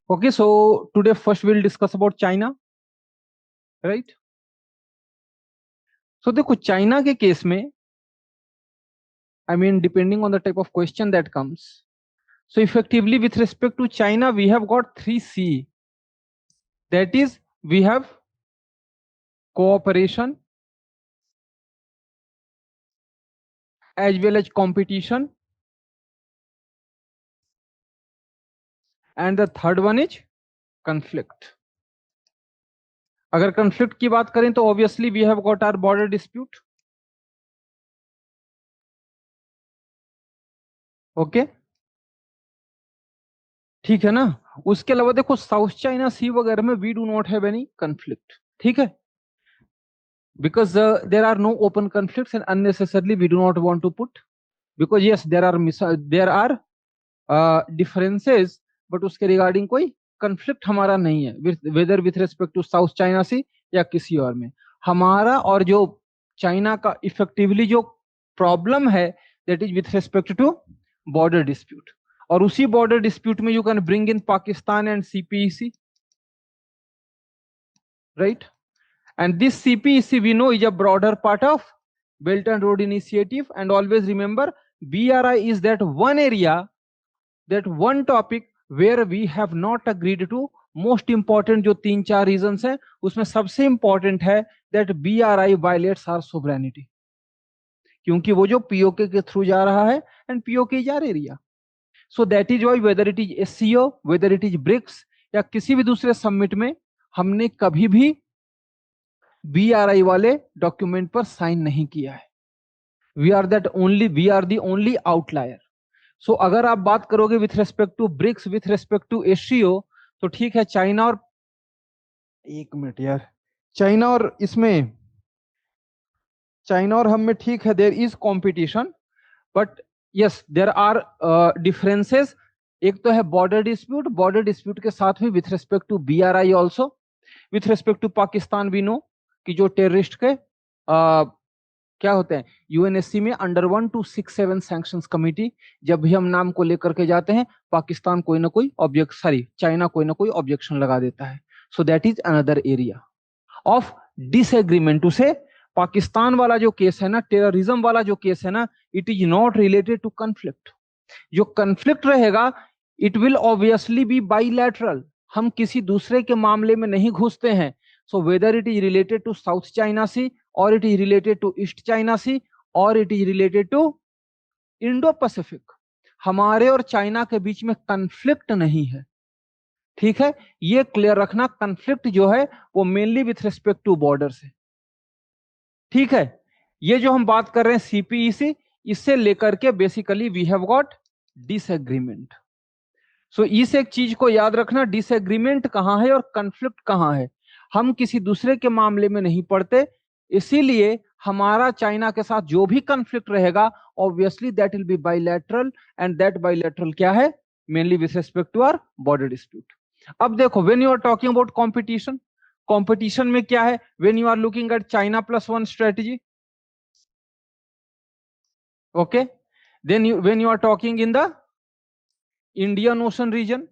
Okay, so today first we'll discuss about China, right? So देखो China के case में, I mean depending on the type of question that comes. So effectively with respect to China, we have got 3C. That is, we have cooperation as well as competition, and the third one is conflict. अगर conflict की बात करें तो obviously we have got our border dispute. Okay, ठीक है ना? उसके अलावा देखो साउथ चाइना सी वगैरह में we do not have any conflict. ठीक है, because there are no open conflicts and unnecessarily we do not want to put, because yes there are differences, but उसके रिगार्डिंग कोई कंफ्लिक्ट हमारा नहीं है, whether with respect to South China Sea या किसी और में. हमारा और जो चाइना का इफेक्टिवली जो प्रॉब्लम है that is with respect to border dispute. और उसी बॉर्डर डिस्प्यूट में you can bring in Pakistan and CPEC, right? And this CPEC we know is a broader part of Belt and Road Initiative, and always remember BRI is that one area, that one topic where we have not agreed to. Most important जो 3-4 reasons है उसमें सबसे important है that BRI violates our sovereignty, क्योंकि वो जो POK के through जा रहा है and POK is our area. So that is why whether it is SCO, whether it is BRICS या किसी भी दूसरे समिट में हमने कभी भी BRI वाले डॉक्यूमेंट पर साइन नहीं किया है. We are the only outlier. So अगर आप बात करोगे with respect to BRICS, with respect to SCO, तो ठीक है चाइना और, एक मिनट यार, चाइना और इसमें, चाइना और हम में ठीक है there is competition, but yes there are differences. एक तो है बॉर्डर डिस्प्यूट, बॉर्डर डिस्प्यूट के साथ में with respect to BRI also. With respect to Pakistan we know कि जो टेररिस्ट के क्या होते हैं यूएनएससी में अंडर 1 to 6-7 सैंक्शंस कमिटी, जब भी हम नाम को लेकर के जाते हैं पाकिस्तान कोई ना कोई चाइना कोई ना कोई ऑब्जेक्शन लगा देता है. So that is another area of disagreement. Two से पाकिस्तान वाला जो केस है ना, टेररिज्म वाला जो केस है ना, it is not related to conflict. जो कंफ्लिक्ट रहेगा it will obviously be bilateral. हम किसी दूसरे के मामले में नहीं घुसते हैं. So whether it is related to South China Sea, or it is related to East China Sea, or it is related to Indo-Pacific, हमारे और चाइना के बीच में कंफ्लिक्ट नहीं है. ठीक है, ये क्लियर रखना. कंफ्लिक्ट जो है वो mainly with respect to border से. ठीक है, ये जो हम बात कर रहे हैं CPEC, इससे लेकर के basically we have got disagreement. So इस एक चीज को याद रखना, डिसएग्रीमेंट कहां है और कंफ्लिक्ट कहां है. हम किसी दूसरे के मामले में नहीं पड़ते, इसीलिए हमारा चाइना के साथ जो भी कंफ्लिक्ट रहेगा obviously that will be bilateral, and that bilateral क्या है, mainly with respect to our border dispute. अब देखो when you are talking about competition, competition में क्या है, when you are looking at China +1 strategy, okay, then when you are talking in the Indian Ocean region,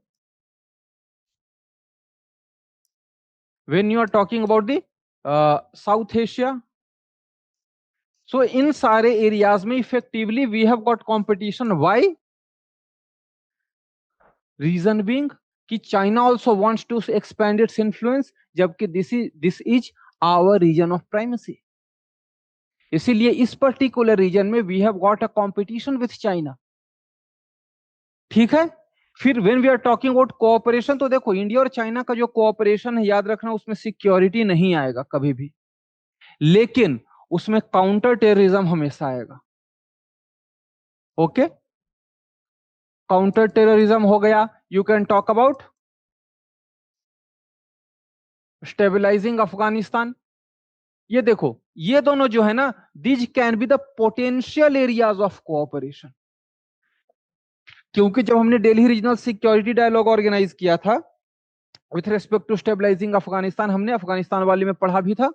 when you are talking about the South Asia. So in सारे areas में effectively we have got competition. Why? Reason being कि China also wants to expand its influence, जबकि this is our region of primacy. इसीलिए इस particular region में we have got a competition with China. ठीक है, फिर when we are talking about cooperation, तो देखो इंडिया और चाइना का जो कोऑपरेशन है याद रखना उसमें सिक्योरिटी नहीं आएगा कभी भी, लेकिन उसमें काउंटर टेररिज्म हमेशा आएगा. ओके, काउंटर टेररिज्म हो गया. You can talk about stabilising Afghanistan. ये देखो ये दोनों जो है ना, this can be the potential areas of cooperation. क्योंकि जब हमने Delhi regional security dialogue organise किया था with respect to stabilising Afghanistan, हमने अफगानिस्तान वाले में पढ़ा भी था.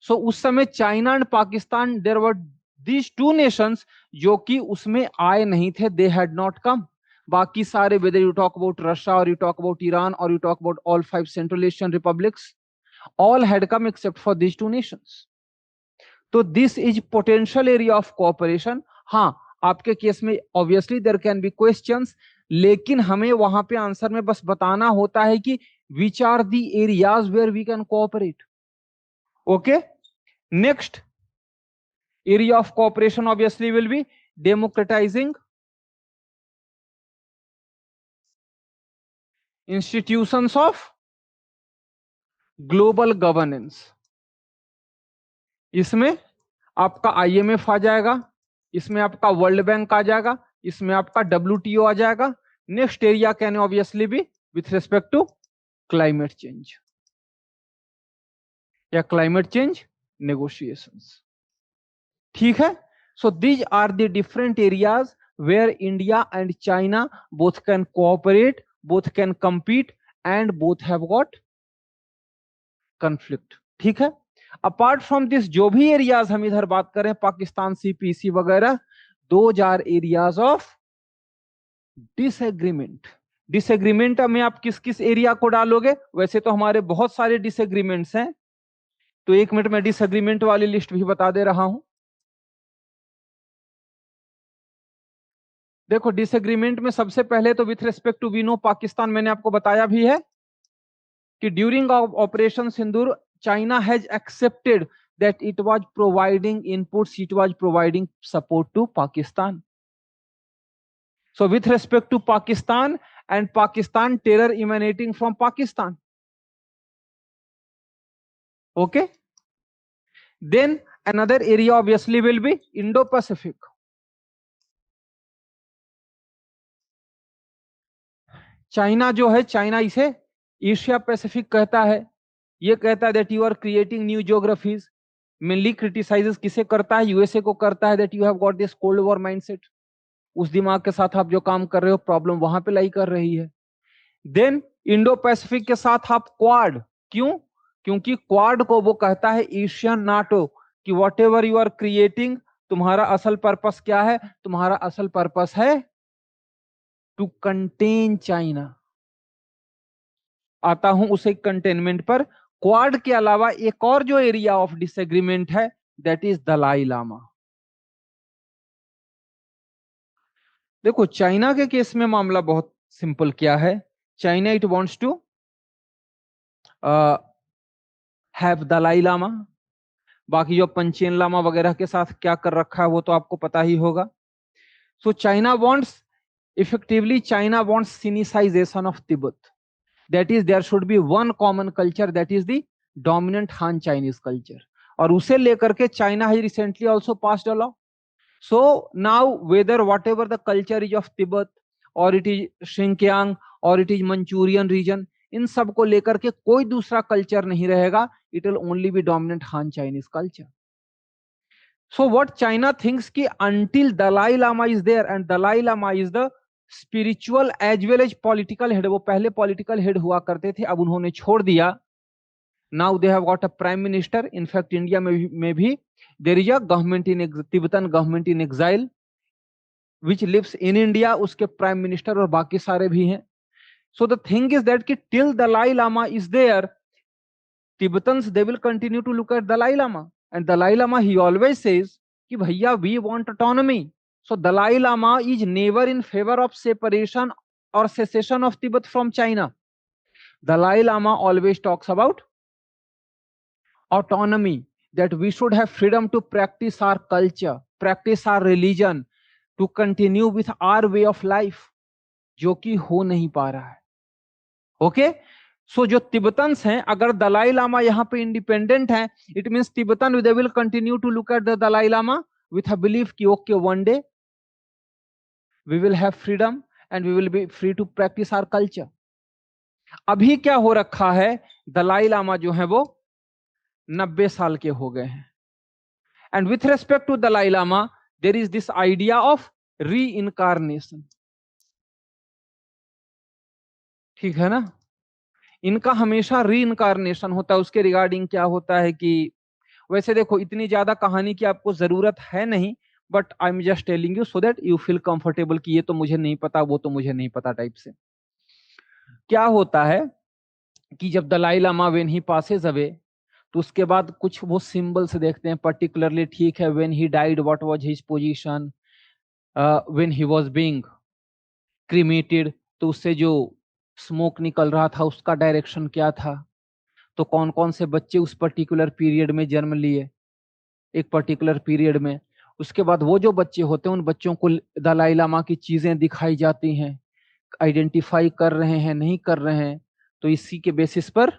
सो उस समय China and Pakistan, there were these two nations जो कि उसमें आए नहीं थे, दे हैड नॉट कम. बाकी सारे, whether you talk about Russia और यू टॉक अबाउट ईरान और you talk about all 5 central Asian republics, all had come except for these two nations. तो this is potential area of cooperation. हाँ, आपके case में obviously there can be questions, लेकिन हमें वहां पे answer में बस बताना होता है कि which are the areas where we can cooperate. Okay, next area of cooperation obviously will be democratizing institutions of global governance. इसमें आपका IMF आ जाएगा, इसमें आपका वर्ल्ड बैंक आ जाएगा, इसमें आपका WTO आ जाएगा. Next area can obviously be with respect to climate change या क्लाइमेट चेंज नेगोशिएशंस. ठीक है. So these are the different areas where India and China both can cooperate, both can compete and both have got conflict. ठीक है. Apart from this जो भी areas हम इधर बात करें, पाकिस्तान CPC वगैरह, those are areas of disagreement. Disagreement में आप किस किस एरिया को डालोगे? वैसे तो हमारे बहुत सारे डिसएग्रीमेंट्स हैं, तो एक मिनट में डिसएग्रीमेंट वाली लिस्ट भी बता दे रहा हूं. देखो, डिसएग्रीमेंट में सबसे पहले तो with respect to we know Pakistan, मैंने आपको बताया भी है कि during operation Sindoor China has accepted that it was providing inputs, it was providing support to Pakistan. So with respect to Pakistan and Pakistan, terror emanating from Pakistan. Okay, then another area obviously will be Indo Pacific. China जो है, China इसे Asia Pacific कहता है. ये कहता है that you are creating new geographies. Mainly criticises किसे करता है? यूएसए को करता है that you have got this cold war mindset. उस दिमाग के साथ आप जो काम कर रहे हो, प्रॉब्लम वहां पे लाई कर रही है. देन इंडो पैसिफिक के साथ आप क्वाड. क्यों? क्योंकि क्वाड को वो कहता है एशियन नाटो, कि whatever you are creating, तुम्हारा असल पर्पस क्या है? तुम्हारा असल पर्पस है टू कंटेन चाइना. आता हूं उसे कंटेनमेंट पर. क्वाड के अलावा एक और जो एरिया ऑफ डिसएग्रीमेंट है, दैट इज दलाई लामा. देखो, चाइना के केस में मामला बहुत सिंपल. क्या है? China it wants to have Dalai Lama. बाकी जो पंचेन लामा वगैरह के साथ क्या कर रखा है वो तो आपको पता ही होगा. So China wants, effectively China wants sinicization of Tibet. That is there should be one common culture, that is the dominant Han Chinese culture. और उसे लेकर के China has recently also passed a law. So now whether whatever the culture is of Tibet or it is Xinjiang or it is Manchurian region, इन सब को लेकर के कोई दूसरा कल्चर नहीं रहेगा. It will only be dominant Han Chinese culture. So what China thinks कि until Dalai Lama is there, and Dalai Lama is the spiritual as well as political head. वो पहले political head हुआ करते थे, अब उन्होंने छोड़ दिया. Now they have got a prime minister. In fact, India में भी there is a government in Tibetan government in exile which lives in India. उसके prime minister और बाकी सारे भी हैं. So the thing is that कि till Dalai Lama is there, Tibetans they will continue to look at Dalai Lama, and Dalai Lama he always says कि भैया we want autonomy. So Dalai Lama is never in favor of separation or secession of Tibet from China. Dalai Lama always talks about autonomy, that we should have freedom to practice our culture, practice our religion, to continue with our way of life, जो कि हो नहीं पा रहा है. Okay, सो जो Tibetans हैं, अगर दलाई लामा यहाँ पे इंडिपेंडेंट हैं, it means Tibetan they will continue to look at the Dalai Lama with a belief कि okay one day we will have freedom and we will be free to practise our culture. अभी क्या हो रखा है, Dalai Lama जो है वो 90 साल के हो गए हैं. And with respect to Dalai Lama there is this idea of reincarnation. ठीक है ना? इनका हमेशा री इनकारनेशन होता है. उसके रिगार्डिंग क्या होता है कि वैसे देखो इतनी ज्यादा कहानी की आपको जरूरत है नहीं, but I am just telling you so that you feel comfortable कि ये तो मुझे नहीं पता, वो तो मुझे नहीं पता टाइप से। क्या होता है कि जब Dalai Lama when he passes away, तो उसके बाद कुछ वो सिंबल्स देखते हैं पर्टिकुलरली, ठीक है, when he died what was his position, when he was being cremated, तो उससे जो स्मोक निकल रहा था उसका डायरेक्शन क्या था, तो कौन कौन से बच्चे उस पर्टिकुलर पीरियड में जन्म लिए एक पर्टिकुलर पीरियड में। उसके बाद वो जो बच्चे होते हैं उन बच्चों को दलाई लामा की चीजें दिखाई जाती हैं, आइडेंटिफाई कर रहे हैं नहीं कर रहे हैं, तो इसी के बेसिस पर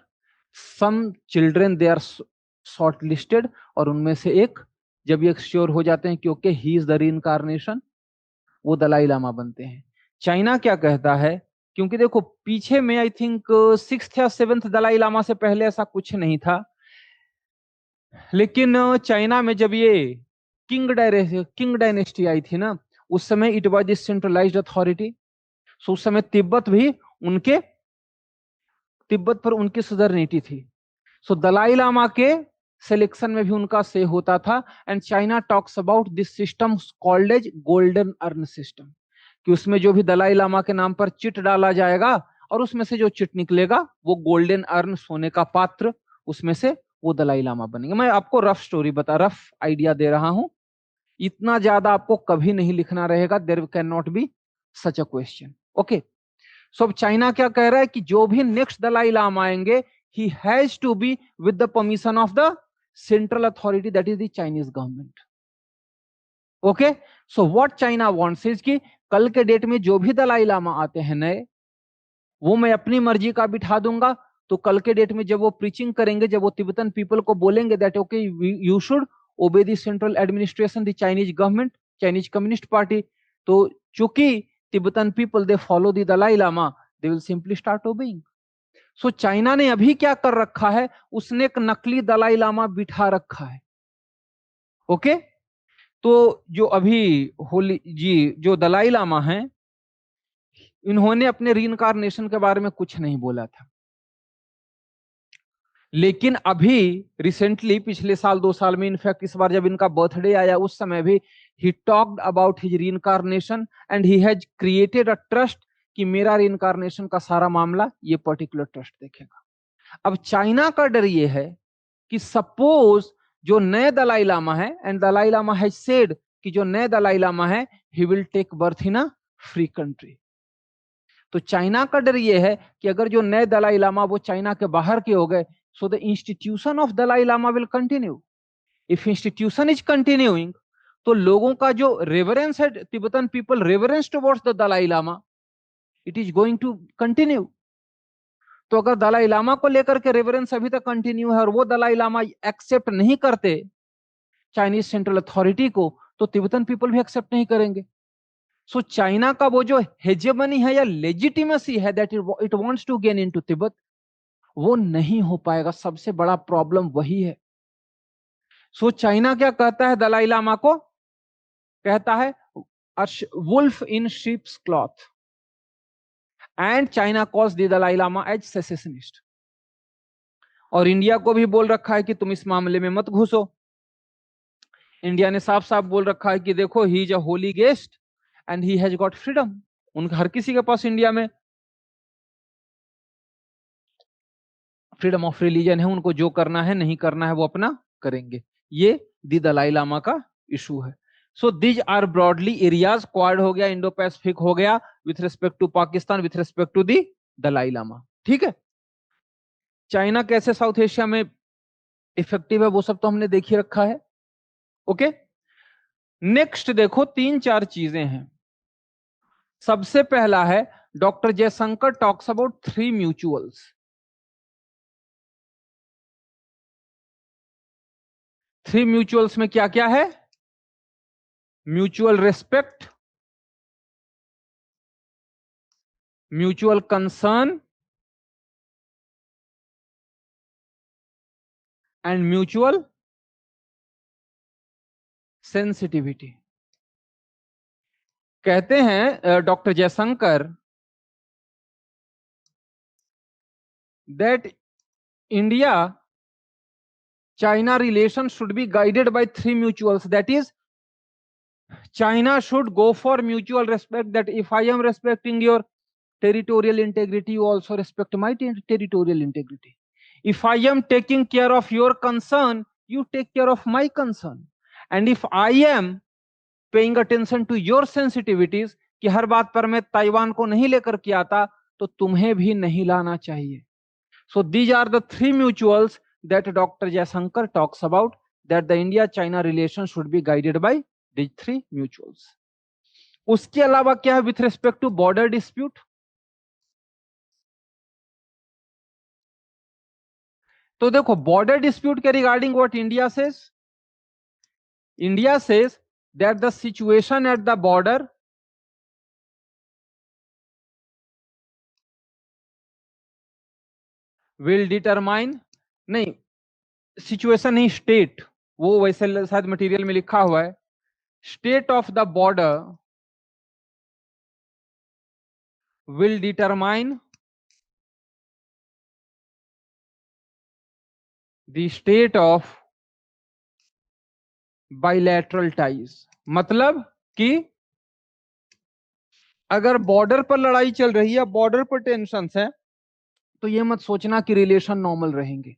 some children they are shortlisted, और उनमें से एक जब ये श्योर हो जाते हैं क्योंकि ही इज द रीइंकार्नेशन, वो दलाई लामा बनते हैं। चाइना क्या कहता है, क्योंकि देखो पीछे में आई थिंक 6th या 7th दलाई लामा से पहले ऐसा कुछ नहीं था, लेकिन चाइना में जब ये किंग डायनेस्टी आई थी ना, उस समय it was the centralised authority. So उस समय तिब्बत पर उनकी सुदर्निटी थी। सो दलाई लामा के सिलेक्शन में भी उनका से होता था। And China talks about this system called as golden urn system, कि उसमें जो भी दलाई लामा के नाम पर चिट डाला जाएगा और उसमें से जो चिट निकलेगा वो गोल्डन अर्न, सोने का पात्र, उसमें से वो दलाई लामा बनेंगे। मैं आपको रफ आइडिया दे रहा हूं, इतना ज्यादा आपको कभी नहीं लिखना रहेगा, there can not be such a question. Okay, so अब चाइना क्या कह रहा है कि जो भी नेक्स्ट दलाई लामा आएंगे, he has to be with the permission of the central authority, that is the Chinese government. Okay, so what China wants is कि कल के डेट में जो भी दलाई लामा आते हैं नए, वो मैं अपनी मर्जी का बिठा दूंगा। तो कल के डेट में जब वो प्रीचिंग करेंगे, जब वो तिब्बतन पीपल को बोलेंगे that okay you should obey the central administration, the Chinese government, Chinese communist party, तो चूंकि Tibetan people they follow the Dalai Lama, they will simply start obeying. So China ने अभी क्या कर रखा है, उसने एक नकली दलाई लामा बिठा रखा है। ओके, तो जो अभी होली जी जो दलाई लामा हैं, इन्होंने अपने रीइंकार्नेशन के बारे में कुछ नहीं बोला था, लेकिन अभी रिसेंटली पिछले साल 2 साल में, इनफैक्ट इस बार जब इनका बर्थडे आया उस समय भी he talked about his reincarnation and he has created a trust कि मेरा रीइंकार्नेशन का सारा मामला ये पर्टिकुलर ट्रस्ट देखेगा। अब चाइना का डर ये है कि सपोज जो नए दलाई लामा है, and Dalai Lama has said कि जो नए दलाई लामा है he will take birth in a free country. तो चाइना का डर यह है कि अगर जो नए दलाई लामा वो चाइना के बाहर के हो गए, so the institution of Dalai Lama will continue. If institution is continuing, तो लोगों का जो रेवरेंस है, Tibetan people reverence towards the Dalai Lama, it is going to continue. तो अगर दलाई लामा को लेकर के रेवरेंस अभी तक कंटिन्यू है और वो दलाई लामा एक्सेप्ट नहीं करते चाइनीज सेंट्रल अथॉरिटी को, तो तिब्बतन पीपल भी एक्सेप्ट नहीं करेंगे। सो चाइना का वो जो हेजेमनी है या लेजिटिमेसी है that it wants to gain into Tibet, वो नहीं हो पाएगा। सबसे बड़ा प्रॉब्लम वही है। सो चाइना क्या कहता है दलाई लामा को, कहता है wolf in sheep's cloth, and China calls the Dalai Lama as secessionist. और इंडिया को भी बोल रखा है कि तुम इस मामले में मत घुसो। इंडिया ने साफ साफ बोल रखा है कि देखो ही is a Holi guest and he has got freedom. उनका हर किसी के पास इंडिया में फ्रीडम ऑफ रिलीजन है, उनको जो करना है नहीं करना है वो अपना करेंगे। ये दी दलाई लामा का इशू है। So these are broadly areas, Quad हो गया, इंडो पैसिफिक हो गया, with respect to Pakistan, with respect to the Dalai Lama. ठीक है, चाइना कैसे साउथ एशिया में इफेक्टिव है वो सब तो हमने देख ही रखा है। ओके, नेक्स्ट देखो 3-4 चीजें हैं। सबसे पहला है doctor Jaishankar talks about 3 mutuals. 3 mutuals में क्या क्या है, mutual respect, mutual concern and mutual sensitivity. कहते हैं doctor Jaishankar that India China relation should be guided by 3 mutuals, that is China should go for mutual respect, that if I am respecting your territorial integrity, you also respect my territorial integrity. If I am taking care of your concern, you take care of my concern. And if I am paying attention to your sensitivities, कि हर बात पर मैं Taiwan को नहीं लेकर के आता, तो तुम्हें भी नहीं लाना चाहिए. So these are the three mutuals that Dr. Jaishankar talks about, that the India-China relation should be guided by these three mutuals. उसके अलावा क्या है with respect to border dispute? तो देखो border dispute के regarding what India says? India says that the situation at the border will determine, नहीं situation नहीं state, वो वैसे शायद मटेरियल में लिखा हुआ है, state of the border will determine the strait of bilateral ties. मतलब कि अगर बॉर्डर पर लड़ाई चल रही है, बॉर्डर पर टेंशन है, तो ये मत सोचना कि रिलेशन नॉर्मल रहेंगे.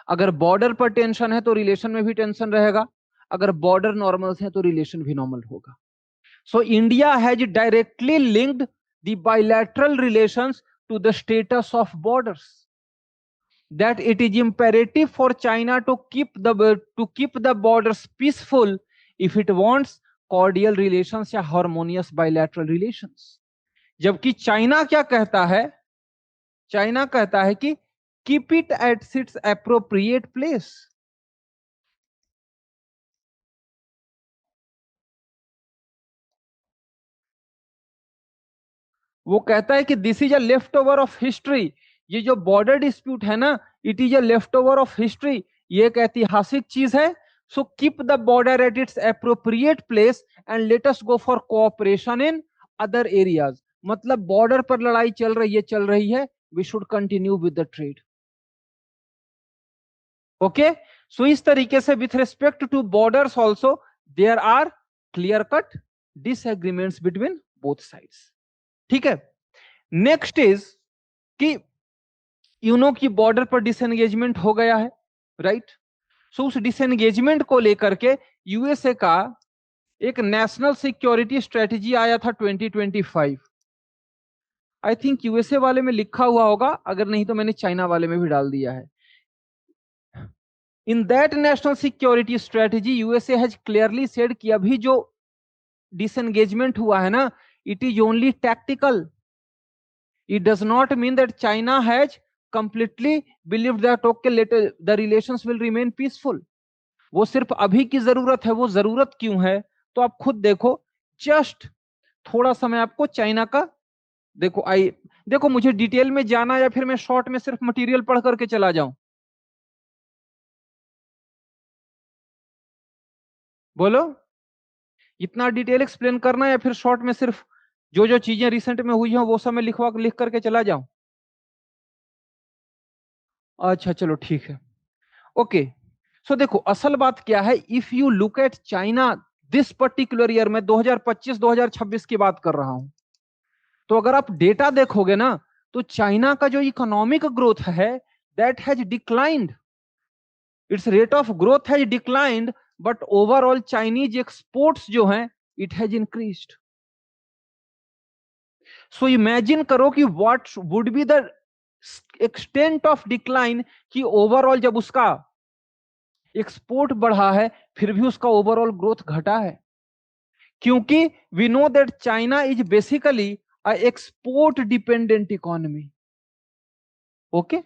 अगर बॉर्डर पर टेंशन है तो रिलेशन में भी टेंशन रहेगा, अगर बॉर्डर नॉर्मल है तो रिलेशन भी नॉर्मल होगा. So India has directly linked the bilateral relations to the status of borders, that it is imperative for China to keep the borders peaceful if it wants cordial relations या harmonious bilateral relations. जबकि China क्या कहता है? China कहता है कि keep it at its appropriate place. वो कहता है कि this is a left over of history. ये जो बॉर्डर डिस्प्यूट है ना, it is a left over of history, ये एक ऐतिहासिक चीज है. So keep the border at its appropriate place and let us go for cooperation in other areas. मतलब बॉर्डर पर लड़ाई चल रही है, we should continue with the trade. Okay, so इस तरीके से with respect to borders also there are clear cut disagreements between both sides. ठीक है. नेक्स्ट इज कि यूनो की बॉर्डर पर डिसएंगेजमेंट हो गया है, राइट. सो उस डिसएंगेजमेंट को लेकर के यूएसए का एक नेशनल सिक्योरिटी स्ट्रेटेजी आया था 2025. आई थिंक यूएसए वाले में लिखा हुआ होगा, अगर नहीं तो मैंने चाइना वाले में भी डाल दिया है. In that national security strategy USA has clearly said कि अभी जो डिसएंगेजमेंट हुआ है ना, it is only tactical. It does not mean that China has completely believed that okay later the relations will remain peaceful. वो सिर्फ अभी की जरूरत है. वो जरूरत क्यों है तो आप खुद देखो. जस्ट थोड़ा सा मैं आपको चाइना का देखो मुझे डिटेल में जाना या फिर मैं शॉर्ट में सिर्फ मटेरियल पढ़ करके चला जाऊं? बोलो, इतना डिटेल एक्सप्लेन करना या फिर शॉर्ट में सिर्फ जो जो चीजें रिसेंट में हुई हैं वो सब मैं लिख करके चला जाऊं? अच्छा चलो ठीक है. ओके, सो देखो असल बात क्या है. If you look at China this particular year, मैं 2025-2026 की बात कर रहा हूं, तो अगर आप डेटा देखोगे ना, तो चाइना का जो इकोनॉमिक ग्रोथ है that has declined. It's rate of growth has declined, but overall Chinese exports जो हैं it has increased. So imagine करो कि what would be the extent of decline, कि ओवरऑल जब उसका एक्सपोर्ट बढ़ा है फिर भी उसका ओवरऑल ग्रोथ घटा है. क्योंकि we know that China is basically a export dependent economy. Okay,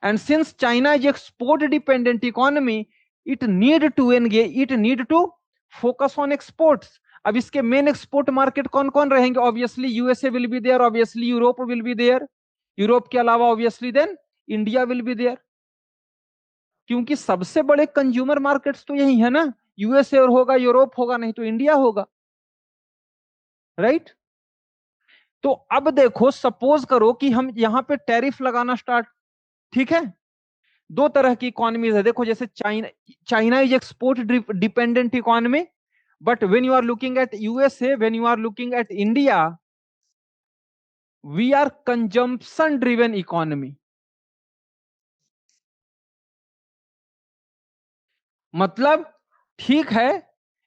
and since China is export dependent economy, it need to focus on exports. अब इसके मेन एक्सपोर्ट मार्केट कौन कौन रहेंगे? Obviously USA will be there, obviously Europe will be there, Europe के अलावा obviously then India will be there. क्योंकि सबसे बड़े कंज्यूमर मार्केट्स तो यही है ना, यूएसए और होगा, यूरोप होगा, नहीं तो इंडिया होगा, राइट. तो अब देखो, सपोज करो कि हम यहां पे टैरिफ लगाना स्टार्ट, ठीक है. दो तरह की इकोनॉमीज है देखो, जैसे China is export dependent economy, But when you are looking at USA, when you are looking at India, we are consumption driven economy. मतलब ठीक है,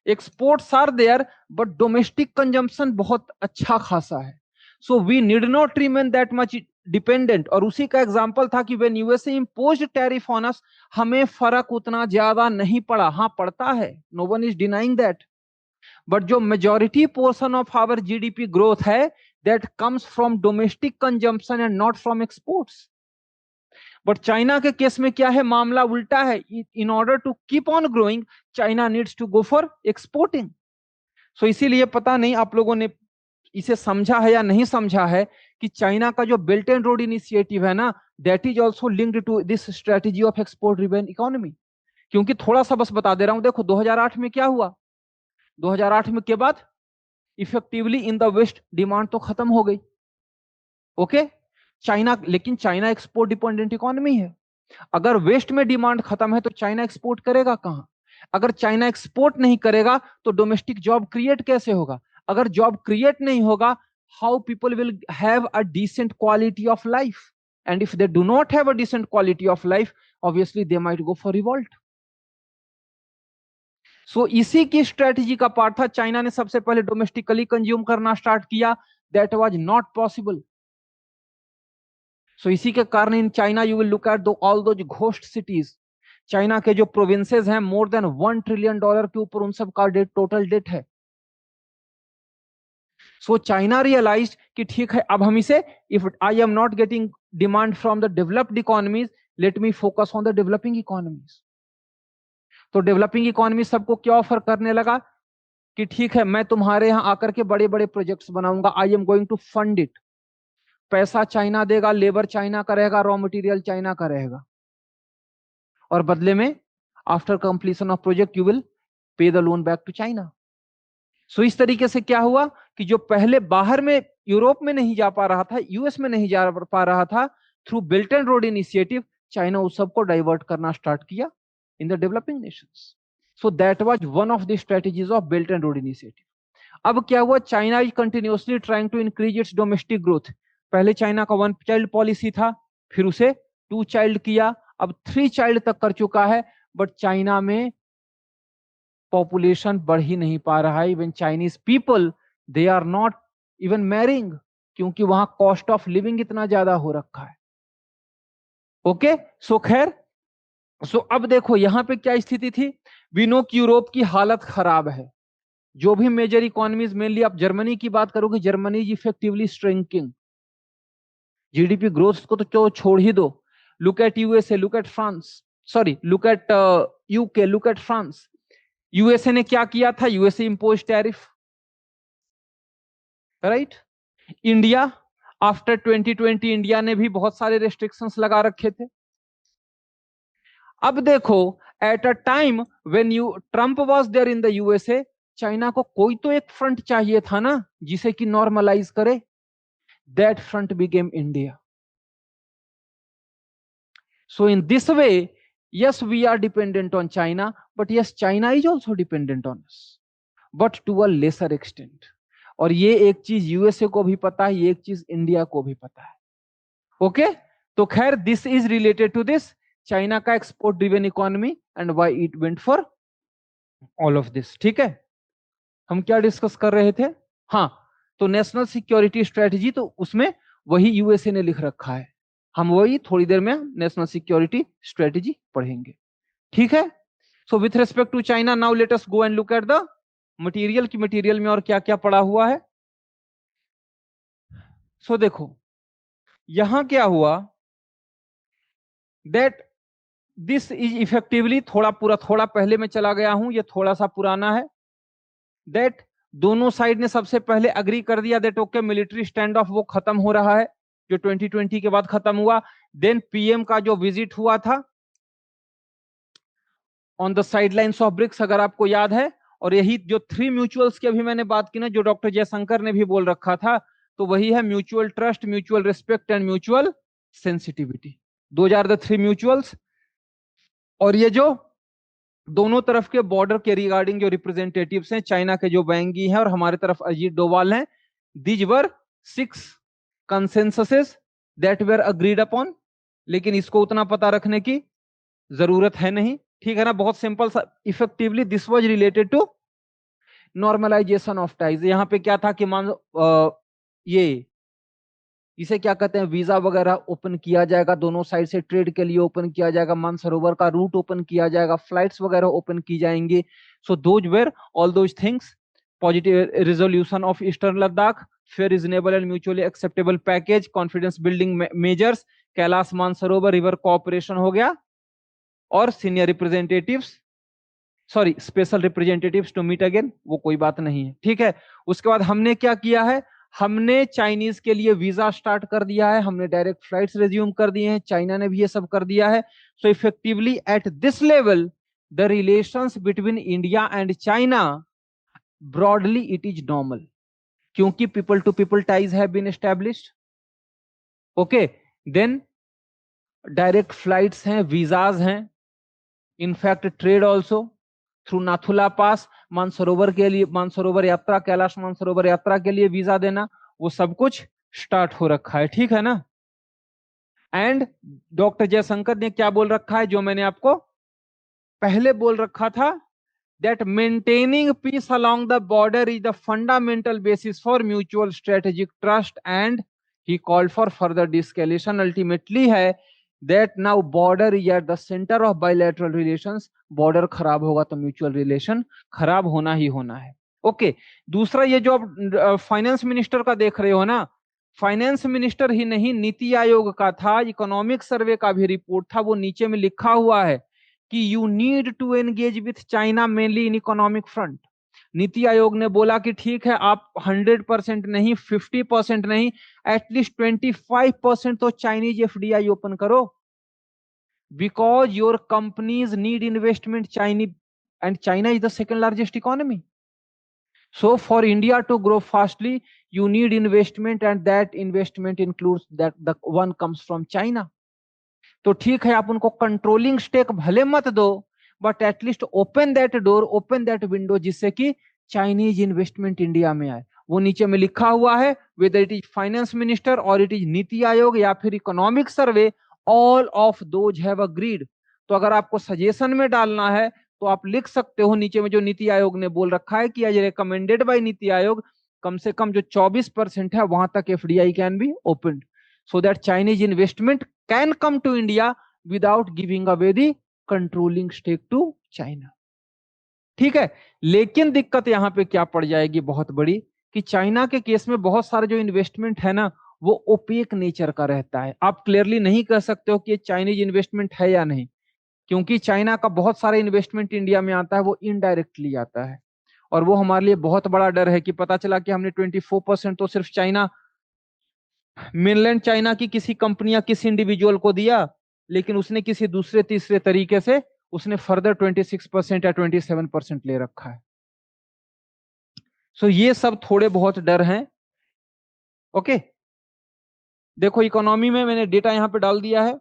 exports are there, but domestic consumption बहुत अच्छा खासा है. So we need not remain that much dependent. और उसी का एग्जांपल था कि when USA imposed tariff on us, हमें फर्क उतना ज्यादा नहीं पड़ा. हाँ पड़ता है, no one is denying that, but जो majority portion of our GDP growth है, that comes from domestic consumption and not from exports. But China के केस में क्या है, मामला उल्टा है. In order to keep on growing, China needs to go for exporting. So इसीलिए पता नहीं आप लोगों ने इसे समझा है या नहीं समझा है कि चाइना का जो बेल्ट एंड रोड इनिशिएटिव है ना, that is also linked to this strategy of export driven economy. क्योंकि थोड़ा सा बस बता दे रहा हूं, देखो 2008 में क्या हुआ. 2008 में के बाद effectively in the West demand तो खत्म हो गई. ओके चाइना, लेकिन चाइना एक्सपोर्ट डिपेंडेंट इकोनॉमी है. अगर वेस्ट में डिमांड खत्म है तो चाइना एक्सपोर्ट करेगा कहां. अगर चाइना एक्सपोर्ट नहीं करेगा तो डोमेस्टिक जॉब क्रिएट कैसे होगा. अगर जॉब क्रिएट नहीं होगा, how people will have a decent quality of life. And if they do not have a decent quality of life, obviously they might go for revolt. So इसी की strategy का part था. China ने सबसे पहले domestically consume करना start किया. That was not possible. So इसी के कारण in China you will look at those all those ghost cities. China के जो प्रोविंसेस हैं, मोर देन $1 ट्रिलियन के ऊपर उन सब का डेट, टोटल डेट है. सो चाइना रियलाइज कि ठीक है, अब हम इसे, if I am not getting demand from the developed economies, let me focus on the developing economies. तो डेवलपिंग इकोनॉमी सबको क्या ऑफर करने लगा कि ठीक है, मैं तुम्हारे यहां आकर के बड़े बड़े प्रोजेक्ट्स बनाऊंगा, I am going to fund it. पैसा चाइना देगा, लेबर चाइना का रहेगा, रॉ मटेरियल चाइना का रहेगा, और बदले में after completion of project you will pay the loan back to China. So इस तरीके से क्या हुआ कि जो पहले बाहर में यूरोप में नहीं जा पा रहा था, यूएस में नहीं जा पा रहा था, through Belt and Road Initiative China उस सबको डाइवर्ट करना स्टार्ट किया in the developing nations. So that was one of the strategies of Belt and Road Initiative. अब क्या हुआ, China is continuously trying to increase its domestic growth. पहले China का 1 child policy था, फिर उसे 2 चाइल्ड किया, अब 3 चाइल्ड तक कर चुका है. बट चाइना में पॉपुलेशन बढ़ ही नहीं पा रहा है. Even Chinese people, they are not even marrying, क्योंकि वहां कॉस्ट ऑफ लिविंग इतना ज्यादा हो रखा है. ओके सो खैर, सो अब देखो यहां पे क्या स्थिति थी. वी नो कि यूरोप की हालत खराब है. जो भी मेजर इकोनॉमीज, मेनली आप जर्मनी की बात करोगे, Germany is effectively shrinking. GDP growth को तो छोड़ ही दो. Look at USA, look at France, sorry look at UK, look at France. USA ने क्या किया था, USA impose tariff, right. India after 2020, India ने भी बहुत सारे रेस्ट्रिक्शंस लगा रखे थे. अब देखो, at a time when you Trump was there in the USA, China को कोई तो एक फ्रंट चाहिए था ना जिसे कि नॉर्मलाइज करे. That front became India. So in this way, yes, we are dependent on China, but yes, China is also dependent on us, but to a lesser extent. और ये एक चीज यूएसए को भी पता है, ये एक चीज इंडिया को भी पता है. ओके तो खैर, this is related to this China का export driven economy and why it went for all of this. ठीक है, हम क्या डिस्कस कर रहे थे. हाँ, तो नेशनल सिक्योरिटी स्ट्रेटजी, तो उसमें वही यूएसए ने लिख रखा है. हम वही थोड़ी देर में नेशनल सिक्योरिटी स्ट्रेटजी पढ़ेंगे. ठीक है. So with respect to China, now let us go and look at the material की मटेरियल में और क्या क्या पड़ा हुआ है. सो देखो यहां क्या हुआ, दैट दिस इज इफेक्टिवली, थोड़ा पहले मैं चला गया हूं, ये थोड़ा सा पुराना है. दैट दोनों साइड ने सबसे पहले अग्री कर दिया that okay, military stand of वो खत्म हो रहा है, जो 2020 के बाद खत्म हुआ. देन पीएम का जो विजिट हुआ था on the sidelines of BRICS, अगर आपको याद है, और यही जो 3 म्यूचुअल्स की अभी मैंने बात की ना, जो डॉक्टर जयशंकर ने भी बोल रखा था, तो वही है mutual trust, mutual respect and mutual sensitivity. 2 are the 3 mutuals. और ये जो दोनों तरफ के बॉर्डर के रिगार्डिंग जो रिप्रेजेंटेटिव्स हैं, चाइना के जो वेंगी हैं और हमारे तरफ अजीत डोवाल हैं, these were 6 consensuses that were agreed upon. लेकिन इसको उतना पता रखने की जरूरत है नहीं, ठीक है ना, बहुत सिंपल सा। Effectively this was related to normalisation of ties. यहाँ पे क्या था कि मान ये इसे क्या कहते हैं, वीजा वगैरह ओपन किया जाएगा, दोनों साइड से ट्रेड के लिए ओपन किया जाएगा, मानसरोवर का रूट ओपन किया जाएगा, फ्लाइट्स वगैरह ओपन की जाएंगी। So those were all those things. Positive resolution of eastern Ladakh, fair reasonable and mutually acceptable package, confidence building measures, Kailash Mansarovar river cooperation हो गया, और senior representatives, sorry special representatives to meet again, वो कोई बात नहीं है, ठीक है। उसके बाद हमने क्या किया है, हमने चाइनीज के लिए वीजा स्टार्ट कर दिया है, हमने डायरेक्ट फ्लाइट्स रिज्यूम कर दिए हैं, चाइना ने भी ये सब कर दिया है। So effectively at this level the relations between India and China broadly it is normal, क्योंकि people to people ties have been established. Okay, then direct flights हैं, वीजाज हैं, in fact trade also through Nathula pass, Mansarovar के लिए, मानसरोवर यात्रा, कैलाश मानसरोवर यात्रा के लिए visa देना, वो सब कुछ स्टार्ट हो रखा है, ठीक है ना। एंड डॉक्टर जयशंकर ने क्या बोल रखा है, जो मैंने आपको पहले बोल रखा था, that maintaining peace along the border is the fundamental basis for mutual strategic trust, and he called for further de-escalation. Ultimately है that now border is at the center of bilateral relations. border खराब होगा तो mutual relation खराब होना ही होना है। Okay, दूसरा ये जो आप फाइनेंस मिनिस्टर का देख रहे हो ना, फाइनेंस मिनिस्टर ही नहीं, नीति आयोग का था, इकोनॉमिक सर्वे का भी रिपोर्ट था, वो नीचे में लिखा हुआ है कि you need to engage with China mainly in economic front. NITI Aayog ने बोला कि ठीक है, आप 100% नहीं, 50% नहीं, एटलीस्ट 25% तो चाइनीज एफडीआई ओपन करो, because your companies need investment Chinese, and China is the second largest economy. So for India to grow fastly, you need investment, and that investment includes that the one comes from China. तो ठीक है, आप उनको controlling stake भले मत दो, but at least open that door, open that window, जिससे कि चाइनीज इन्वेस्टमेंट इंडिया में आए। वो नीचे में लिखा हुआ है, whether it is finance minister और इट इज नीति आयोग या फिर economic survey, all of those have agreed. तो अगर आपको सजेशन में डालना है तो आप लिख सकते हो नीचे में जो नीति आयोग ने बोल रखा है कि as recommended by NITI Aayog, कम से कम जो 24% है वहां तक FDI can be open, so that Chinese investment can come to India without giving away the controlling stake to China. ठीक है, लेकिन दिक्कत यहां पे क्या पड़ जाएगी बहुत बड़ी, कि चाइना के केस में बहुत सारे जो इन्वेस्टमेंट है ना, वो ओपेक नेचर का रहता है। आप क्लियरली नहीं कह सकते हो कि ये चाइनीज इन्वेस्टमेंट है या नहीं, क्योंकि चाइना का बहुत सारा इन्वेस्टमेंट इंडिया में आता है, वो इनडायरेक्टली आता है। और वो हमारे लिए बहुत बड़ा डर है कि पता चला कि हमने 24% तो सिर्फ चाइना, मेनलैंड चाइना की किसी कंपनी या किसी इंडिविजुअल को दिया, लेकिन उसने किसी दूसरे तीसरे तरीके से उसने फर्दर 26% या 27% ले रखा है। सो ये सब थोड़े बहुत डर हैं। ओके, देखो इकोनॉमी में मैंने डेटा यहां पे डाल दिया है,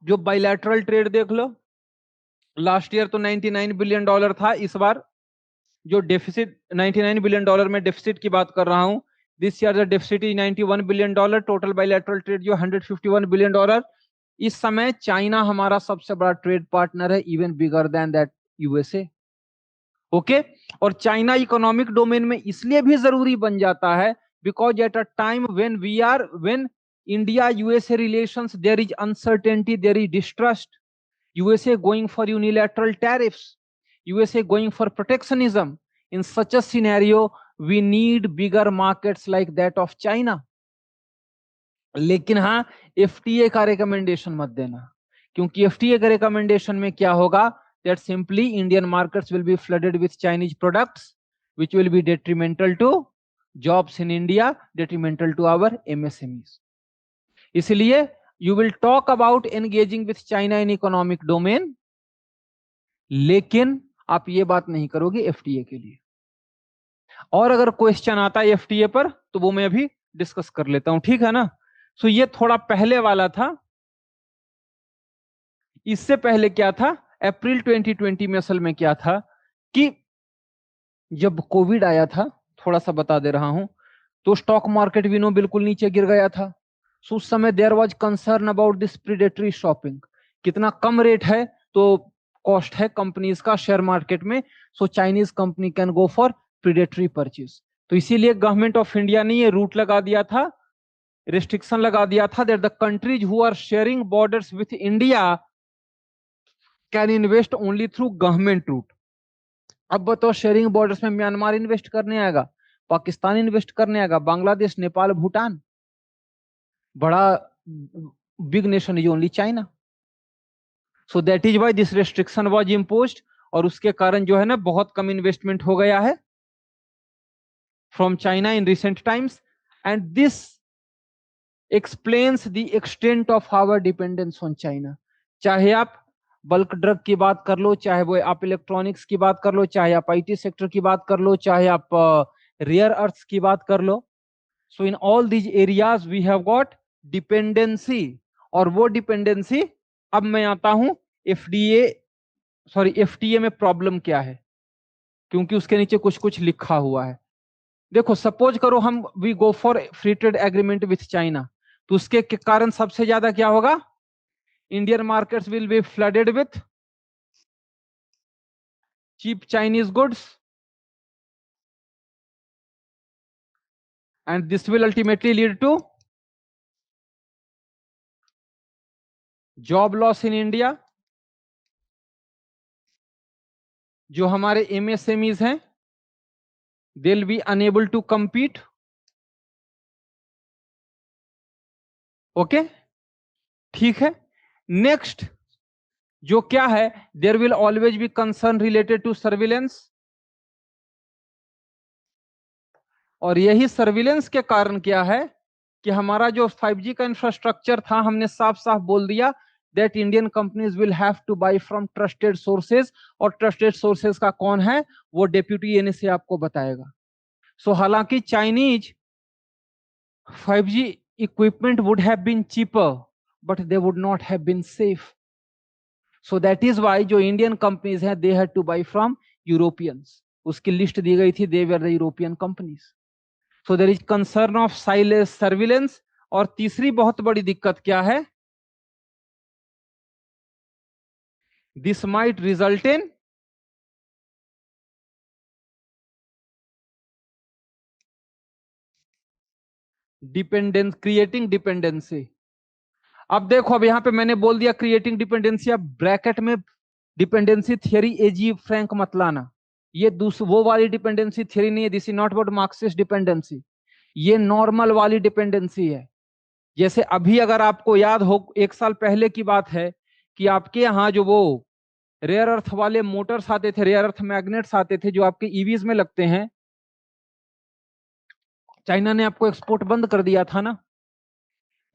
जो बाइलैटरल ट्रेड देख लो, लास्ट ईयर तो 99 बिलियन डॉलर था, इस बार जो डेफिसिट, 99 बिलियन डॉलर में डेफिसिट की बात कर रहा हूं, this year the deficit is 91 billion dollar, total bilateral trade जो 151 बिलियन डॉलर। इस समय चाइना हमारा सबसे बड़ा ट्रेड पार्टनर है, even bigger than that USA. Okay, और चाइना इकोनॉमिक डोमेन में इसलिए भी जरूरी बन जाता है because at a time when India USA relations there is uncertainty, there is distrust, USA going for unilateral tariffs, USA going for protectionism. In such a scenario, we need bigger markets like that of China. लेकिन हाँ, FTA का recommendation मत देना, क्योंकि FTA के recommendation में क्या होगा, that simply Indian markets will be flooded with Chinese products, which will be detrimental to jobs in India, detrimental to our MSMEs. इसलिए you will talk about engaging with China in economic domain, लेकिन आप ये बात नहीं करोगे FTA के लिए। और अगर क्वेश्चन आता है एफटीए पर तो वो मैं अभी डिस्कस कर लेता हूं, ठीक है ना। सो ये थोड़ा पहले वाला था, इससे पहले क्या था, अप्रैल 2020 में असल में क्या था कि जब कोविड आया था, थोड़ा सा बता दे रहा हूं, तो स्टॉक मार्केट भी नो बिल्कुल नीचे गिर गया था। सो उस समय there was concern about this predatory shopping, कितना कम रेट है तो कॉस्ट है कंपनीज का शेयर मार्केट में, so Chinese company can go for predatory purchase. तो इसीलिए गवर्नमेंट ऑफ इंडिया ने ये रूट लगा दिया था, रिस्ट्रिक्शन लगा दिया था, that the countries who are sharing borders with India can invest only through government route. अब बताओ, शेयरिंग बॉर्डर्स में म्यांमार इन्वेस्ट करने आएगा, पाकिस्तान इन्वेस्ट करने आएगा, बांग्लादेश, नेपाल, भूटान, बड़ा big nation is only China. So that is why this restriction was imposed, और उसके कारण जो है ना बहुत कम इन्वेस्टमेंट हो गया है from China in recent times, and this explains the extent of our dependence on China. चाहे आप बल्क ड्रग की बात कर लो, चाहे वो आप इलेक्ट्रॉनिक्स की बात कर लो, चाहे आप आईटी सेक्टर की बात कर लो, चाहे आप रेयर अर्थ्स की बात कर लो, so in all these areas we have got dependency. और वो डिपेंडेंसी, अब मैं आता हूं एफडीए सॉरी एफटीए में प्रॉब्लम क्या है, क्योंकि उसके नीचे कुछ कुछ लिखा हुआ है। देखो, सपोज करो हम we go for free trade agreement with China, तो उसके कारण सबसे ज्यादा क्या होगा, Indian markets will be flooded with cheap Chinese goods, and this will ultimately lead to job loss in India। जो हमारे MSMEs हैं, they'll be unable to compete। Okay, ठीक है। नेक्स्ट जो क्या है, there will always be concern related to surveillance, और यही सर्विलेंस के कारण क्या है कि हमारा जो 5G का इंफ्रास्ट्रक्चर था, हमने साफ साफ बोल दिया that Indian companies will have to buy from trusted sources, और ट्रस्टेड सोर्सेज का कौन है, वो डेप्यूटी एनएसए आपको बताएगा। सो हालांकि Chinese 5G equipment would have been cheaper, but they would not have been safe। So that is why जो Indian companies हैं, they had to buy from Europeans। उसकी लिस्ट दी गई थी, they were the European companies। So there is concern of silence surveillance। और तीसरी बहुत बड़ी दिक्कत क्या है, this might result in dependence, creating dependency. अब देखो, अब यहां पे मैंने बोल दिया क्रिएटिंग डिपेंडेंसी, अब ब्रैकेट में डिपेंडेंसी थियरी एजी फ्रैंक मत लाना, ये वो वाली डिपेंडेंसी थियरी नहीं है, this is not about Marxist dependency, ये नॉर्मल वाली डिपेंडेंसी है। जैसे अभी अगर आपको याद हो, 1 साल पहले की बात है कि आपके यहाँ जो वो रेयर अर्थ वाले मोटर्स आते थे, रेयर अर्थ मैग्नेट्स आते थे जो आपके ईवीज में लगते हैं, चाइना ने आपको एक्सपोर्ट बंद कर दिया था ना।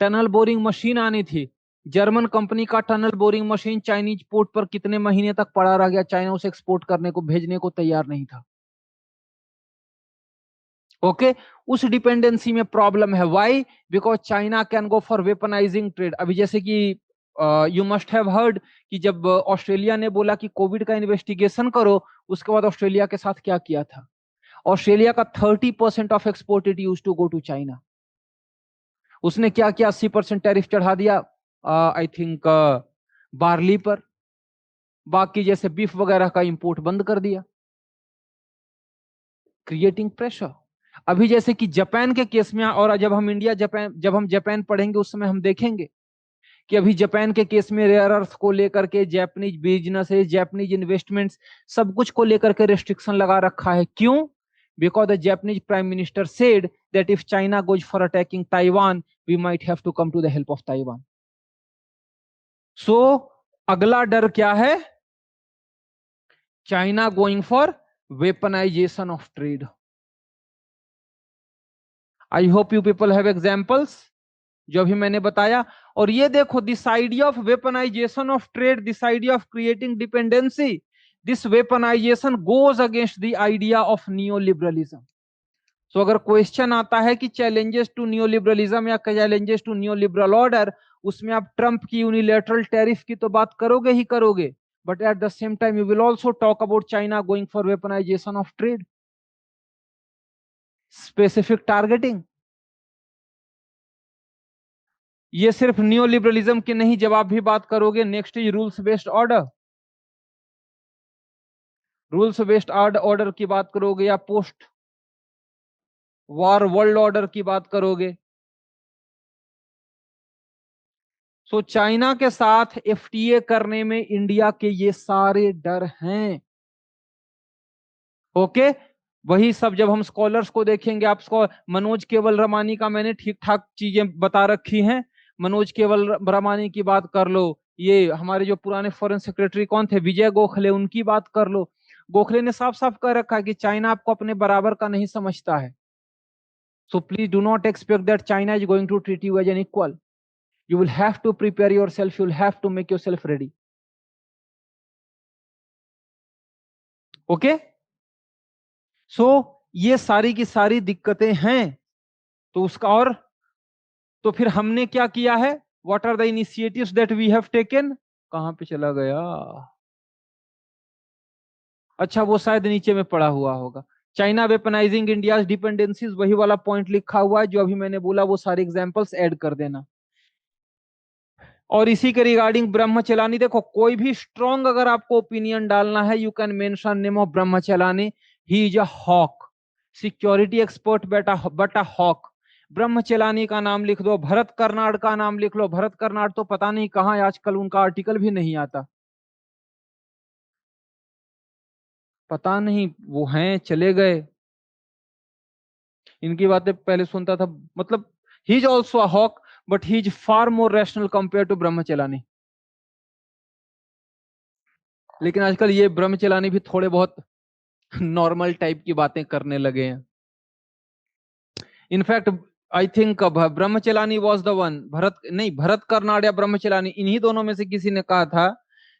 टनल बोरिंग मशीन आनी थी, जर्मन कंपनी का tunnel boring machine Chinese port पर कितने महीने तक पड़ा रह गया, चाइना उसे एक्सपोर्ट करने को, भेजने को तैयार नहीं था। ओके, उस डिपेंडेंसी में प्रॉब्लम है। Why? Because China can go for weaponising trade. अभी जैसे कि यू मस्ट हैव हर्ड कि जब ऑस्ट्रेलिया ने बोला कि कोविड का इन्वेस्टिगेशन करो, उसके बाद ऑस्ट्रेलिया के साथ क्या किया था, ऑस्ट्रेलिया का 30% of export it used to go to China. उसने क्या किया, 80% टैरिफ चढ़ा दिया आई थिंक बार्ली पर, बाकी जैसे बीफ वगैरह का इंपोर्ट बंद कर दिया, क्रिएटिंग प्रेशर। अभी जैसे कि जापान के केस में, और जब हम इंडिया जापान, जब हम जापान पढ़ेंगे उस समय हम देखेंगे कि अभी जापान के केस में रेयर अर्थ को लेकर के जापानीज बिजनेस, जापानीज इन्वेस्टमेंट्स, सब कुछ को लेकर के रेस्ट्रिक्शन लगा रखा है। क्यों? Because the Japanese prime minister said that if China goes for attacking Taiwan, we might have to come to the help of Taiwan. So अगला डर क्या है, China going for weaponisation of trade. I hope you people have examples जो अभी मैंने बताया। और ये देखो, this idea of weaponisation of trade, this idea of creating dependency, this weaponisation goes against the idea of नियोलिबरलिज्म। सो अगर क्वेश्चन आता है कि चैलेंजेस टू नियोलिबरलिज्म या चैलेंजेस टू नियोलिबरल ऑर्डर, उसमें आप ट्रंप की यूनिलैटरल टैरिफ की तो बात करोगे ही करोगे, but at the same time you will also talk about China going for weaponisation of trade, specific targeting. ये सिर्फ न्यू लिबरलिज्म की नहीं, जब आप भी बात करोगे next is rules based order, rules based order की बात करोगे या पोस्ट वॉर वर्ल्ड ऑर्डर की बात करोगे। सो चाइना के साथ एफटीए करने में इंडिया के ये सारे डर हैं। ओके, वही सब जब हम स्कॉलर्स को देखेंगे, आप मनोज केवल रमानी का मैंने ठीक ठाक चीजें बता रखी हैं। मनोज केवल रमानी की बात कर लो, ये हमारे जो पुराने फॉरेन सेक्रेटरी कौन थे, विजय गोखले, उनकी बात कर लो। गोखले ने साफ साफ कह रखा है कि चाइना आपको अपने बराबर का नहीं समझता है। So please do not expect that China is going to treat you as an equal. You will have to prepare yourself, you will have to make yourself ready. Okay, so ये सारी की सारी दिक्कतें हैं। तो उसका और तो फिर हमने क्या किया है, what are the initiatives that we have taken. कहां पे चला गया, अच्छा वो शायद नीचे में पड़ा हुआ होगा। चाइना वेपनाइजिंग इंडियाज डिपेंडेंसीज, वही वाला पॉइंट लिखा हुआ है जो अभी मैंने बोला, वो सारे एग्जांपल्स ऐड कर देना। और इसी के रिगार्डिंग ब्रह्मचलानी, देखो कोई भी स्ट्रॉन्ग अगर आपको ओपिनियन डालना है, you can mention name of ब्रह्मचलानी, he is a hoc, security expert बेटा बट अ हॉक। ब्रह्मचलानी का नाम लिख दो, भरत कर्नाड का नाम लिख लो, भरत कर्नाड तो पता नहीं कहाँ है आजकल, उनका आर्टिकल भी नहीं आता, पता नहीं वो हैं चले गए। इनकी बातें पहले सुनता था, मतलब ही is also a hoc, but he is far more rational compare to ब्रह्मचलानी। लेकिन आजकल ये ब्रह्मचलानी भी थोड़े बहुत नॉर्मल टाइप की बातें करने लगे हैं। In fact I think ब्रह्मचलानी was the one, Bharat नहीं, भरत कर्नाड या ब्रह्मचलानी, इन्हीं दोनों में से किसी ने कहा था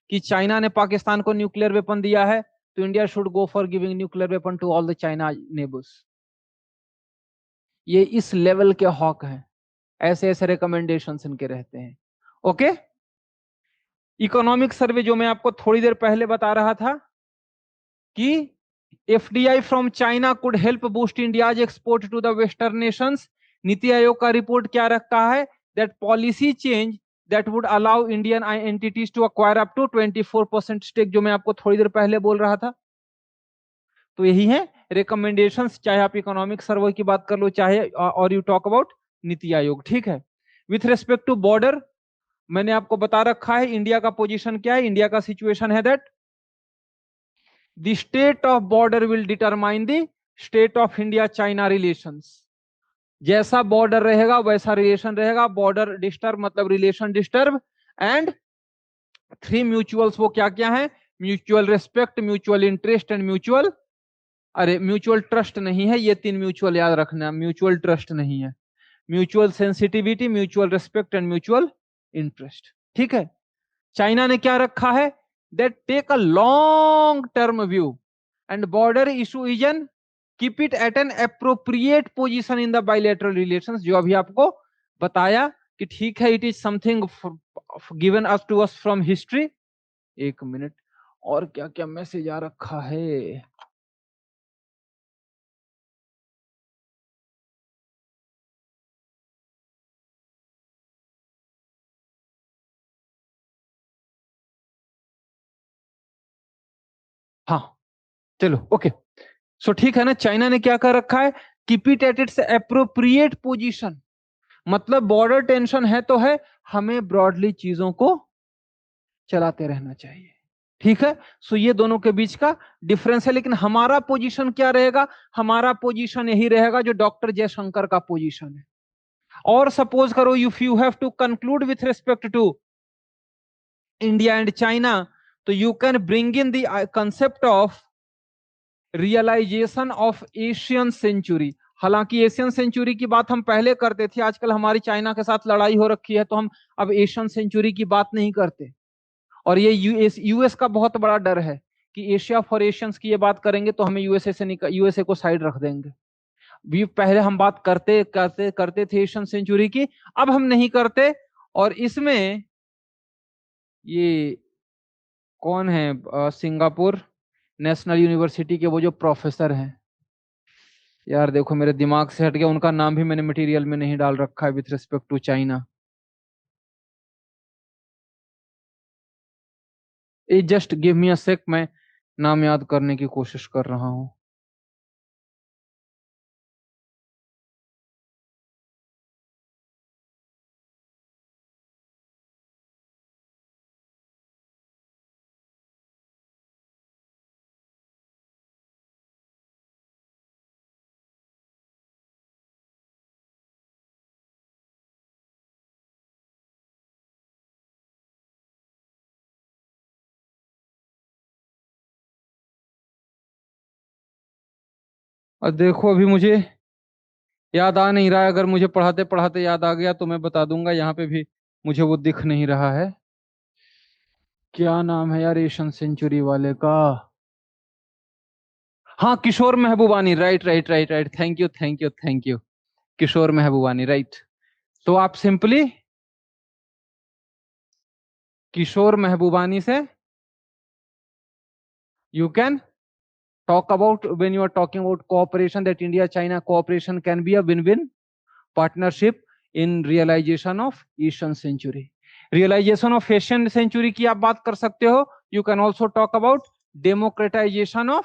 कि चाइना ने पाकिस्तान को न्यूक्लियर वेपन दिया है, तो India should go for giving nuclear weapon to all the China neighbours. ये इस लेवल के हॉक हैं, ऐसे ऐसे रिकमेंडेशंस इनके रहते हैं। ओके, इकोनॉमिक सर्वे जो मैं आपको थोड़ी देर पहले बता रहा था कि FDI from China could help boost India's export to the western nations. NITI Aayog का रिपोर्ट क्या रखता है, that policy change that would allow Indian entities to acquire up to 24% stake, जो मैं आपको थोड़ी देर पहले बोल रहा था। तो यही है रिकमेंडेशंस, चाहे आप इकोनॉमिक सर्वे की बात कर लो, चाहे और you talk about NITI Aayog. ठीक है, विथ रेस्पेक्ट टू बॉर्डर मैंने आपको बता रखा है इंडिया का पोजीशन क्या है। इंडिया का सिचुएशन है that the state of border will determine the state of India China relations। जैसा बॉर्डर रहेगा वैसा रिलेशन रहेगा, बॉर्डर डिस्टर्ब मतलब relation disturb, and three mutuals वो क्या क्या है, mutual respect, mutual interest and mutual, अरे म्यूचुअल ट्रस्ट नहीं है, ये तीन म्यूचुअल याद रखना, म्यूचुअल ट्रस्ट नहीं है, mutual sensitivity, mutual respect and mutual interest. ठीक है, चाइना ने क्या रखा है, that take a long term view and border issue is an keep it at an appropriate position in the bilateral relations, जो अभी आपको बताया कि ठीक है, it is something given us to us from history. एक मिनट, और क्या क्या मैसेज आ रखा है, हाँ चलो ओके। सो ठीक है ना, चाइना ने क्या कर रखा है, keep it at its appropriate position, मतलब बॉर्डर टेंशन है तो है, हमें ब्रॉडली चीजों को चलाते रहना चाहिए। ठीक है, सो ये दोनों के बीच का डिफरेंस है, लेकिन हमारा पोजीशन क्या रहेगा, हमारा पोजीशन यही रहेगा जो डॉक्टर जयशंकर का पोजीशन है। और सपोज करो if you have to conclude with respect to India and China, तो you can bring in the concept of realisation of Asian century. हालांकि एशियन सेंचुरी की बात हम पहले करते थे, आजकल हमारी चाइना के साथ लड़ाई हो रखी है, तो हम अब एशियन सेंचुरी की बात नहीं करते। और ये यूएस का बहुत बड़ा डर है कि एशिया फॉर एशियंस की ये बात करेंगे तो हमें यूएसए को साइड रख देंगे। भी पहले हम बात करते करते करते थे एशियन सेंचुरी की, अब हम नहीं करते। और इसमें ये कौन है, सिंगापुर नेशनल यूनिवर्सिटी के वो जो प्रोफेसर हैं, यार देखो मेरे दिमाग से हट गया, उनका नाम भी मैंने मटेरियल में नहीं डाल रखा है विथ रिस्पेक्ट टू चाइना। ये जस्ट गिव मी अ सेक, मैं नाम याद करने की कोशिश कर रहा हूँ। और देखो अभी मुझे याद आ नहीं रहा है, अगर मुझे पढ़ाते पढ़ाते याद आ गया तो मैं बता दूंगा, यहाँ पे भी मुझे वो दिख नहीं रहा है। क्या नाम है यार एशियन सेंचुरी वाले का? हाँ, Kishore Mahbubani, right right right right, thank you thank you thank you. Kishore Mahbubani, right. तो आप सिंपली किशोर महबूबानी से you can talk about, when you are talking about cooperation, that India China cooperation can be a win-win partnership in realization of Asian century. Realization of Asian century की आप बात कर सकते हो. You can also talk about democratization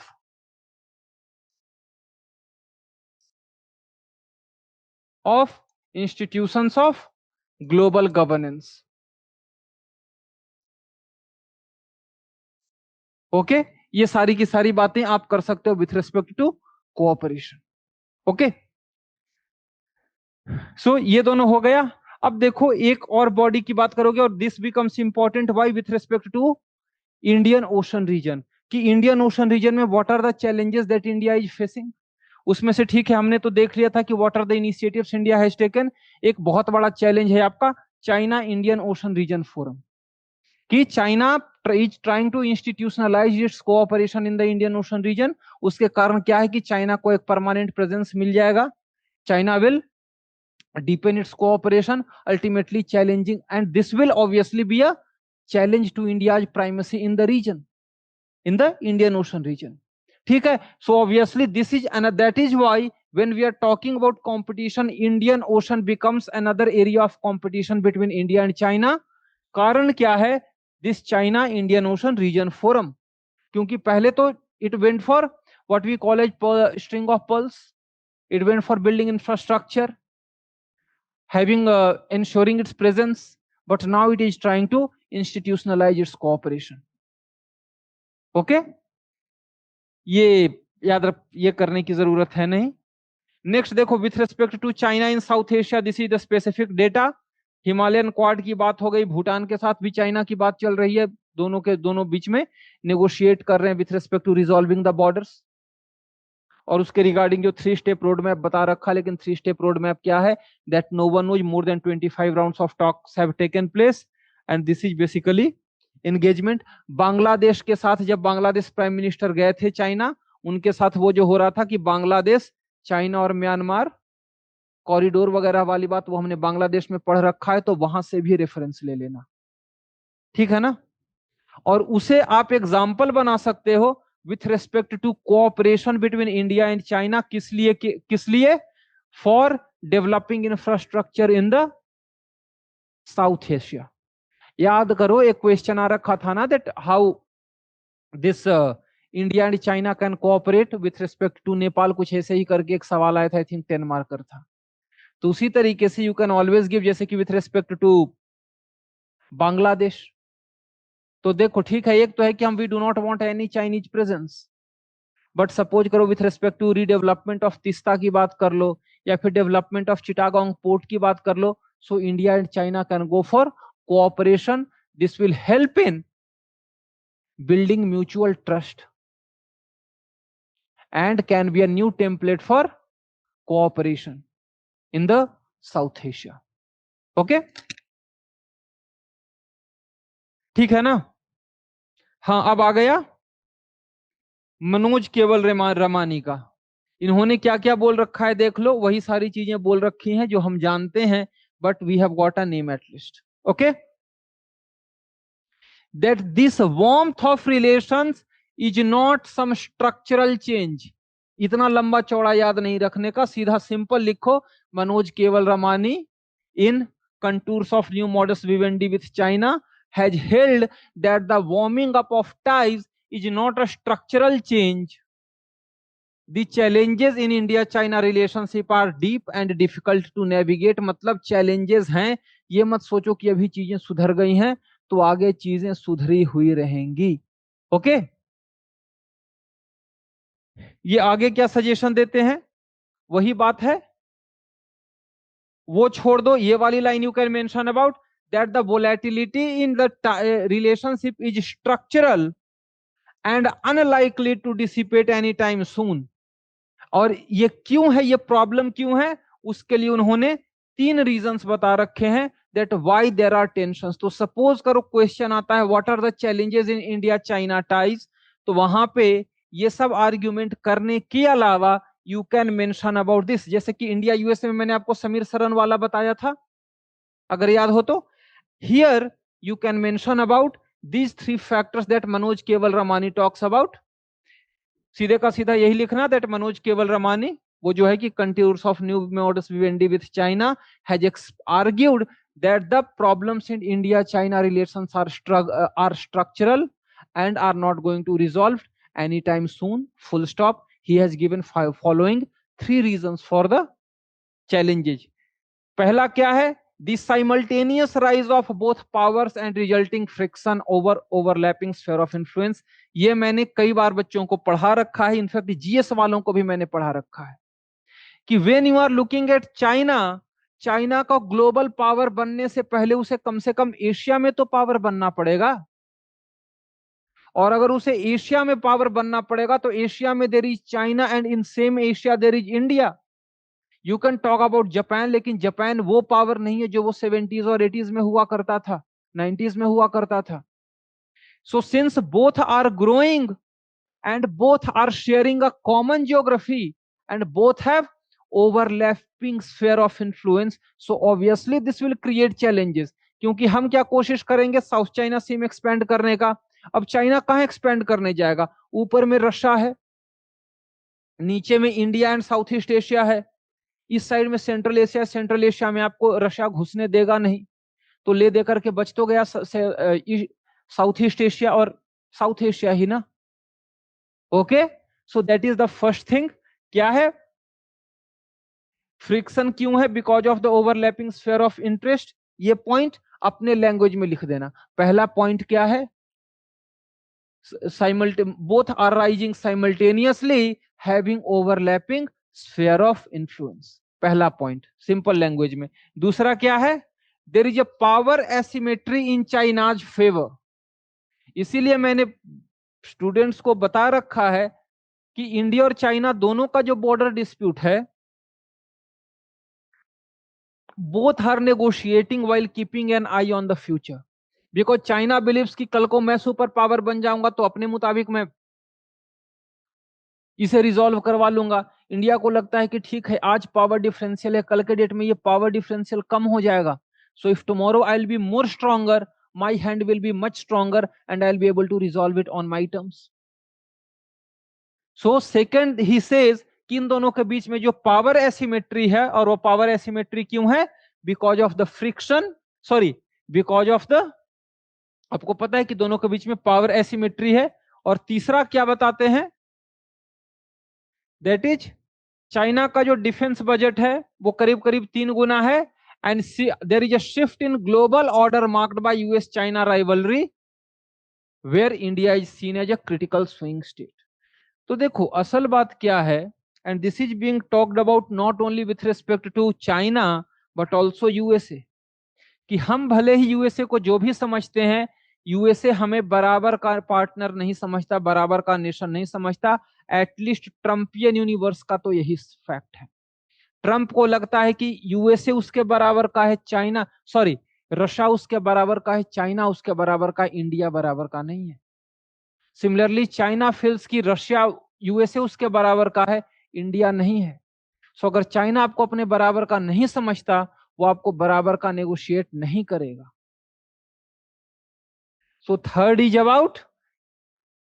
of institutions of global governance. Okay okay? ये सारी की सारी बातें आप कर सकते हो with respect to cooperation. Okay, so ये दोनों हो गया. अब देखो एक और बॉडी की बात करोगे, और this becomes important why with respect to Indian Ocean region. कि इंडियन ओशन रीजन में what are the challenges that India is facing. उसमें से ठीक है हमने तो देख लिया था कि what are the initiatives India has taken. एक बहुत बड़ा चैलेंज है आपका China Indian Ocean Region Forum. कि China is trying to institutionalise its cooperation in the Indian Ocean region. उसके कारण क्या है कि चाइना को एक परमानेंट प्रेजेंस मिल जाएगा. China will deepen its cooperation, ultimately challenging, and this will obviously be a challenge to India's primacy in the region, in the Indian Ocean region. ठीक है, so obviously this is, and that is why when we are talking about competition, Indian Ocean becomes another area of competition between India and China. कारण क्या है? This China Indian Ocean region forum. क्योंकि पहले तो it went for what we call as string of pearls. It went for building infrastructure, having ensuring its presence, but now it is trying to institutionalize its cooperation. Okay, ये याद रख, ये करने की जरूरत है नहीं. नेक्स्ट देखो with respect to China in South Asia, this is the specific data. Himalayan Quad की बात हो गई, भूटान के साथ भी चाइना की बात चल रही है, दोनों के दोनों बीच में नेगोशिएट कर रहे हैं with respect to resolving the borders. और उसके रिगार्डिंग जो 3 स्टेप रोड मैप बता रखा, लेकिन 3 स्टेप रोड मैप क्या है? That no one knows, more than 25 rounds of talks have taken place, and this is basically engagement. Bangladesh के साथ जब बांग्लादेश प्राइम मिनिस्टर गए थे चाइना, उनके साथ वो जो हो रहा था कि बांग्लादेश चाइना और म्यांमार कॉरिडोर वगैरह वाली बात, वो हमने बांग्लादेश में पढ़ रखा है, तो वहां से भी रेफरेंस ले लेना. ठीक है ना? और उसे आप एग्जाम्पल बना सकते हो with respect to cooperation between India and China. किस लिए? For developing infrastructure in the South Asia. याद करो एक क्वेश्चन आ रखा था ना, that how this India and China can cooperate with respect to Nepal, कुछ ऐसे ही करके एक सवाल आया था, आई थिंक 10 मार्कर था. तो उसी तरीके से यू कैन ऑलवेज गिव, जैसे कि विथ रिस्पेक्ट टू बांग्लादेश. तो देखो ठीक है, एक तो है कि हम we do not want any Chinese presence, but suppose करो with respect to redevelopment of Teesta की बात कर लो, या फिर डेवलपमेंट ऑफ चिटागोंग पोर्ट की बात कर लो. So India and China can go for cooperation. This will help in building mutual trust and can be a new template for cooperation in the South Asia. Okay, ठीक है ना? हाँ, अब आ गया मनोज केवल रमानी का. इन्होंने क्या क्या बोल रखा है देख लो, वही सारी चीजें बोल रखी हैं जो हम जानते हैं, but we have got a name at least. Okay, that this warmth of relations is not some structural change. इतना लंबा चौड़ा याद नहीं रखने का, सीधा सिंपल लिखो, मनोज केवल Ramani in Contours of New Modus Vivendi with China has held that the warming up of ties is not a structural change. The challenges in India-China relationship are deep and difficult to navigate. मतलब challenges हैं, ये मत सोचो कि अभी चीजें सुधर गई हैं तो आगे चीजें सुधरी हुई रहेंगी. ओके, ये आगे क्या सजेशन देते हैं, वही बात है, वो छोड़ दो, ये वाली line you can mention about that the volatility in the relationship is structural and unlikely to dissipate any time soon. और ये क्यों है, ये प्रॉब्लम क्यों है, उसके लिए उन्होंने 3 रीजंस बता रखे हैं that why there are tensions. तो सपोज करो क्वेश्चन आता है what are the challenges in India China ties, तो वहां पे ये सब आर्ग्यूमेंट करने के अलावा you can mention about this. जैसे कि इंडिया यूएसए में मैंने आपको समीर सरन वाला बताया था, अगर याद हो तो. Here you can mention about these 3 factors that Manoj Keval Ramani talks about. सीधे का सीधा यही लिखना दैट मनोज केवल रमानी, वो जो है कि contours of new modus vivendi with China has argued that the problems in India China relations are structural and are not going to resolve anytime soon, full stop. He has given following 3 reasons for the challenges. पहला क्या है, the simultaneous rise of both powers and resulting friction over overlapping sphere of influence. ये मैंने कई बार बच्चों को पढ़ा रखा है, इनफैक्ट जीएस वालों को भी मैंने पढ़ा रखा है कि when you are looking at China, China का ग्लोबल पावर बनने से पहले उसे कम से कम एशिया में तो पावर बनना पड़ेगा, और अगर उसे एशिया में पावर बनना पड़ेगा तो एशिया में there is China and in same Asia there is India. You can talk about Japan, लेकिन जापान वो पावर नहीं है जो वो 70s और 80s में हुआ करता था, 90s में हुआ करता था. So since both are growing and both are sharing a common geography and both have overlapping sphere of influence, so obviously this will create challenges. क्योंकि हम क्या कोशिश करेंगे साउथ चाइना सी में एक्सपेंड करने का. अब चाइना कहां एक्सपेंड करने जाएगा, ऊपर में रशिया है, नीचे में India and south East Asia है, इस साइड में सेंट्रल एशिया, सेंट्रल एशिया में आपको रशिया घुसने देगा नहीं, तो ले देकर के बच तो गया साउथ ईस्ट एशिया और साउथ एशिया ही ना. Okay, so that is the first thing. क्या है, फ्रिक्शन क्यों है, because of the overlapping sphere of interest. ये पॉइंट अपने लैंग्वेज में लिख देना. पहला पॉइंट क्या है, both are rising simultaneously having overlapping sphere of influence. पहला पॉइंट सिंपल लैंग्वेज में. दूसरा क्या है, there is a power asymmetry in China's favour. इसीलिए मैंने स्टूडेंट्स को बता रखा है कि इंडिया और चाइना दोनों का जो बॉर्डर डिस्प्यूट है, both are negotiating while keeping an eye on the future. Because China believes कि कल को मैं सुपर पावर बन जाऊंगा तो अपने मुताबिक मैं इसे रिजॉल्व करवा लूंगा. इंडिया को लगता है कि ठीक है आज पावर डिफरेंशियल है, कल के डेट में ये पावर डिफरेंशियल कम हो जाएगा. So if tomorrow I will be more stronger, my hand will be much stronger and I will be able to resolve it on my terms. So second he says कि इन दोनों के बीच में जो पावर एसिमेट्री है, और वो पावर एसिमेट्री क्यों है, because of the friction, sorry because of the, आपको पता है कि दोनों के बीच में पावर एसिमेट्री है. और तीसरा क्या बताते हैं, दैट इज चाइना का जो डिफेंस बजट है वो करीब करीब 3 गुना है, and there is a shift in global order marked by US China rivalry where India is seen as a critical swing state. तो देखो असल बात क्या है, and this is being talked about not only with respect to China but also USA, कि हम भले ही USA को जो भी समझते हैं, यूएसए हमें बराबर का पार्टनर नहीं समझता, बराबर का नेशन नहीं समझता. एटलीस्ट ट्रम्पियन यूनिवर्स का तो यही फैक्ट है. ट्रंप को लगता है कि यूएसए उसके बराबर का है, चाइना सॉरी रशिया उसके बराबर का है, चाइना उसके बराबर का, इंडिया बराबर का नहीं है. सिमिलरली चाइना फील्स की रशिया यूएसए उसके बराबर का है, इंडिया नहीं है. सो अगर चाइना आपको अपने बराबर का नहीं समझता, वो आपको बराबर का नेगोशिएट नहीं करेगा. So third is about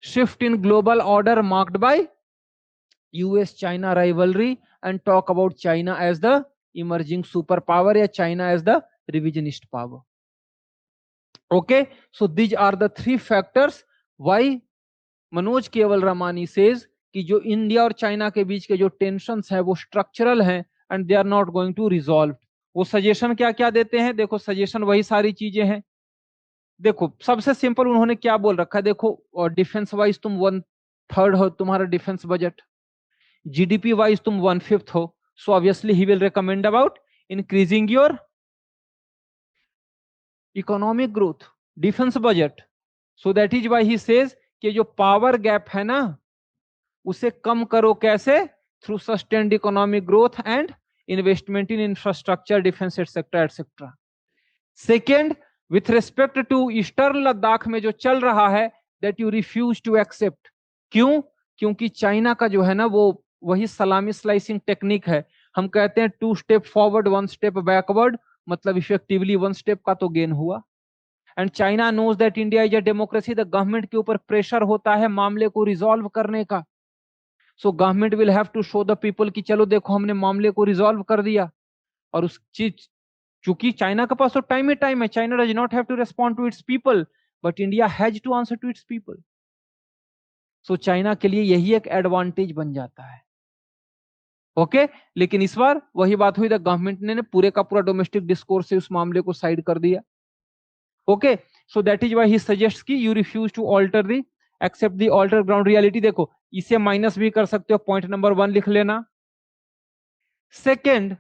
shift in global order marked by US-China rivalry and talk about China as the emerging superpower या China as the revisionist power. Okay, so these are the three factors why Manoj केवल Ramani says कि जो India और China के बीच के जो tensions हैं वो स्ट्रक्चरल हैं and they are not going to resolve. वो सजेशन क्या क्या देते हैं? देखो सजेशन वही सारी चीजें हैं. देखो सबसे सिंपल उन्होंने क्या बोल रखा है, देखो और डिफेंस वाइज तुम 1/3 हो तुम्हारा डिफेंस बजट, जीडीपी वाइज तुम 1/5 हो, so obviously he will recommend about increasing your economic growth, defence budget. So that is why he says कि जो पावर गैप है ना उसे कम करो कैसे? Through sustained economic growth and investment in infrastructure, defence etcetera etcetera. Second, with respect to eastern Ladakh में जो चल रहा है that you refuse to accept. क्यों? क्योंकि चाइना का जो है ना वो वही सलामी स्लाइसिंग टेक्निक है. हम कहते हैं 2 स्टेप फॉरवर्ड 1 स्टेप बैकवर्ड, मतलब इफेक्टिवली 1 स्टेप का तो गेन हुआ. And China knows that India is a democracy. The government के ऊपर प्रेशर होता है मामले को रिजॉल्व करने का. So government will have to show the people कि चलो देखो हमने मामले को रिजॉल्व कर दिया. और उस चीज चूंकि चाइना के पास तो टाइम ही टाइम है, China does not have to respond to its people but India has to answer to its people. So China के लिए यही एक एडवांटेज बन जाता है. ओके लेकिन इस बार वही बात हुई, द गवर्नमेंट ने पूरे का पूरा डोमेस्टिक डिस्कोर्स से उस मामले को साइड कर दिया. Okay so that is why he suggest कि you refuse to alter the accept the alter ground reality. देखो इसे माइनस भी कर सकते हो, पॉइंट नंबर 1 लिख लेना. Second,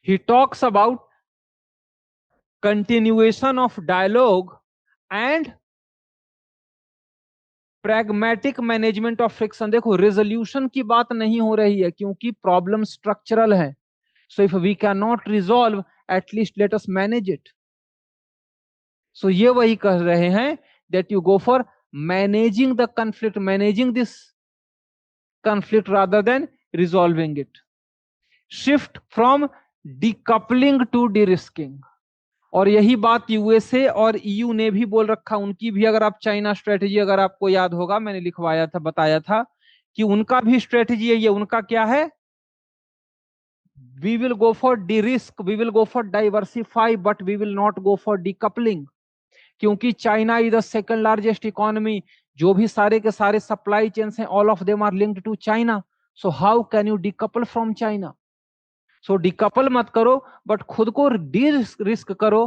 he talks about continuation of dialogue and pragmatic management of friction. देखो रेजोल्यूशन की बात नहीं हो रही है क्योंकि प्रॉब्लम स्ट्रक्चरल है. So if we can not resolve at least let us manage it. So ये वही कह रहे हैं that you go for managing the conflict, managing this conflict rather than resolving it. Shift from decoupling to derisking. और यही बात USA और EU ने भी बोल रखा. उनकी भी अगर आप चाइना स्ट्रेटेजी अगर आपको याद होगा मैंने लिखवाया था, बताया था कि उनका भी स्ट्रेटेजी है ये. उनका क्या है? We will go for de risk, we will go for diversify but we will not go for decoupling. क्योंकि China is the second largest economy. जो भी सारे के सारे सप्लाई चेन्स हैं all of them are linked to China. So how can you decouple from China? So decouple मत करो but खुद को डी रिस्क करो,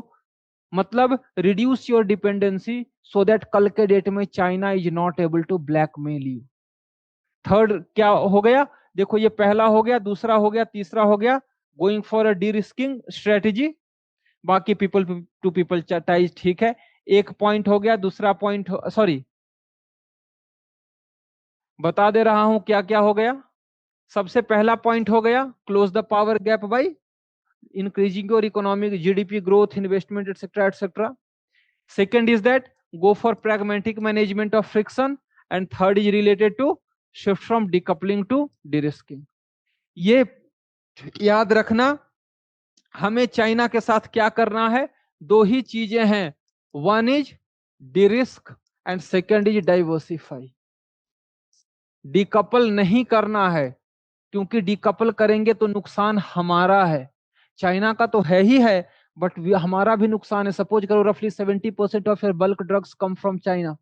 मतलब reduce your dependency so that कल के डेट में China is not able to blackmail you. Third क्या हो गया? देखो ये पहला हो गया, दूसरा हो गया, तीसरा हो गया going for a D risking strategy. बाकी पीपल टू पीपल टाइज ठीक है. एक पॉइंट हो गया. दूसरा पॉइंट सॉरी बता दे रहा हूं क्या क्या हो गया. सबसे पहला पॉइंट हो गया close the power gap by increasing your economic GDP growth, investment, etc., etc. Second is that go for pragmatic management of friction, and third is related to shift from decoupling to de-risking. ये याद रखना हमें China के साथ क्या करना है. दो ही चीजें हैं, one is de-risk and second is diversify. Decouple नहीं करना है क्योंकि डिकपल करेंगे तो नुकसान हमारा है. चाइना का तो है ही है बट हमारा भी नुकसान है. सपोज करो रफली 70% of your bulk drugs come from China.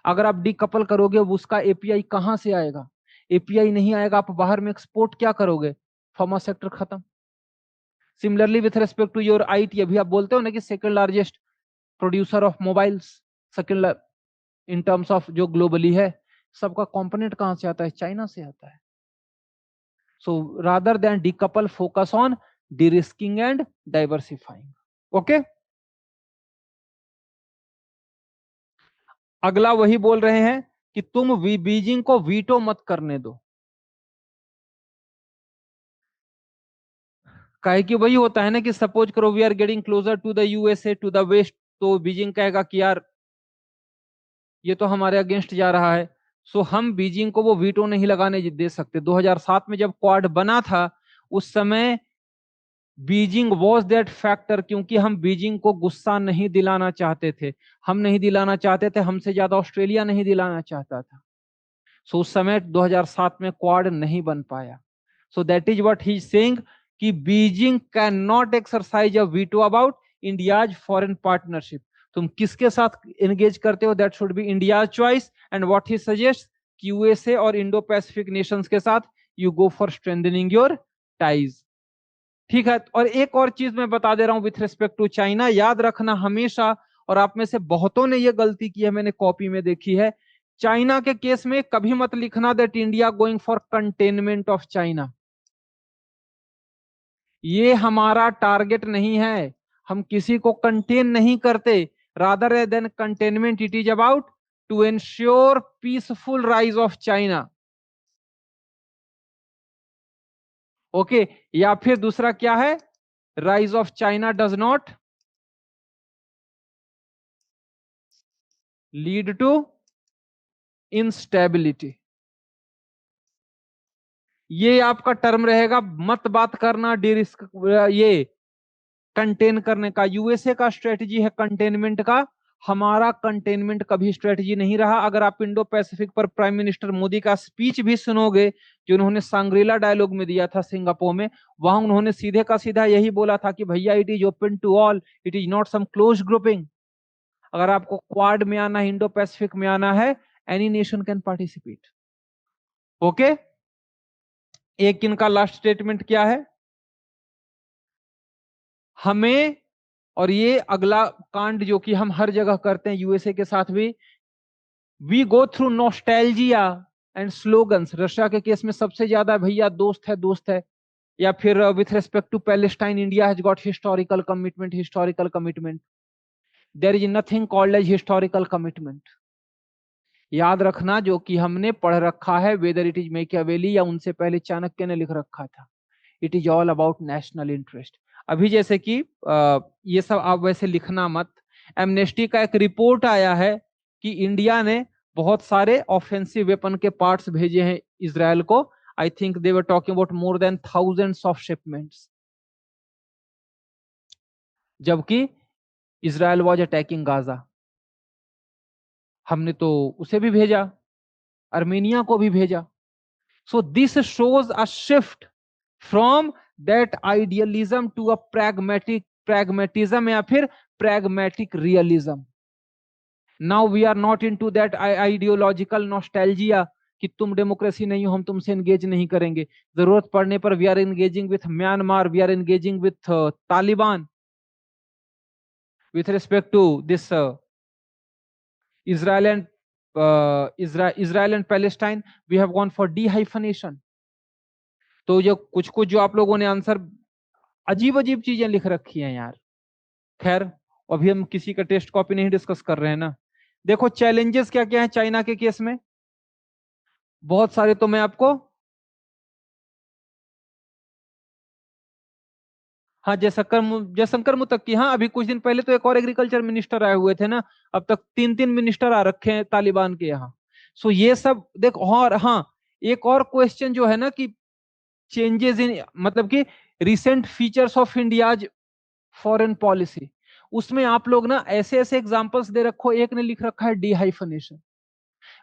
अगर आप डीकपल करोगे उसका एपीआई कहां से आएगा? एपीआई नहीं आएगा, आप बाहर में एक्सपोर्ट क्या करोगे? फार्मा सेक्टर खत्म. Similarly with respect to your IT, अभी आप बोलते हो ना कि second largest producer of mobiles, second in terms of जो ग्लोबली है, सबका कंपोनेंट कहां से आता है? चाइना से आता है. So rather than decouple focus on de-risking and diversifying. Okay अगला वही बोल रहे हैं कि तुम बीजिंग को वीटो मत करने दो. काहे कि वही होता है ना कि सपोज करो we are getting closer to the USA to the West, तो बीजिंग कहेगा कि यार ये तो हमारे अगेंस्ट जा रहा है. सो हम बीजिंग को वो वीटो नहीं लगाने दे सकते. 2007 में जब क्वाड बना था उस समय बीजिंग वॉज दैट फैक्टर, क्योंकि हम बीजिंग को गुस्सा नहीं दिलाना चाहते थे, हम नहीं दिलाना चाहते थे, हमसे ज्यादा ऑस्ट्रेलिया नहीं दिलाना चाहता था। सो उस समय 2007 में क्वाड नहीं बन पाया। So that is what he is saying कि Beijing can not exercise a veto about India's foreign partnership. तुम किसके साथ एंगेज करते हो, that should be India choice, and what he suggest कि यूएसए और इंडो पैसिफिक नेशंस के साथ you go for strengthening your ties. ठीक है, और एक और चीज मैं बता दे रहा हूं विथ रिस्पेक्ट टू चाइना, याद रखना हमेशा, और आप में से बहुतों ने यह गलती की है, मैंने कॉपी में देखी है, चाइना के केस में कभी मत लिखना that India going for containment of China. ये हमारा टारगेट नहीं है, हम किसी को कंटेन नहीं करते, rather than containment it is about to ensure peaceful rise of China. Okay, या फिर दूसरा क्या है, rise of China does not lead to instability. ये आपका टर्म रहेगा, मत बात करना डिरिस्क, ये कंटेन करने का। यूएसए का स्ट्रेटजी है कंटेनमेंट का, हमारा कंटेनमेंट कभी स्ट्रेटजी नहीं रहा। अगर आप इंडो पैसिफिक पर प्राइम मिनिस्टर मोदी का स्पीच भी सुनोगे जो उन्होंने सांग्रीला डायलॉग में दिया था सिंगापुर में, वहां उन्होंने सीधे का सीधा यही बोला था कि भैया it is open to all, it is not some close grouping. अगर आपको क्वाड में आना है, इंडो पैसिफिक में आना है, any nation can participate. Okay, एक इनका लास्ट स्टेटमेंट क्या है, हमें, और ये अगला कांड जो कि हम हर जगह करते हैं यूएसए के साथ भी, we go through nostalgia and slogans. Russia के केस में सबसे ज्यादा भैया दोस्त है दोस्त है, या फिर with respect to Palestine India has got historical commitment, historical commitment. There is nothing called as historical commitment. याद रखना, जो कि हमने पढ़ रखा है, वेदर इट इज मेकियावेली या उनसे पहले चाणक्य ने लिख रखा था, it is all about national interest. अभी जैसे कि ये सब आप वैसे लिखना मत, एमनेस्टी का एक रिपोर्ट आया है कि इंडिया ने बहुत सारे ऑफेंसिव वेपन के पार्ट्स भेजे हैं इसराइल को। I think they were talking about more than thousands of shipments, जबकि इसराइल वाज अटैकिंग गाजा। हमने तो उसे भी भेजा, अर्मेनिया को भी भेजा। So this shows a shift from that idealism to a pragmatic pragmatism, या फिर pragmatic realism. Now we are not into that ideological nostalgia कि तुम डेमोक्रेसी नहीं हो, हम तुमसे एंगेज नहीं करेंगे। जरूरत पड़ने पर we are engaging with Myanmar, we are engaging with Taliban, with respect to this Israel and Israel and Palestine, we have gone for dehyphenation। तो जो कुछ कुछ जो आप लोगों ने आंसर अजीब अजीब चीजें लिख रखी हैं यार, खैर अभी हम किसी का टेस्ट कॉपी नहीं डिस्कस कर रहे हैं ना। देखो चैलेंजेस क्या क्या है चाइना के केस में, बहुत सारे तो मैं आपको, हाँ जयशंकर मुतक्की, हाँ अभी कुछ दिन पहले तो एक और एग्रीकल्चर मिनिस्टर आए हुए थे ना, अब तक तीन तीन मिनिस्टर आ रखे हैं तालिबान के यहाँ। सो ये सब देखो, और हाँ एक और क्वेश्चन जो है ना कि चेंजेस इन, मतलब कि recent features of India's foreign policy, उसमें आप लोग ना ऐसे ऐसे एग्जांपल्स दे रखो। एक ने लिख रखा है डीहाइफनेशन।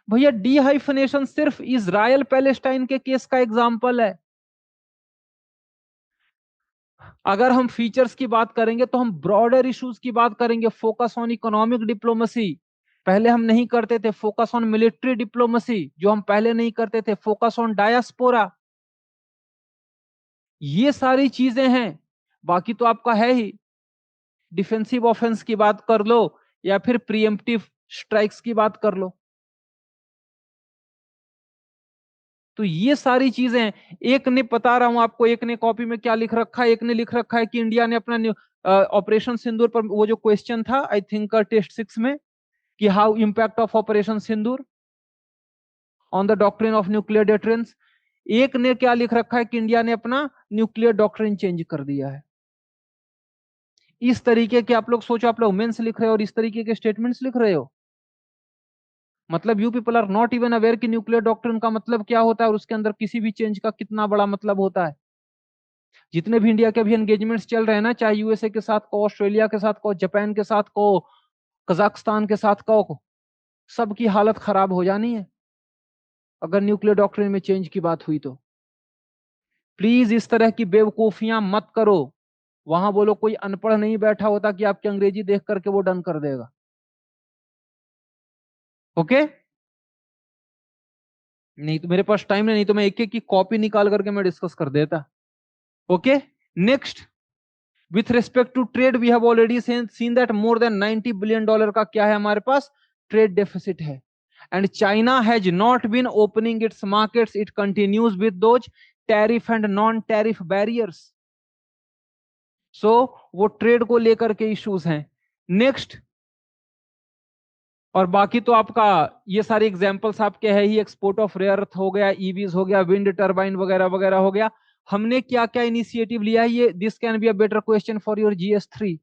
भैया डीहाइफनेशन सिर्फ इजराइल पैलेस्टाइन के केस का एग्जांपल है। अगर हम फीचर्स की बात करेंगे तो हम ब्रॉडर इश्यूज की बात करेंगे, फोकस ऑन इकोनॉमिक डिप्लोमेसी, पहले हम नहीं करते थे, फोकस ऑन मिलिट्री डिप्लोमेसी जो हम पहले नहीं करते थे, फोकस ऑन डायस्पोरा, ये सारी चीजें हैं। बाकी तो आपका है ही, डिफेंसिव ऑफेंस की बात कर लो या फिर प्रीएम्प्टिव स्ट्राइक्स की बात कर लो, तो ये सारी चीजें हैं। एक ने बता रहा हूं आपको, एक ने कॉपी में क्या लिख रखा है, एक ने लिख रखा है कि इंडिया ने अपना ऑपरेशन सिंदूर पर वो जो क्वेश्चन था आई थिंक टेस्ट 6 में, कि how impact of operation Sindoor on the doctrine of nuclear deterrence, एक ने क्या लिख रखा है कि इंडिया ने अपना न्यूक्लियर डॉक्ट्रिन चेंज कर दिया है। इस तरीके के आप लोग सोचो, आप लोग मेंस लिख रहे हो और इस तरीके के स्टेटमेंट्स लिख रहे हो, मतलब you people are not even aware कि न्यूक्लियर डॉक्ट्रिन का मतलब क्या होता है और उसके अंदर किसी भी चेंज का कितना बड़ा मतलब होता है। जितने भी इंडिया के भी एंगेजमेंट्स चल रहे हैं ना, चाहे यूएसए के साथ को, ऑस्ट्रेलिया के साथ को, जापान के साथ को, कजाकिस्तान के साथ को, सबकी हालत खराब हो जानी है अगर न्यूक्लियर डॉक्ट्रिन में चेंज की बात हुई तो। प्लीज इस तरह की बेवकूफियां मत करो। वहां बोलो कोई अनपढ़ नहीं बैठा होता कि आपकी अंग्रेजी देख करके वो डन कर देगा। ओके, नहीं तो मेरे पास टाइम नहीं तो मैं एक एक की कॉपी निकाल करके मैं डिस्कस कर देता। Okay, next, with respect to trade we have already seen that more than $90 billion का क्या है हमारे पास, ट्रेड डेफिसिट है। And China has not been opening its markets, it continues with those tariff and non tariff barriers. So वो trade को लेकर के इश्यूज हैं। नेक्स्ट, और बाकी तो आपका ये सारे एग्जांपल्स आपके है ही, एक्सपोर्ट ऑफ रेयर अर्थ हो गया, ईवीज हो गया, विंड टर्बाइन वगैरह वगैरह हो गया। हमने क्या क्या इनिशिएटिव लिया है, ये this can be a better question for your GS3।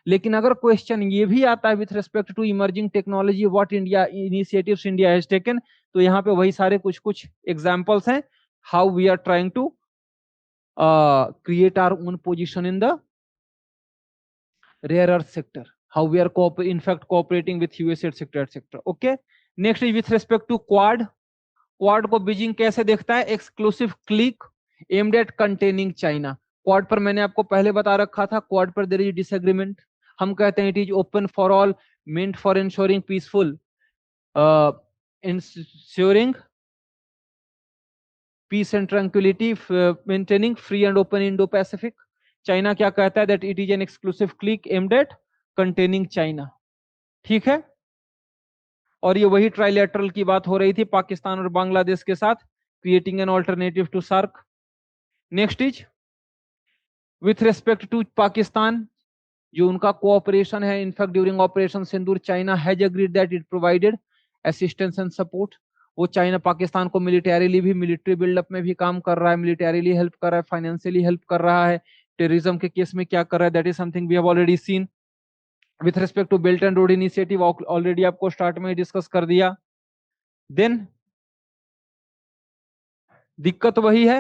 लेकिन अगर क्वेश्चन ये भी आता है with respect to emerging technology what India initiatives India has taken, तो यहाँ पे वही सारे कुछ कुछ एग्जांपल्स हैं, how we are trying to create our own position in the rare earth sector, how we are in fact cooperating with US etc. Okay, next is with respect to quad को Beijing कैसे देखता है, exclusive clique aimed at containing China. Quad पर मैंने आपको पहले बता रखा था, क्वाड पर देयर इज डिसएग्रीमेंट। हम कहते हैं it is open for all, meant for ensuring peaceful, ensuring peace and tranquillity, maintaining free and open Indo Pacific. China क्या कहता है, that it is an exclusive clique aimed at containing China. ठीक है, और ये वही ट्राइलेटरल की बात हो रही थी पाकिस्तान और बांग्लादेश के साथ, creating an alternative to SAARC. Next is with respect to Pakistan, जो उनका कोऑपरेशन है, in fact during operation Sindoor China has agreed that it provided assistance and support. वो चाइना पाकिस्तान को मिलिटरीली भी, मिलिट्री बिल्डअप में भी काम कर रहा है, मिलिटरीली हेल्प कर रहा है, फाइनेंशियली हेल्प कर रहा है, टेररिज्म के केस में क्या कर रहा है, that is something we have already seen. With respect to Belt and Road Initiative already आपको स्टार्ट में डिस्कस कर दिया। देन दिक्कत वही है,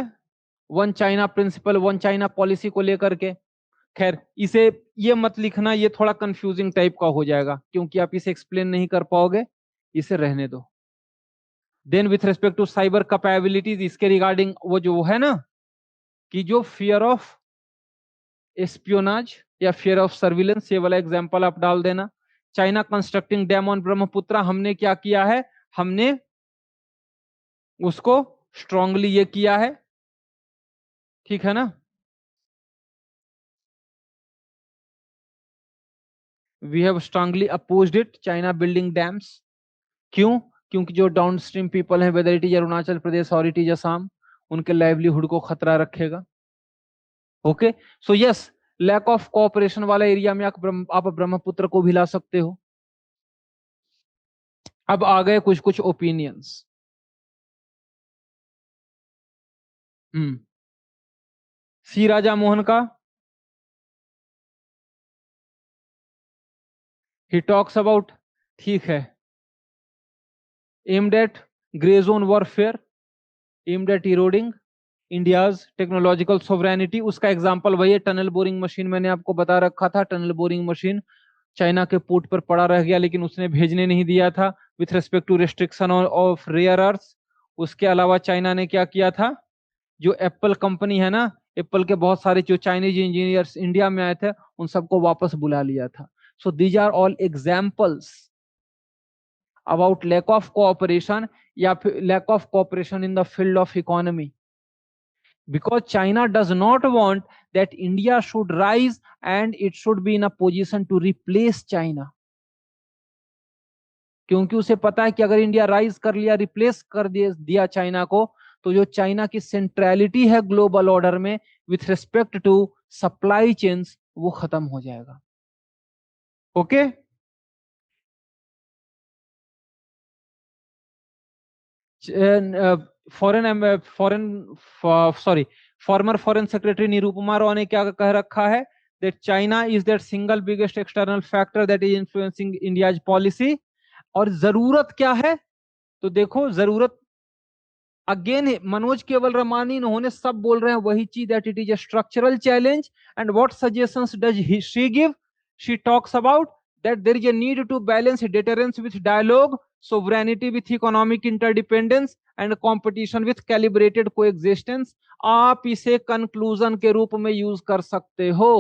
one China principle, one China policy को लेकर के। खैर इसे ये मत लिखना, ये थोड़ा कंफ्यूजिंग टाइप का हो जाएगा क्योंकि आप इसे एक्सप्लेन नहीं कर पाओगे, इसे रहने दो। Then with respect to cyber capabilities, इसके रिगार्डिंग वो जो है ना कि जो फियर ऑफ एस्पियोनाज या फियर ऑफ सर्विलेंस, ये वाला एग्जांपल आप डाल देना। China constructing dam on Brahmaputra, हमने क्या किया है, हमने उसको स्ट्रांगली ये किया है, ठीक है ना। We have strongly opposed it, China building dams. क्यों, क्योंकि जो डाउन स्ट्रीम पीपल है, whether it is Arunachal Pradesh और इट इज असम, उनके लाइवलीहुड को खतरा रखेगा। Okay, so yes, lack of cooperation वाला एरिया में आप ब्रह्मपुत्र को भी ला सकते हो। अब आ गए कुछ कुछ ओपिनियंस। सी राजा मोहन का, ही टॉक्स अबाउट, ठीक है, aimed at grey zone warfare, aimed at eroding India's technological sovereignty. उसका एग्जांपल वही है, टनल बोरिंग मशीन, मैंने आपको बता रखा था, टनल बोरिंग मशीन चाइना के पोर्ट पर पड़ा रह गया लेकिन उसने भेजने नहीं दिया था, with respect to restriction of rare earth. उसके अलावा चाइना ने क्या किया था, जो एप्पल कंपनी है ना, एप्पल के बहुत सारे जो चाइनीज इंजीनियर्स इंडिया में आए थे उन सबको वापस बुला लिया था। So these are all examples about lack of cooperation या फिर lack of cooperation in the field of economy, because China does not want that India should rise and it should be in a position to replace China, क्योंकि उसे पता है कि अगर India rise कर लिया, रिप्लेस कर दिया चाइना को, तो जो चाइना की सेंट्रलिटी है ग्लोबल ऑर्डर में with respect to supply chains, वो खत्म हो जाएगा। Okay, former foreign secretary Nirupama Roy ने क्या कह रखा है, that China is that single biggest external factor that is influencing India's policy. और जरूरत क्या है, तो देखो जरूरत अगेन मनोज केवल रमानी इन्होंने सब बोल रहे हैं वही चीज, that it is a structural challenge. And what suggestions does she give? She talks about that there is a need to balance deterrence with dialogue, sovereignty with economic interdependence and competition with calibrated coexistence. आप इसे conclusion के रूप में use कर सकते हो.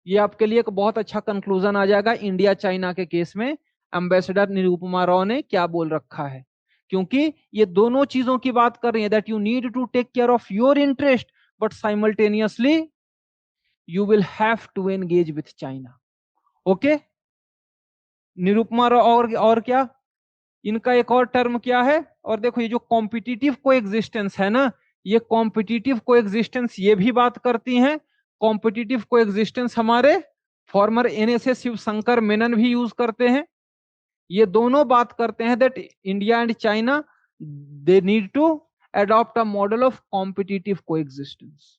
ये आपके लिए एक बहुत अच्छा कंक्लूजन आ जाएगा इंडिया चाइना के केस में. एम्बेसडर निरुपमा राव ने क्या बोल रखा है, क्योंकि ये दोनों चीजों की बात कर रही है, that you need to take care of your interest but simultaneously you will have to engage with China. Okay, Nirupama और क्या, इनका एक और टर्म क्या है? और देखो ये जो कॉम्पिटिटिव कोएग्जिस्टेंस है ना, ये कॉम्पिटिटिव कोएग्जिस्टेंस ये भी बात करती हैं. कॉम्पिटिटिव कोएग्जिस्टेंस हमारे फॉर्मर एनएसएस शिव शंकर मेनन भी यूज करते हैं. ये दोनों बात करते हैं that India and China they need to adopt a model of competitive coexistence.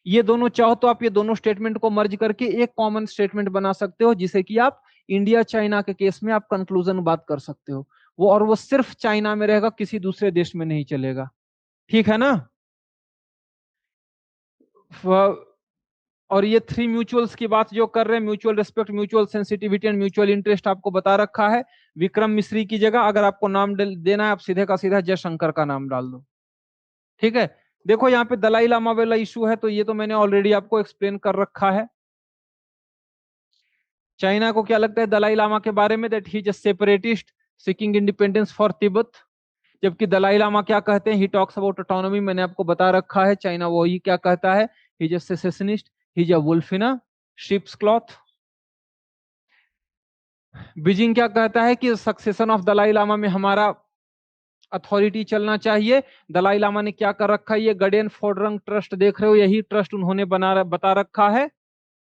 ये दोनों चाहो तो आप ये दोनों स्टेटमेंट को मर्ज करके एक कॉमन स्टेटमेंट बना सकते हो, जिसे कि आप इंडिया चाइना के केस में आप कंक्लूजन बात कर सकते हो. वो और वो सिर्फ चाइना में रहेगा, किसी दूसरे देश में नहीं चलेगा. ठीक है ना? और ये 3 म्यूचुअल्स की बात जो कर रहे हैं, mutual respect, mutual sensitivity and mutual interest, आपको बता रखा है. विक्रम मिश्री की जगह अगर आपको नाम देना है, आप सीधे का सीधा जयशंकर का नाम डाल दो. ठीक है. देखो यहाँ पे दलाई लामा वाला इशू है, तो ये तो मैंने ऑलरेडी आपको एक्सप्लेन कर रखा है. चाइना को क्या लगता है दलाई लामा के बारे में? That he is a separatist seeking independence for Tibet. जबकि दलाई लामा क्या कहते हैं? ही टॉक्स अबाउट ऑटोनॉमी. मैंने आपको बता रखा है चाइना वही क्या कहता है, he is a secessionist, he is a wolf in a sheep's cloth. Beijing क्या कहता है कि सक्सेशन ऑफ दलाई लामा में हमारा अथॉरिटी चलना चाहिए. दलाई लामा ने क्या कर रखा है? ये गडेन फोर्डरंग ट्रस्ट देख रहे हो, यही ट्रस्ट उन्होंने बता रखा है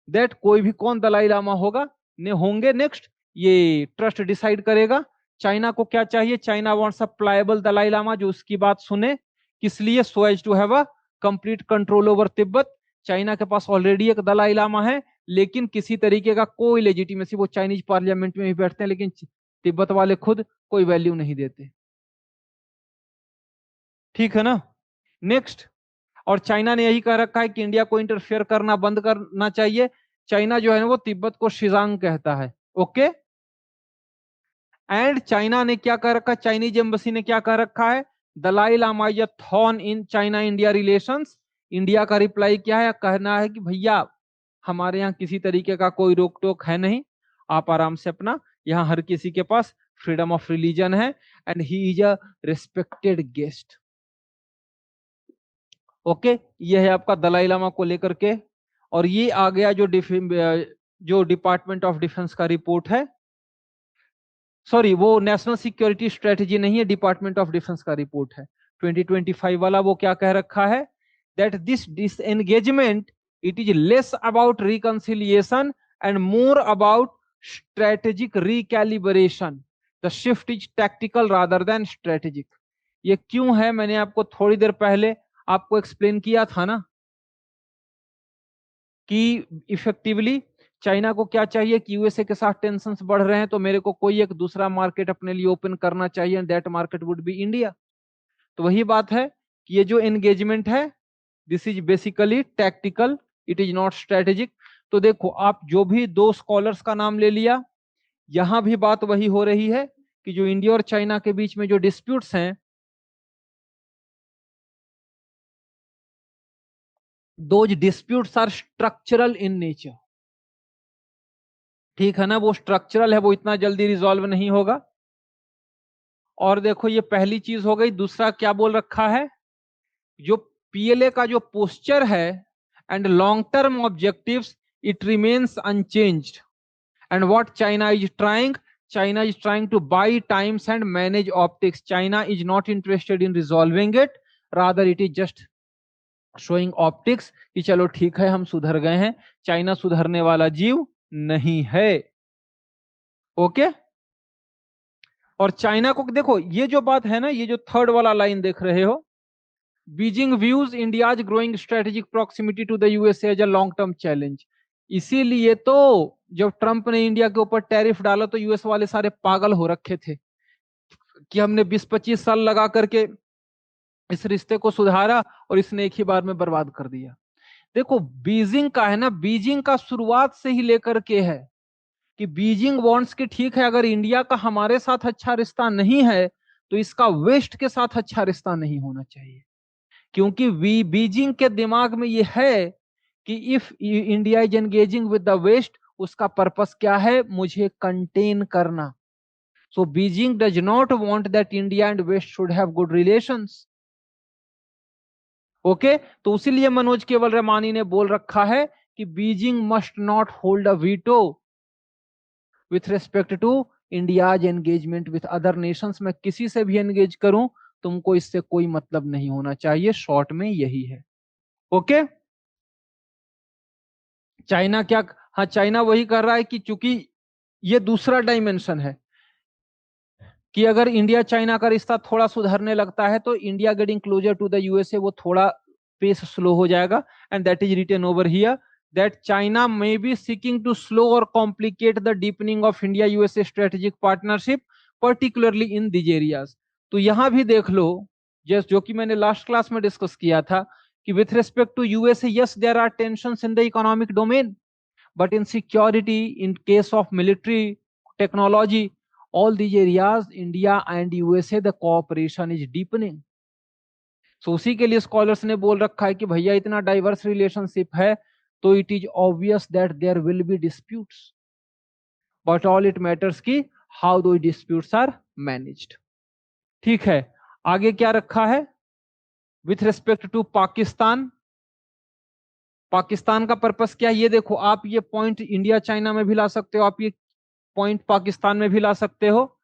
दैट कोई भी कौन दलाई लामा होगा ने होंगे नेक्स्ट, ये ट्रस्ट डिसाइड करेगा. चाइना को क्या चाहिए? China wants a pliable Dalai Lama जो उसकी बात सुने. किस लिए? So as to have a complete control over Tibet. China के पास ऑलरेडी एक दलाई लामा है, लेकिन किसी तरीके का कोई लेजिटिमेसी, वो चाइनीज पार्लियामेंट में भी बैठते हैं, लेकिन तिब्बत वाले खुद कोई वैल्यू नहीं देते. ठीक है ना? नेक्स्ट, और चाइना ने यही कह रखा है कि इंडिया को इंटरफेयर करना बंद करना चाहिए. चाइना जो है वो तिब्बत को शिजांग कहता है. ओके. एंड चाइना ने क्या कह रखा है? चाइनीज एम्बेसी ने क्या कह रखा है? Dalai Lama is a thorn in China India relations. India का रिप्लाई क्या है? कहना है कि भैया हमारे यहाँ किसी तरीके का कोई रोक टोक है नहीं, आप आराम से अपना, यहाँ हर किसी के पास फ्रीडम ऑफ रिलीजन है, and he is a respected guest. Okay, ये है आपका दलाई लामा को लेकर के. और ये आ गया जो डिपार्टमेंट ऑफ डिफेंस का रिपोर्ट है. सॉरी, वो नेशनल सिक्योरिटी स्ट्रेटेजी नहीं है, डिपार्टमेंट ऑफ डिफेंस का रिपोर्ट है 2025 वाला. वो क्या कह रखा है? That this disengagement it is less about reconciliation and more about strategic recalibration. The shift is tactical rather than strategic. ये क्यों है? मैंने आपको थोड़ी देर पहले आपको एक्सप्लेन किया था ना कि इफेक्टिवली चाइना को क्या चाहिए कि यूएसए के साथ टेंशंस बढ़ रहे हैं, तो मेरे को कोई एक दूसरा मार्केट अपने लिए ओपन करना चाहिए, and that market would be India. तो वही बात है कि ये जो एंगेजमेंट है this is basically tactical, it is not strategic. तो देखो, आप जो भी 2 स्कॉलर्स का नाम ले लिया, यहां भी बात वही हो रही है कि जो इंडिया और चाइना के बीच में जो डिस्प्यूट्स हैं, those disputes are structural in nature. ठीक है ना? वो स्ट्रक्चरल है, वो इतना जल्दी रिजॉल्व नहीं होगा. और देखो, ये पहली चीज हो गई. दूसरा क्या बोल रखा है? जो पीएलए का जो पोस्चर है and long term objectives it remains unchanged. And what China is trying two by times and manage optics. China is not interested in resolving it, rather it is just showing optics कि चलो ठीक है हम सुधर गए हैं. China सुधरने वाला जीव नहीं है. ओके. और चाइना को देखो, ये जो बात है ना, ये जो थर्ड वाला लाइन देख रहे हो, Beijing views India's growing strategic proximity to the USA as a long term challenge. इसीलिए तो जब ट्रंप ने इंडिया के ऊपर टैरिफ डाला तो यूएस वाले सारे पागल हो रखे थे. कि हमने 20-25 साल लगा करके इस रिश्ते को सुधारा और इसने एक ही बार में बर्बाद कर दिया। देखो बीजिंग का है ना, बीजिंग का शुरुआत से ही लेकर के है कि बीजिंग वांट्स कि ठीक है, अगर इंडिया का हमारे साथ अच्छा रिश्ता नहीं है तो इसका वेस्ट के साथ अच्छा रिश्ता नहीं होना चाहिए। क्योंकि बीजिंग के दिमाग में ये है कि if India is engaging with the west, उसका पर्पस क्या है, मुझे कंटेन करना। So Beijing does not want that India and west should have good relations. Okay, तो इसीलिए मनोज केवल रमानी ने बोल रखा है कि Beijing must not hold a veto with respect to India's engagement with other nations. मैं किसी से भी एंगेज करूं, तुमको इससे कोई मतलब नहीं होना चाहिए। शॉर्ट में यही है। ओके, चाइना क्या, हाँ चाइना वही कर रहा है कि चूंकि ये दूसरा डायमेंशन है कि अगर इंडिया चाइना का रिश्ता थोड़ा सुधरने लगता है तो India getting closer to the USA वो थोड़ा पेस स्लो हो जाएगा। And that is written over here that China may be seeking to slow और complicate the deepening of India USA strategic partnership particularly in these areas. तो यहां भी देख लो, just जो कि मैंने लास्ट क्लास में डिस्कस किया था कि with respect to USA yes there are tensions in the economic domain, but in security, in case of military technology, all these areas India and USA the cooperation is deepening. So उसी के लिए scholars ने बोल रखा है कि भैया इतना डाइवर्स रिलेशनशिप है तो it is obvious that there will be disputes, but all it matters कि how the disputes are managed. ठीक है, आगे क्या रखा है with respect to Pakistan. Pakistan का पर्पस क्या है ये देखो, आप ये पॉइंट इंडिया चाइना में भी ला सकते हो, आप ये पॉइंट पाकिस्तान में भी ला सकते हो।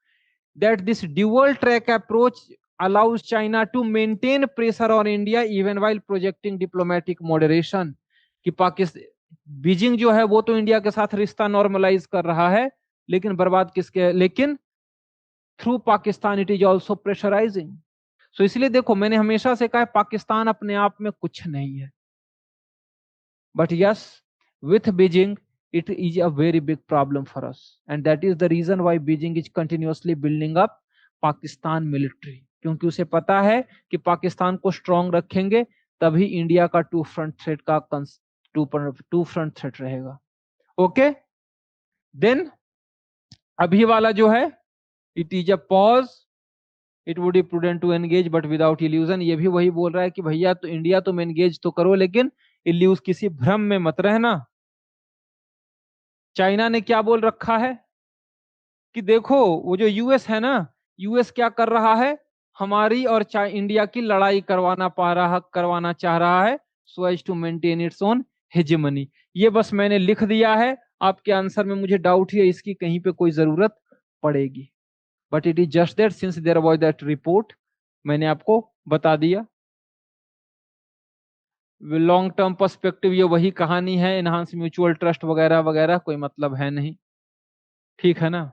That this dual track approach allows China to maintain pressure on India even while projecting diplomatic moderation. कि पाकिस्तान, बीजिंग जो है वो तो इंडिया के साथ रिश्ता नॉर्मलाइज कर रहा है, लेकिन बर्बाद किसके, लेकिन through Pakistan it is also pressurising. So इसलिए देखो मैंने हमेशा से कहा है पाकिस्तान अपने आप में कुछ नहीं है, but yes with Beijing it is a very big problem for us, and that is the reason why Beijing is continuously building up Pakistan military, क्योंकि उसे पता है कि पाकिस्तान को स्ट्रांग रखेंगे तभी इंडिया का टू फ्रंट थ्रेट रहेगा। ओके, देन अभी वाला जो है it is a pause, it would be prudent to engage but without illusion. ये भी वही बोल रहा है कि भैया तो इंडिया तुम एंगेज तो करो लेकिन इल्यूज किसी भ्रम में मत रहना। चाइना ने क्या बोल रखा है कि देखो वो जो यूएस है ना, यूएस क्या कर रहा है, हमारी और इंडिया की लड़ाई करवाना चाह रहा है so as to maintain its own hegemony. ये बस मैंने लिख दिया है, आपके आंसर में मुझे डाउट है इसकी कहीं पे कोई जरूरत पड़ेगी, but it is just that since there was that report मैंने आपको बता दिया। लॉन्ग टर्म पर्सपेक्टिव ये वही कहानी है, एनहांस म्यूचुअल ट्रस्ट वगैरह वगैरह कोई मतलब है नहीं। ठीक है ना,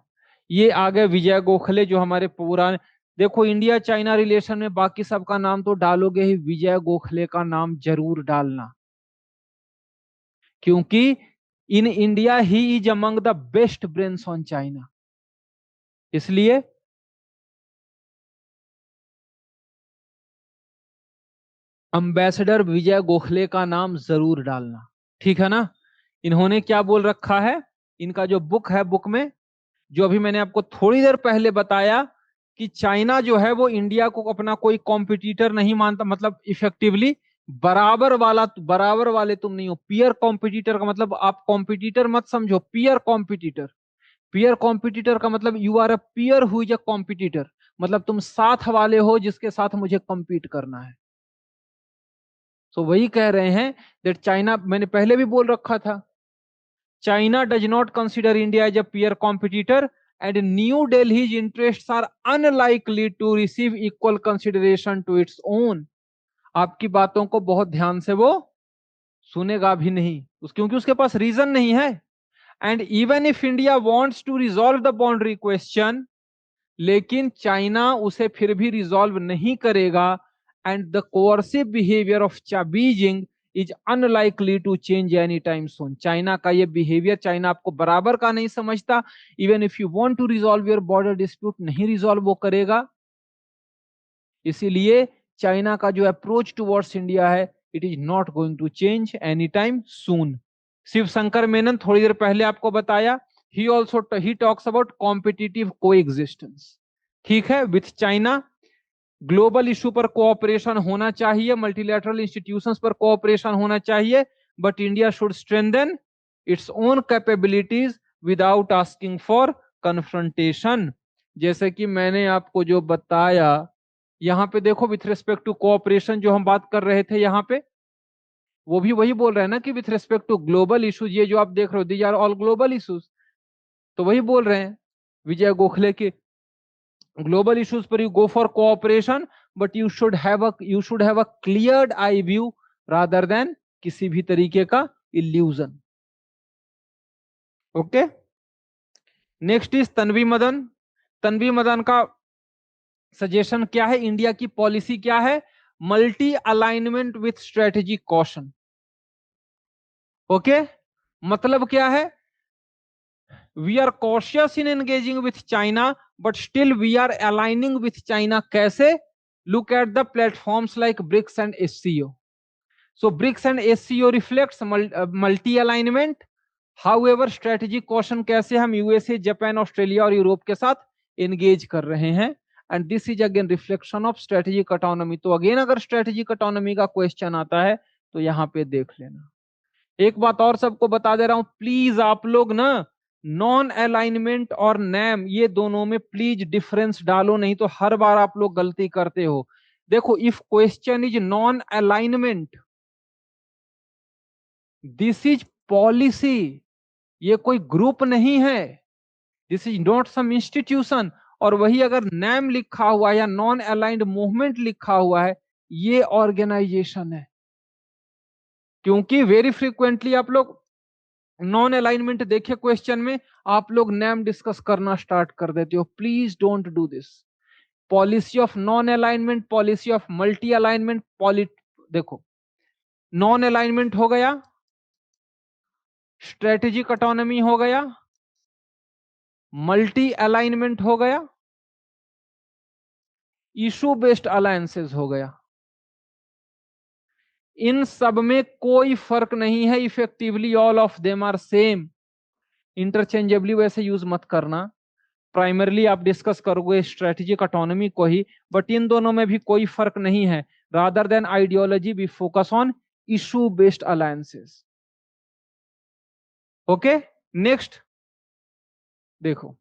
ये आ गए विजय गोखले जो हमारे पुराने, देखो इंडिया चाइना रिलेशन में बाकी सबका नाम तो डालोगे ही, विजय गोखले का नाम जरूर डालना, क्योंकि in India he is among the best brains on China. इसलिए अम्बेसडर विजय गोखले का नाम जरूर डालना। ठीक है ना, इन्होंने क्या बोल रखा है, इनका जो बुक है, बुक में जो अभी मैंने आपको थोड़ी देर पहले बताया कि चाइना जो है वो इंडिया को अपना कोई कॉम्पिटिटर नहीं मानता, मतलब इफेक्टिवली बराबर वाले तुम नहीं हो। पीयर कॉम्पिटिटर का मतलब आप कॉम्पिटिटर मत समझो, पीयर कॉम्पिटिटर। पीयर कॉम्पिटिटर का मतलब you are a peer who is a competitor, मतलब तुम साथ वाले हो जिसके साथ मुझे कम्पीट करना है। सो वही कह रहे हैं दैट चाइना, मैंने पहले भी बोल रखा था, China does not consider India as a peer competitor, and New Delhi's interests are unlikely to receive equal consideration to its own. आपकी बातों को बहुत ध्यान से वो सुनेगा भी नहीं, क्योंकि उसके पास रीजन नहीं है। And even if India wants to resolve the boundary question, लेकिन चाइना उसे फिर भी रिजॉल्व नहीं करेगा। And the coercive behaviour of Beijing is unlikely to change any time soon. China का ये बिहेवियर, चाइना आपको बराबर का नहीं समझता, even if you want to resolve your border dispute नहीं रिजॉल्व वो करेगा। इसीलिए चाइना का जो अप्रोच टुवर्ड्स इंडिया है, it is not going to change any time soon. Shiv Shankar Menon थोड़ी देर पहले आपको बताया, he also he talks about competitive coexistence. ठीक है, विथ चाइना ग्लोबल इशू पर कोऑपरेशन होना चाहिए, मल्टीलैटरल इंस्टीट्यूशंस पर कोऑपरेशन होना चाहिए, but India should strengthen its own capabilities without asking for confrontation. जैसे कि मैंने आपको जो बताया, यहां पे देखो विथ रिस्पेक्ट टू कोऑपरेशन जो हम बात कर रहे थे, यहां पे वो भी वही बोल रहे हैं ना कि with respect to global issues, ये जो आप देख रहे हो these are all global issues, तो वही बोल रहे हैं विजय गोखले के, ग्लोबल इश्यूज पर you go for cooperation, but you should have a cleared eye view rather than किसी भी तरीके का illusion. Okay, next is Tanvi Madan. Tanvi Madan का सजेशन क्या है, इंडिया की पॉलिसी क्या है, multi alignment with strategy caution. Okay, मतलब क्या है, we are cautious in engaging with China but still we are aligning with China. कैसे, look at the platforms like BRICS and SCO. So BRICS and SCO reflects multi alignment, however strategic caution कैसे हम USA, Japan, Australia और Europe के साथ engage कर रहे हैं, and this is again reflection of strategic autonomy. तो again अगर स्ट्रेटेजिक ऑटोनॉमी का क्वेश्चन आता है तो यहां पे देख लेना। एक बात और सबको बता दे रहा हूं, प्लीज आप लोग ना नॉन अलाइनमेंट और नैम ये दोनों में प्लीज डिफरेंस डालो, नहीं तो हर बार आप लोग गलती करते हो। देखो, if question is non alignment, this is policy, ये कोई ग्रुप नहीं है, this is not some institution. और वही अगर नैम लिखा हुआ है या नॉन अलाइंड मूवमेंट लिखा हुआ है, ये ऑर्गेनाइजेशन है। क्योंकि वेरी फ्रीक्वेंटली आप लोग नॉन अलाइनमेंट देखे क्वेश्चन में, आप लोग नेम डिस्कस करना स्टार्ट कर देते हो। Please don't do this. Policy of non alignment, policy of multi alignment, देखो, नॉन अलाइनमेंट हो गया, स्ट्रेटेजिक ऑटोनॉमी हो गया, मल्टी अलाइनमेंट हो गया, इशू बेस्ड अलायंसेस हो गया। इन सब में कोई फर्क नहीं है, effectively all of them are same. Interchangeably वैसे यूज मत करना, प्राइमरली आप डिस्कस करोगे स्ट्रेटेजिक ऑटोनॉमी को ही, बट इन दोनों में भी कोई फर्क नहीं है। Rather than ideology we focus on issue based alliances. Okay, next देखो,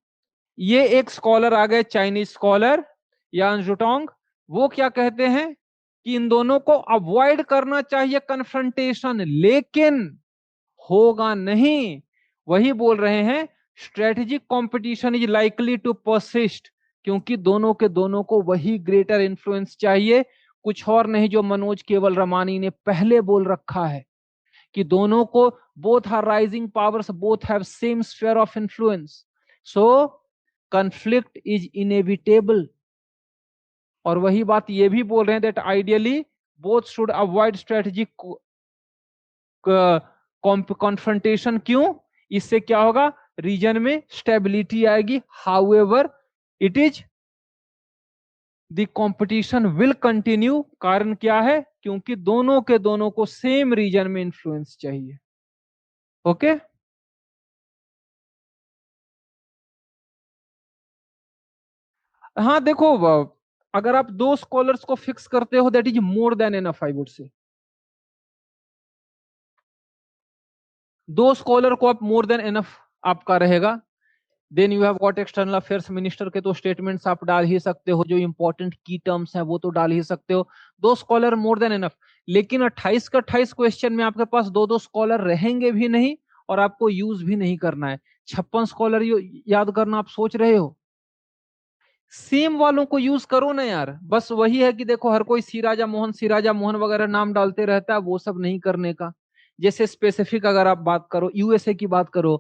ये एक स्कॉलर आ गए, चाइनीज स्कॉलर यान जुटोंग। वो क्या कहते हैं कि इन दोनों को अवॉइड करना चाहिए कन्फ्रंटेशन, लेकिन होगा नहीं। वही बोल रहे हैं, strategic competition is likely to persist, क्योंकि दोनों के दोनों को वही ग्रेटर इन्फ्लुएंस चाहिए, कुछ और नहीं, जो मनोज केवल रमानी ने पहले बोल रखा है कि दोनों को both are rising powers, both have same sphere of influence, so conflict is inevitable. और वही बात ये भी बोल रहे हैं that ideally both should avoid strategic confrontation. क्यों, इससे क्या होगा, रीजन में स्टेबिलिटी आएगी। However it is the competition will continue. कारण क्या है, क्योंकि दोनों के दोनों को सेम रीजन में इंफ्लुएंस चाहिए। ओके, हाँ देखो, अगर आप दो स्कॉलर्स को फिक्स करते हो that is more than enough, I would say. दो स्कॉलर को आप मोर देन एनफ आपका रहेगा। Then you have got external affairs minister के तो स्टेटमेंट्स आप डाल ही सकते हो, जो इंपॉर्टेंट की टर्म्स हैं वो तो डाल ही सकते हो। दो स्कॉलर मोर देन एनफ। लेकिन 28 का 28 क्वेश्चन में आपके पास दो दो स्कॉलर रहेंगे भी नहीं, और आपको यूज भी नहीं करना है। 56 स्कॉलर याद करना आप सोच रहे हो, सेम वालों को यूज करो ना यार। बस वही है कि देखो, हर कोई सी राजा मोहन वगैरह नाम डालते रहता है, वो सब नहीं करने का। जैसे स्पेसिफिक अगर आप बात करो, यूएसए की बात करो,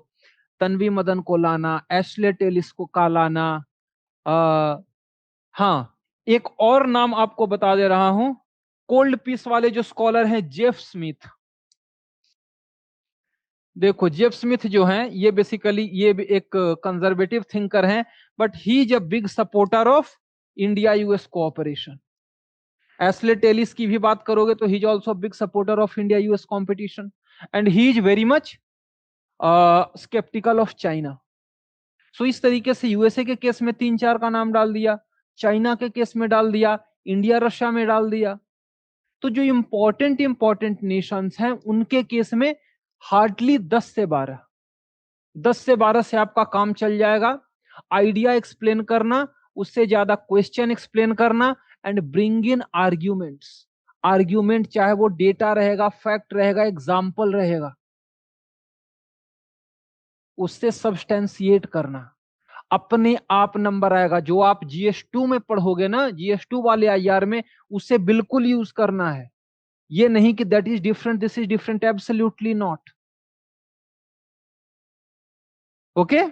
तन्वी मदन को लाना, एशले टेलिस को का लाना। आ, हाँ, एक और नाम आपको बता दे रहा हूं, कोल्ड पीस वाले जो स्कॉलर हैं, जेफ स्मिथ। देखो, जेफ स्मिथ जो हैं, ये बेसिकली ये भी एक कंजर्वेटिव थिंकर हैं, but he is a big supporter of India US cooperation. Ashley Tellis की भी बात करोगे तो he is also big supporter of India US competition, and he is very much sceptical of China. So इस तरीके से USA के case में 3-4 का नाम डाल दिया, चाइना के केस में डाल दिया, इंडिया रशिया में डाल दिया। तो जो इंपॉर्टेंट नेशंस हैं उनके केस में हार्डली 10 से 12 से आपका काम चल जाएगा। आइडिया एक्सप्लेन करना, उससे ज्यादा क्वेश्चन एक्सप्लेन करना, and bring in arguments. Argument चाहे वो डेटा रहेगा, फैक्ट रहेगा, एग्जाम्पल रहेगा, उससे सब्सटेंशिएट करना, अपने आप नंबर आएगा। जो आप GS2 में पढ़ोगे ना, GS2 वाले IR में, उसे बिल्कुल यूज करना है। ये नहीं कि that is different, this is different, absolutely not. Okay.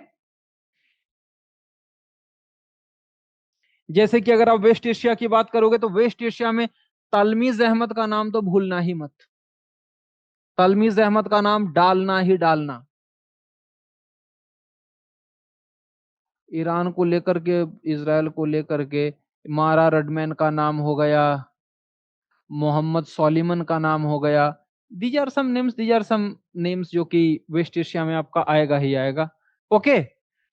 जैसे कि अगर आप वेस्ट एशिया की बात करोगे तो वेस्ट एशिया में तलमीज अहमद का नाम तो भूलना ही मत। तलमीज अहमद का नाम डालना ही डालना। ईरान को लेकर के, इसराइल को लेकर के मारा रडमैन का नाम हो गया, मोहम्मद सोलिमन का नाम हो गया। These are some names, these are some names जो कि वेस्ट एशिया में आपका आएगा ही आएगा। Okay.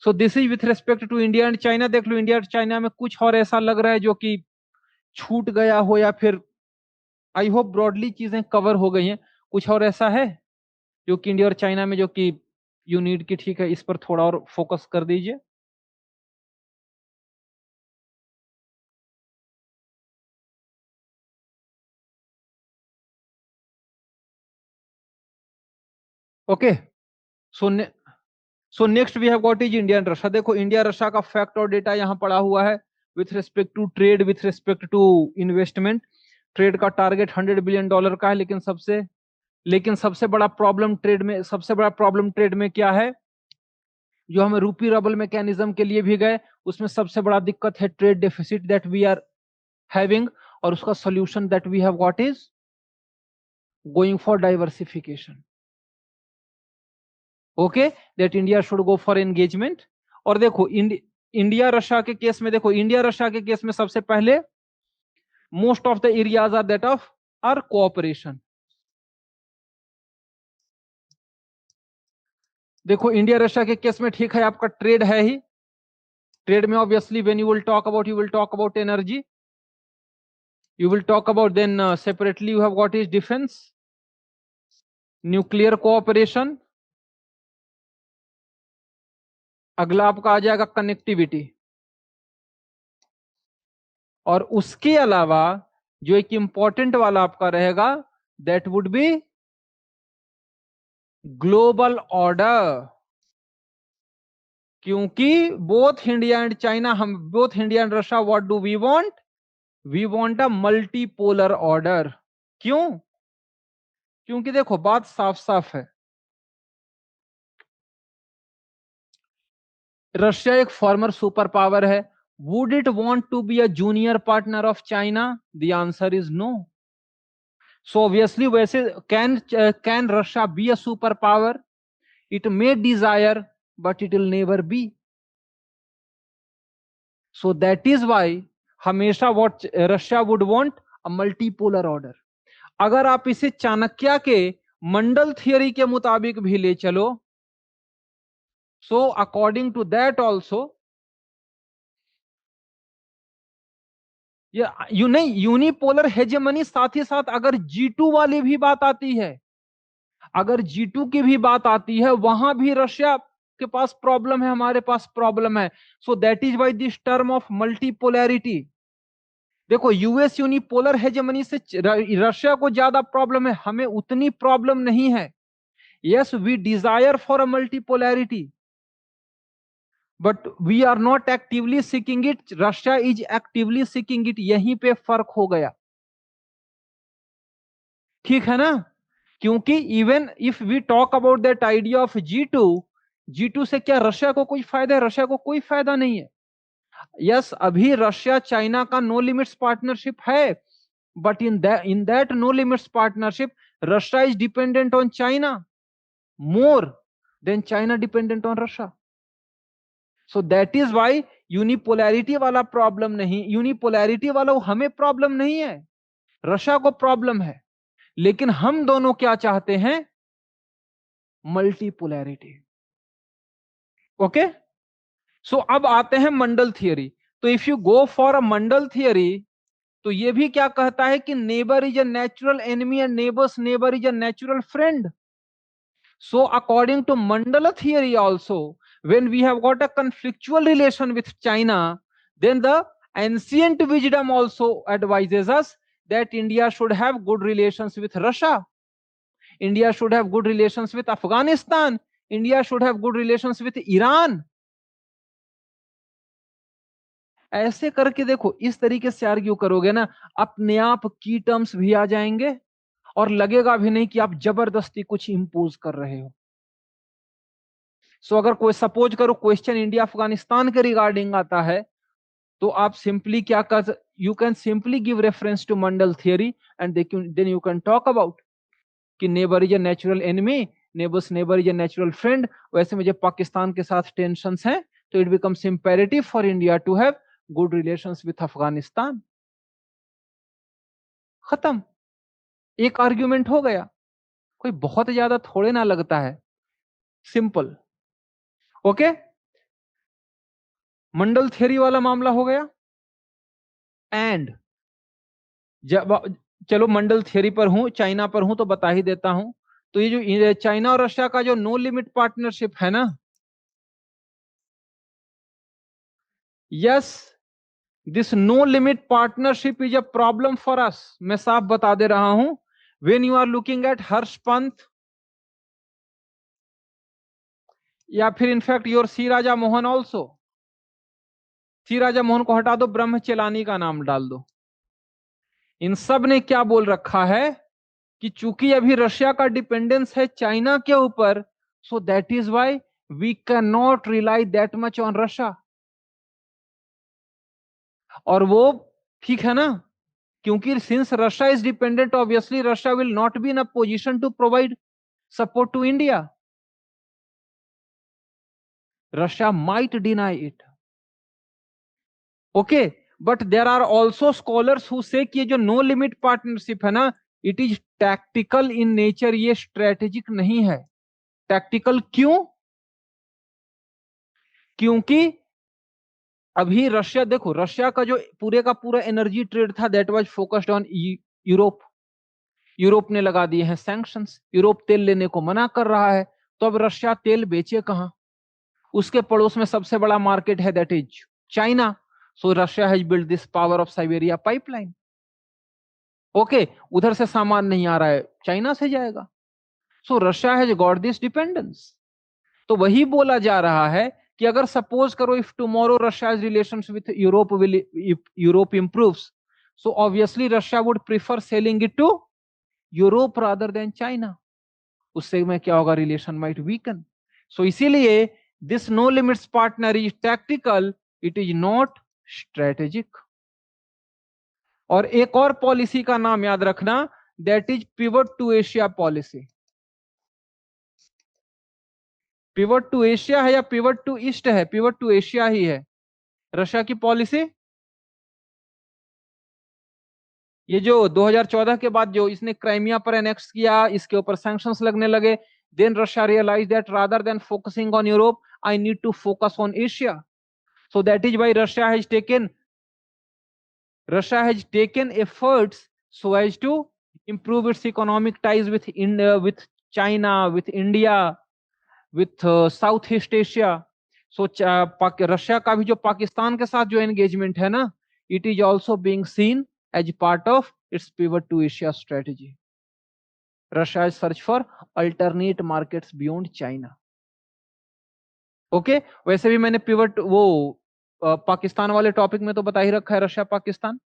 So this is with respect to India and China. देख लो इंडिया और चाइना में कुछ और ऐसा लग रहा है जो कि छूट गया हो, या फिर आई होप ब्रॉडली चीजें कवर हो गई हैं। कुछ और ऐसा है जो कि इंडिया और चाइना में जो कि यू नीड की ठीक है इस पर थोड़ा और फोकस कर दीजिए। Okay. So so next we have got is India and Russia. देखो इंडिया रशिया का फैक्ट और डेटा यहाँ पड़ा हुआ है with respect to trade, with respect to investment. Trade का टारगेट $100 बिलियन का है, लेकिन सबसे बड़ा प्रॉब्लम ट्रेड में क्या है? जो हमें रूपी रबल मैकेनिज्म के लिए भी गए, उसमें सबसे बड़ा दिक्कत है trade deficit that we are having, और उसका solution that we have what is going for diversification. Okay, that India should go for engagement. और देखो इंडिया रशिया के केस में, देखो इंडिया रशिया के केस में सबसे पहले most of the areas are that of are cooperation. देखो इंडिया रशिया के केस में ठीक है आपका ट्रेड है ही। ट्रेड में obviously when you will talk about energy, you will talk about, then separately you have got is defense, nuclear cooperation, अगला आपका आ जाएगा कनेक्टिविटी, और उसके अलावा जो एक इंपॉर्टेंट वाला आपका रहेगा that would be global order. क्योंकि बोथ इंडिया एंड चाइना, हम both India and Russia, what do we want? We want a multipolar order. क्यों? क्योंकि देखो बात साफ साफ है, रशिया एक फॉर्मर सुपर पावर है। Would it want to be a junior partner of China? The answer is no. So obviously वैसे can Russia be a super power? It may desire but it will never be. So that is why हमेशा what Russia would want a multipolar order. अगर आप इसे चाणक्य के मंडल theory के मुताबिक भी ले चलो, so according to that also, you नहीं, यूनिपोलर हेजेमनी साथ ही साथ अगर G2 वाली भी बात आती है, अगर G2 की भी बात आती है, वहां भी रशिया के पास प्रॉब्लम है, हमारे पास प्रॉब्लम है। So that is why this term of multipolarity. देखो यूएस यूनिपोलर हेजेमनी से रशिया को ज्यादा प्रॉब्लम है, हमें उतनी प्रॉब्लम नहीं है। Yes, we desire for a multipolarity but we are not actively seeking it, Russia is actively seeking it. यहीं पे फर्क हो गया, ठीक है ना? क्योंकि even if we talk about that idea of G2 से क्या रशिया को कोई फायदा है? रशिया को कोई फायदा नहीं है। यस, अभी रशिया चाइना का नो लिमिट्स पार्टनरशिप है, but in that no limits partnership Russia is dependent on China more than China dependent on Russia. So that is why unipolarity वाला प्रॉब्लम नहीं, यूनिपोलैरिटी वाला हमें प्रॉब्लम नहीं है। Russia को problem है, लेकिन हम दोनों क्या चाहते हैं? मल्टीपोलैरिटी। ओके, सो अब आते हैं मंडल थियरी। तो if you go for a Mandal theory, तो ये भी क्या कहता है कि neighbour is a natural enemy and neighbours neighbour is a natural friend. So according to Mandala theory also, when we have got a conflictual relation with China, then the ancient wisdom also advises us that India should have good relations with Russia. India should have good relations with Afghanistan. India should have good relations with Iran. ऐसे करके देखो, इस तरीके से argue करोगे ना, अपने आप की टर्म्स भी आ जाएंगे और लगेगा भी नहीं कि आप जबरदस्ती कुछ इंपोज कर रहे हो. सो अगर कोई सपोज करो क्वेश्चन इंडिया अफगानिस्तान के रिगार्डिंग आता है, तो आप सिंपली क्या कर, you can simply give reference to Mandal theory and then you can talk about कि neighbour is a natural enemy, neighbour's neighbour is a natural friend. वैसे मुझे पाकिस्तान के साथ टेंशंस हैं, तो it becomes imperative for India to have good relations with Afghanistan. खत्म, एक argument हो गया. कोई बहुत ज्यादा थोड़े ना लगता है, सिंपल. ओके, मंडल थियरी वाला मामला हो गया. एंड जब चलो मंडल थियरी पर हूं, चाइना पर हूं, तो बता ही देता हूं. तो ये जो चाइना और रशिया का जो नो लिमिट पार्टनरशिप है ना, yes, this no limit partnership is a problem for us. मैं साफ बता दे रहा हूं. When you are looking at Harsh Pant, या फिर in fact your C Raja Mohan also, C Raja Mohan को हटा दो, ब्रह्म चेलानी का नाम डाल दो. इन सब ने क्या बोल रखा है कि चूंकि अभी रशिया का डिपेंडेंस है चाइना के ऊपर, so that is why we can not rely that much on Russia. और वो ठीक है ना, क्योंकि since Russia is dependent, obviously Russia will not be in a position to provide support to India. Russia might deny it. Okay, but there are also scholars who say कि ये जो no limit partnership है ना, it is tactical in nature, ये strategic नहीं है. Tactical क्यों? क्योंकि अभी रशिया, देखो रशिया का जो पूरे का पूरा एनर्जी ट्रेड था, that was focused on Europe. Europe ने लगा दिए हैं सैंक्शंस, यूरोप तेल लेने को मना कर रहा है. तो अब रशिया तेल बेचे कहां? उसके पड़ोस में सबसे बड़ा मार्केट है, that is China. So Russia has build this power of Siberia pipeline. Okay, उधर से सामान नहीं आ रहा है, चाइना से जाएगा. सो Russia has got this dependence. तो वही बोला जा रहा है कि अगर सपोज करो, if tomorrow Russia's relations with Europe will, if Europe improves, so obviously Russia would prefer selling it to Europe rather than China. उससे में क्या होगा? Relation might weaken. सो इसीलिए this no limits partner is tactical, it is not strategic. और एक और policy का नाम याद रखना, that is pivot to Asia policy. Pivot to Asia है या पिवट टू ईस्ट है? पिवट टू एशिया ही है रशिया की पॉलिसी. ये जो 2014 के बाद जो इसने क्राइमिया पर एनेक्स किया, इसके ऊपर सैंक्शंस लगने लगे, then Russia realise that rather than focusing on Europe, I need to focus on Asia. So that is why Russia has taken efforts so as to improve its economic ties with India, with China, with India, with Southeast Asia. So Russia का भी जो पाकिस्तान के साथ जो engagement है ना, it is also being seen as part of its pivot to Asia strategy. Russia is search for alternate markets beyond China. Okay, वैसे भी मैंने पिवट वो पाकिस्तान वाले टॉपिक में तो बता ही रखा है, रशिया पाकिस्तान.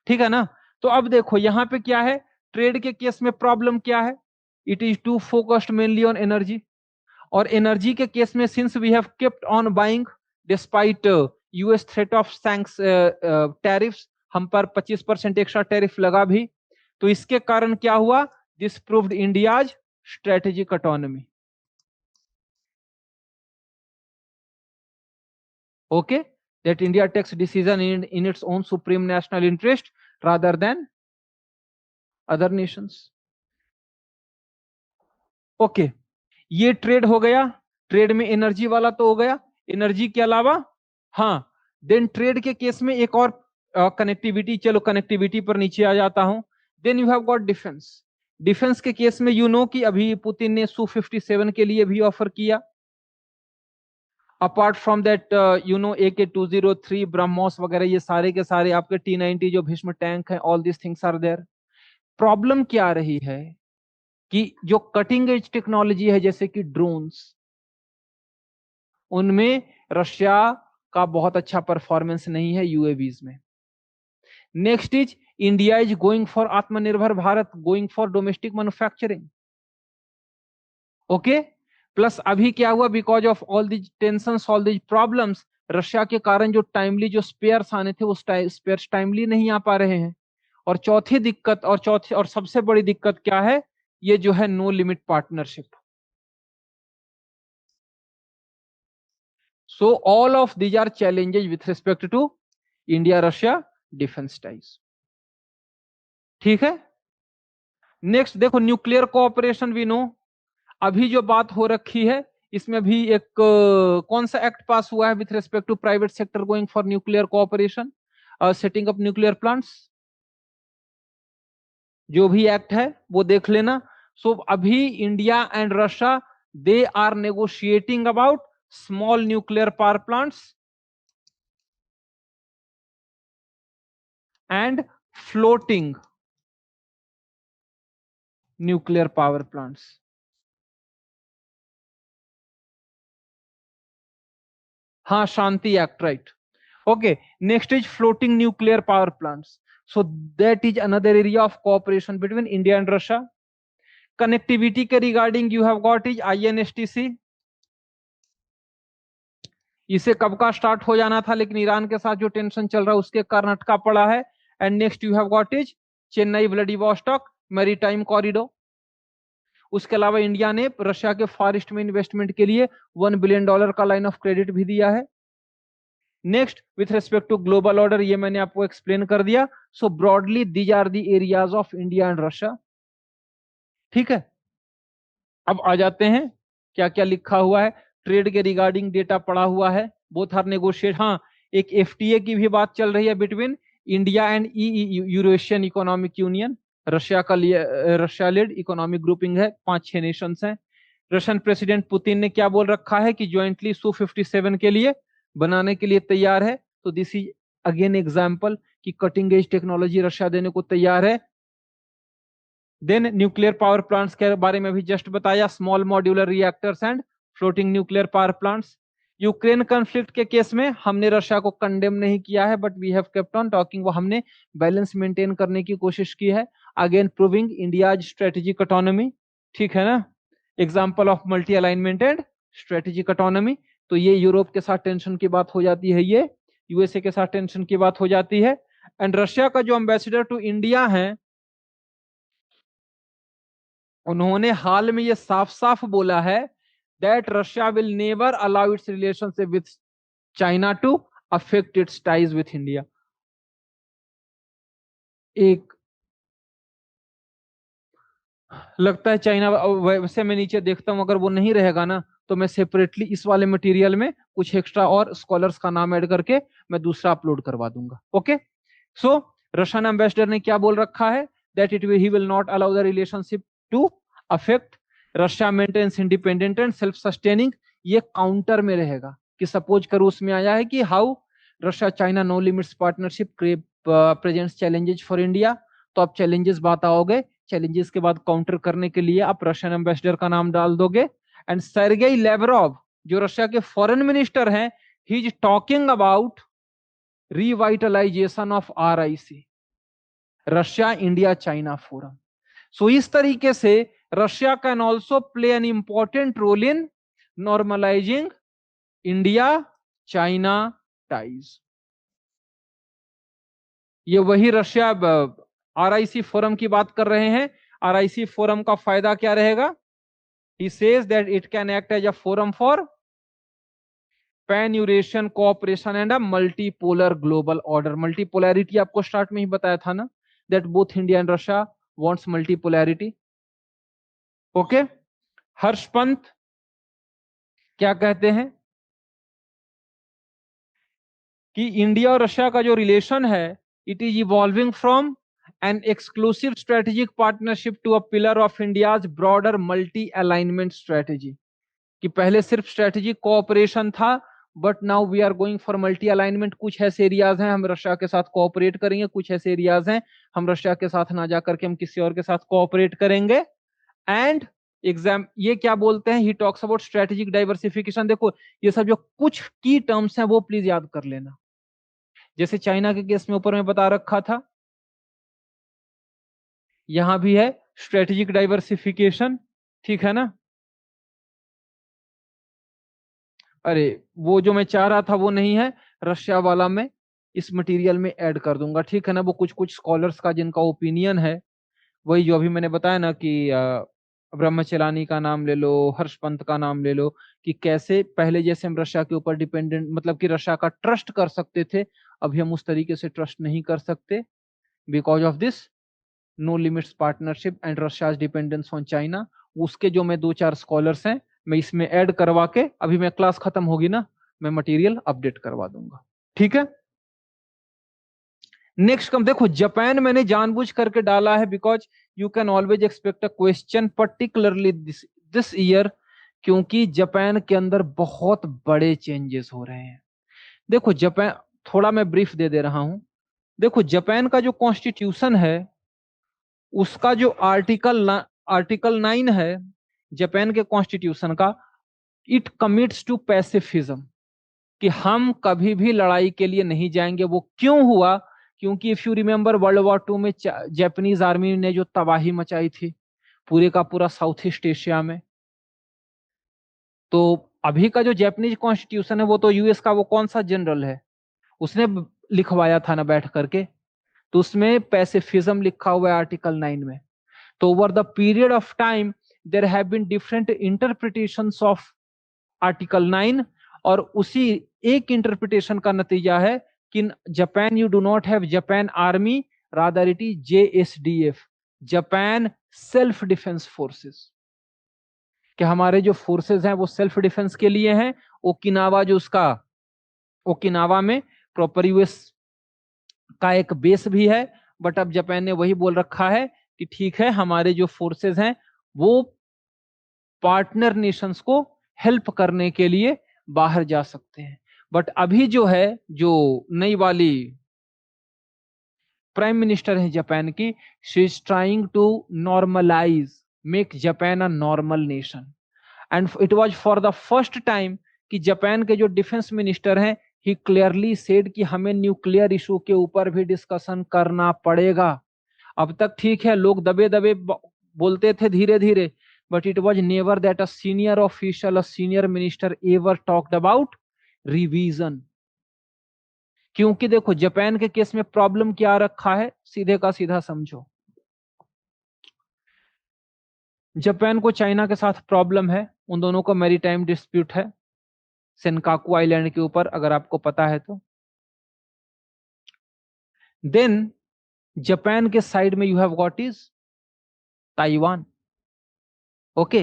ठीक है ना. तो अब देखो यहां पे क्या है, ट्रेड के केस में प्रॉब्लम क्या है? It is too focused mainly on energy. और एनर्जी के केस में since we have kept on buying despite US threat of sanctions tariffs, हम पर 25% एक्स्ट्रा टैरिफ लगा भी, तो इसके कारण क्या हुआ? This proved India's strategic autonomy. Okay, that India takes decision in its own supreme national interest rather than other Nations. Okay, ये ट्रेड हो गया। ट्रेड में एनर्जी वाला तो हो गया। एनर्जी के अलावा हाँ, देन ट्रेड के केस में एक और कनेक्टिविटी, चलो कनेक्टिविटी पर नीचे आ जाता हूं। Then you have got defence. Defence के केस में यू नो कि अभी पुतिन ने Su-57 के लिए भी ऑफर किया। Apart from that you know AK-203 BrahMos वगैरह, ये सारे के सारे आपके T-90 जो भीष्म टैंक है, all this things are there. Problem क्या रही है कि जो कटिंग एज टेक्नोलॉजी है जैसे कि ड्रोन्स, उनमें रशिया का बहुत अच्छा परफॉर्मेंस नहीं है यूएवीज में। Next is India is going for Atmanirbhar Bharat, going for domestic manufacturing. Okay, plus अभी क्या हुआ, because of all these tensions, all these problems, Russia के कारण जो टाइमली जो स्पेयर्स आने थे वो स्पेयर्स टाइमली नहीं आ पा रहे हैं। और चौथी दिक्कत, और चौथी और सबसे बड़ी दिक्कत क्या है, ये जो है no limit partnership. So all of these are challenges with respect to India Russia defence ties. ठीक है, नेक्स्ट देखो न्यूक्लियर कोऑपरेशन वी नो। अभी जो बात हो रखी है इसमें भी एक कौन सा एक्ट पास हुआ है with respect to private sector going for nuclear cooperation, setting up nuclear plants. जो भी एक्ट है वो देख लेना। सो अभी India and Russia they are negotiating about small nuclear power plants and floating nuclear power plants. हाँ, Shanti act, right. Okay, next is floating nuclear power plants. So that is another area of cooperation between India and Russia. Connectivity के regarding you have got is INSTC। इसे कब का start हो जाना था, लेकिन Iran के साथ जो टेंशन चल रहा है उसके कारण अटका पड़ा है। And next you have got is Chennai Vladivostok maritime corridor. उसके अलावा इंडिया ने रशिया के फार ईस्ट में इन्वेस्टमेंट के लिए $1 बिलियन का लाइन ऑफ क्रेडिट भी दिया है। Next with respect to global order, ये मैंने आपको एक्सप्लेन कर दिया। So broadly these are the areas of India and Russia. ठीक है, अब आ जाते हैं क्या क्या लिखा हुआ है। ट्रेड के रिगार्डिंग डेटा पड़ा हुआ है, बोथ आर नेगोशिएट। हाँ, एक FTA की भी बात चल रही है between India and Eurasian economic union. Russia का रशिया लेड इकोनॉमिक ग्रुपिंग है, 5-6 नेशंस हैं। रशियन प्रेसिडेंट पुतिन ने क्या बोल रखा है कि ज्वाइंटली Su-57 के लिए बनाने के लिए तैयार है। तो दिस इज अगेन एग्जाम्पल कि कटिंग एज टेक्नोलॉजी रशिया देने को तैयार है। देन न्यूक्लियर पावर प्लांट्स के बारे में भी जस्ट बताया, small modular reactors and floating nuclear power plants. Ukraine conflict के केस में हमने रशिया को कंडेम नहीं किया है, but we have kept on talking, वो हमने बैलेंस मेंटेन करने की कोशिश की है। Again proving India's strategic autonomy. ठीक है ना, example of multi alignment and strategic autonomy. तो ये यूरोप के साथ टेंशन की बात हो जाती है, ये USA के साथ टेंशन की बात हो जाती है। एंड रशिया का जो एम्बेसडर टू इंडिया है, उन्होंने हाल में ये साफ साफ बोला है that Russia will never allow its relationship with China to affect its ties with India. एक लगता है चाइना, वैसे मैं नीचे देखता हूं, अगर वो नहीं रहेगा ना तो मैं सेपरेटली इस वाले मटेरियल में कुछ एक्स्ट्रा और स्कॉलर्स का नाम ऐड करके मैं दूसरा अपलोड करवा दूंगा। ओके, सो रशियन एम्बेसडर ने क्या बोल रखा है, that he will not allow the relationship to affect, Russia maintains independent and self sustaining. ये काउंटर में रहेगा कि सपोज करो उसमें आया है कि how Russia China no limits partnership presents challenges for India. तो आप चैलेंजेस बताओगे, चैलेंजेस के बाद काउंटर करने के लिए आप रशियन एम्बेसडर का नाम डाल दोगे। एंड सर्गेई लेवरोव जो रशिया के फॉरेन मिनिस्टर हैं, he is talking about revitalisation of RIC, Russia India China forum. So इस तरीके से Russia can also play an important role in normalising India China ties. ये वही रशिया RIC फोरम की बात कर रहे हैं। RIC फोरम का फायदा क्या रहेगा? He says that it can act as a forum for pan-Eurasian cooperation and a multipolar global order. Multipolarity आपको स्टार्ट में ही बताया था ना, that both India and Russia wants multipolarity. Okay, Harsh Pant क्या कहते हैं कि इंडिया और रशिया का जो रिलेशन है, it is evolving from an exclusive strategic partnership to a pillar of India's broader multi alignment strategy. कि पहले सिर्फ स्ट्रेटेजिक कोऑपरेशन था, but now we are going for multi alignment. कुछ ऐसे एरियाज हैं हम रशिया के साथ कोऑपरेट करेंगे, कुछ ऐसे एरियाज हैं हम रशिया के साथ ना जाकर के हम किसी और के साथ कोऑपरेट करेंगे। एंड एग्जाम ये क्या बोलते हैं, ही टॉक्स अबाउट स्ट्रेटेजिक डाइवर्सिफिकेशन। देखो ये सब जो कुछ की टर्म्स हैं वो प्लीज याद कर लेना। जैसे चाइना के केस में ऊपर में बता रखा था, यहां भी है स्ट्रेटेजिक डाइवर्सिफिकेशन, ठीक है ना। अरे वो जो मैं चाह रहा था वो नहीं है, रशिया वाला मैं इस मटेरियल में ऐड कर दूंगा, ठीक है ना। वो कुछ कुछ स्कॉलर्स का जिनका ओपिनियन है, वही जो अभी मैंने बताया ना कि ब्रह्मचलानी का नाम ले लो, हर्ष पंत का नाम ले लो, कि कैसे पहले जैसे हम रशिया के ऊपर डिपेंडेंट, मतलब कि रशिया का ट्रस्ट कर सकते थे, अभी हम उस तरीके से ट्रस्ट नहीं कर सकते, because of this no limits partnership and Russia's dependence on China. उसके जो मैं दो चार स्कॉलर्स हैं मैं इसमें ऐड करवा के, अभी मैं क्लास खत्म होगी ना, मैं मटेरियल अपडेट करवा दूंगा, ठीक है। नेक्स्ट कम देखो, जापान मैंने जानबूझ करके डाला है because you can always expect a question particularly this year, क्योंकि जापान के अंदर बहुत बड़े चेंजेस हो रहे हैं। देखो जापान, थोड़ा मैं ब्रीफ दे दे रहा हूं। देखो जापान का जो कॉन्स्टिट्यूशन है, उसका जो आर्टिकल 9 है जापान के कॉन्स्टिट्यूशन का, इट कमिट्स टू पैसिफिज्म, कि हम कभी भी लड़ाई के लिए नहीं जाएंगे। वो क्यों हुआ, क्योंकि if you remember world war 2 में जापानीज आर्मी ने जो तबाही मचाई थी पूरे का पूरा साउथ ईस्ट एशिया में, तो अभी का जो जापानीज कॉन्स्टिट्यूशन है वो तो यूएस का वो कौन सा जनरल है उसने लिखवाया था ना बैठ करके, तो उसमें पैसिफिज्म लिखा हुआ है आर्टिकल 9 में। तो over the period of time there have been different interpretations of article 9, और उसी एक इंटरप्रिटेशन का नतीजा है कि Japan you do not have Japan army, rather it is JSDF, Japan self defence forces, कि हमारे जो फोर्सेस हैं वो सेल्फ डिफेंस के लिए हैं। ओकिनावा जो उसका, ओकिनावा में प्रॉपर यूएस का एक बेस भी है, बट अब जापान ने वही बोल रखा है कि ठीक है हमारे जो फोर्सेस हैं वो पार्टनर नेशंस को हेल्प करने के लिए बाहर जा सकते हैं। बट अभी जो है, जो नई वाली प्राइम मिनिस्टर है जापान की, she is trying to normalise, make Japan a normal nation. And it was for the first time कि जापान के जो डिफेंस मिनिस्टर हैं, ही क्लियरली सेड कि हमें न्यूक्लियर इशू के ऊपर भी डिस्कशन करना पड़ेगा। अब तक ठीक है लोग दबे दबे बोलते थे धीरे धीरे, but it was never that a senior official, a senior minister ever talked about revision. क्योंकि देखो जापान के केस में प्रॉब्लम क्या रखा है, सीधे का सीधा समझो। जापान को चाइना के साथ प्रॉब्लम है, उन दोनों को मैरीटाइम डिस्प्यूट है सेनकाकू आइलैंड के ऊपर, अगर आपको पता है तो। देन जापान के साइड में you have got is Taiwan, okay.